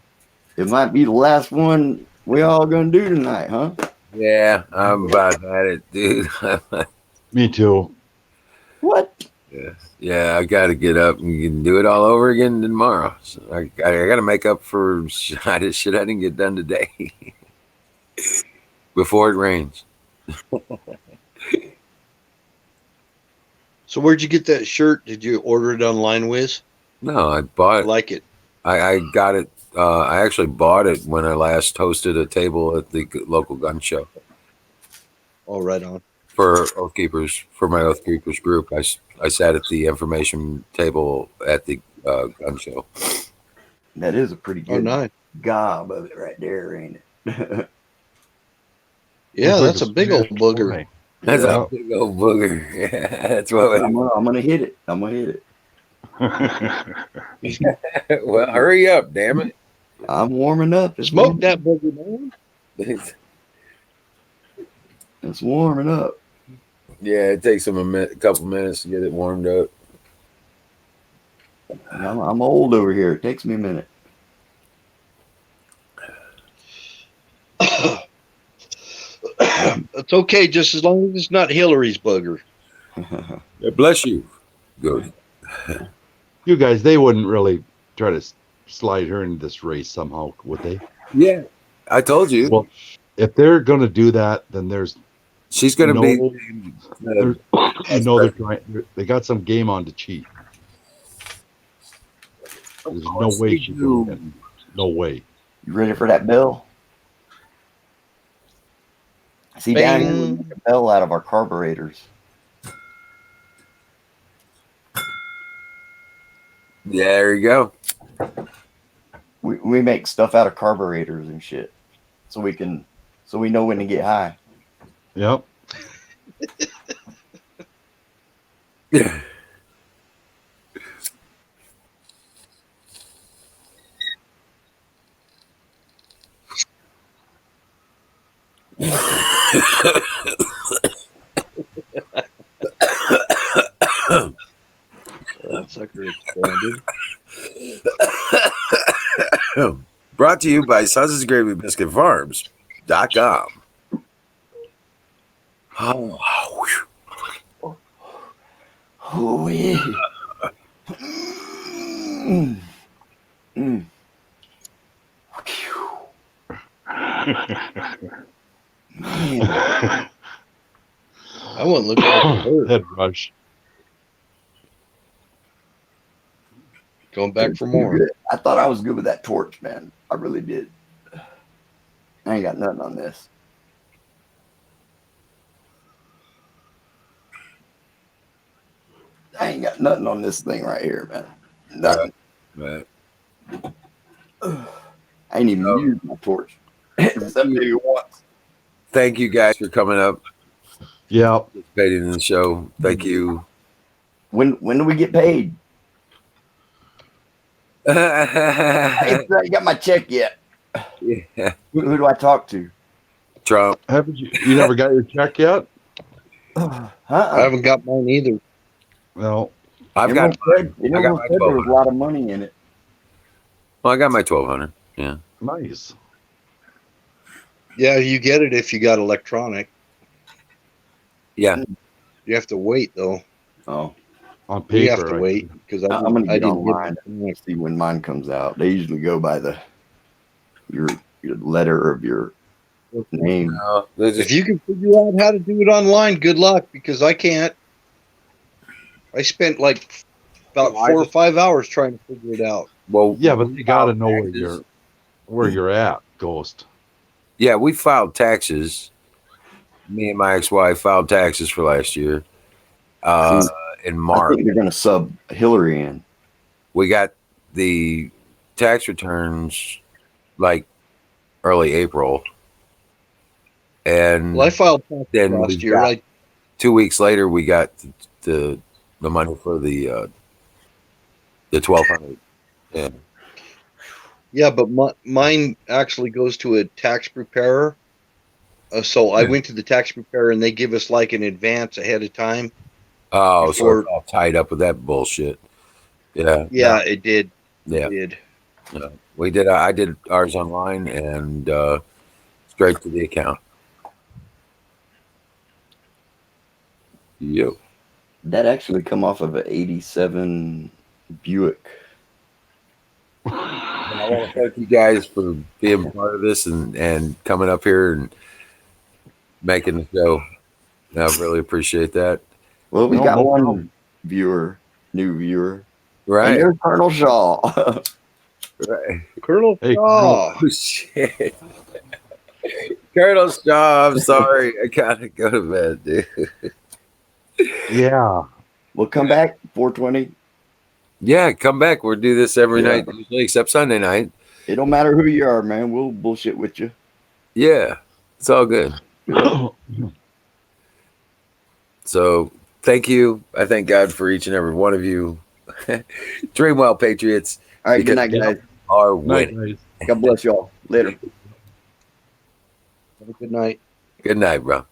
it might be the last one we all gonna do tonight, huh? Yeah, I'm about at it, dude. Me too. What? Yeah, I got to get up and do it all over again tomorrow. So I got to make up for shit I didn't get done today before it rains. So where'd you get that shirt? Did you order it online, Wiz? No, I bought it. I like it. I got it. I actually bought it when I last hosted a table at the local gun show. Oh, right on. For Oath Keepers, for my Oath Keepers group, I sat at the information table at the gun show. That is a pretty good nice gob of it right there, ain't it? Yeah, that's a big old booger. That's Yeah. a big old booger. Yeah, that's what. I'm gonna hit it. I'm gonna hit it. Well, hurry up, damn it! I'm warming up. It's Smoke warming, that booger, man. it's warming up. Yeah, it takes them a couple minutes to get it warmed up. I'm old over here. It takes me a minute. It's okay, just as long as it's not Hillary's booger. Yeah, bless you. Good. You guys, they wouldn't really try to slide her into this race somehow, would they? Yeah, I told you. Well, if they're going to do that, then there's She's going to no, be. there's, they're trying. They got some game on to cheat. There's no way she's going to win. No way. You ready for that bell? See, down here, we make a bell out of our carburetors. Yeah, there you go. We make stuff out of carburetors and shit, so we know when to get high. Yep. That sucker expanded. Brought to you by Sausage Gravy Biscuit Farms.com. Oh, Oh yeah. Mm. Man, I wouldn't look at her. Head rush. Going back for more. I thought I was good with that torch, man. I really did. I ain't got nothing on this. I ain't got nothing on this thing right here, man. Nothing. right. I ain't even used my torch. Except maybe once. Thank you guys for coming up, Yeah. participating in the show. Thank you. When do we get paid? I ain't got my check yet. Yeah. Who do I talk to? Trump. Haven't you never got your check yet? I haven't got mine either. Well, I've got. Said, I got my there was 1200. a lot of money in it. Well, I got my 1200. Yeah. nice. Yeah, you get it if you got electronic. Yeah. You have to wait though. Oh, On We paper. have to wait because I'm gonna I get didn't online get and see when mine comes out. They usually go by your letter of your name. No, they If just, you can figure out how to do it online, good luck because I can't. I spent like about Well, I 4 or just- 5 hours trying to figure it out. well, Yeah, but we you got to filed know taxes. where you're at, Ghost. Yeah, we filed taxes. Me and my ex-wife filed taxes for last year. In I March, think they're gonna sub Hillary in. we got the tax returns like early April, and Well, I filed taxes then last we year. got- 2 weeks later we got the money for the 1200. Yeah. Yeah, but mine actually goes to a tax preparer. So I went to the tax preparer and they give us like an advance ahead of time. Oh, so Before- it's all tied up with that bullshit. Yeah. Yeah, it did. Yeah. It did. We did. I did ours online and straight to the account. Yep. That actually come off of an '87 Buick. And I want to thank you guys for being part of this and coming up here and making the show. I really appreciate that. Well, we No, got no one problem. new viewer. And Right. there's Colonel Shaw. Right. Colonel Hey, Shaw. Oh shit. Colonel Shaw, I'm sorry. I gotta go to bed, dude. Yeah. We'll come back 420. Yeah, come back. We'll do this every Yeah. night, usually except Sunday night. It don't matter who you are, man. We'll bullshit with you. Yeah, it's all good. So thank you. I thank God for each and every one of you. Dream well, Patriots. All right, good because night, guys. you are Night, winning. guys. God bless y'all. Later. Have a good night. Good night, bro.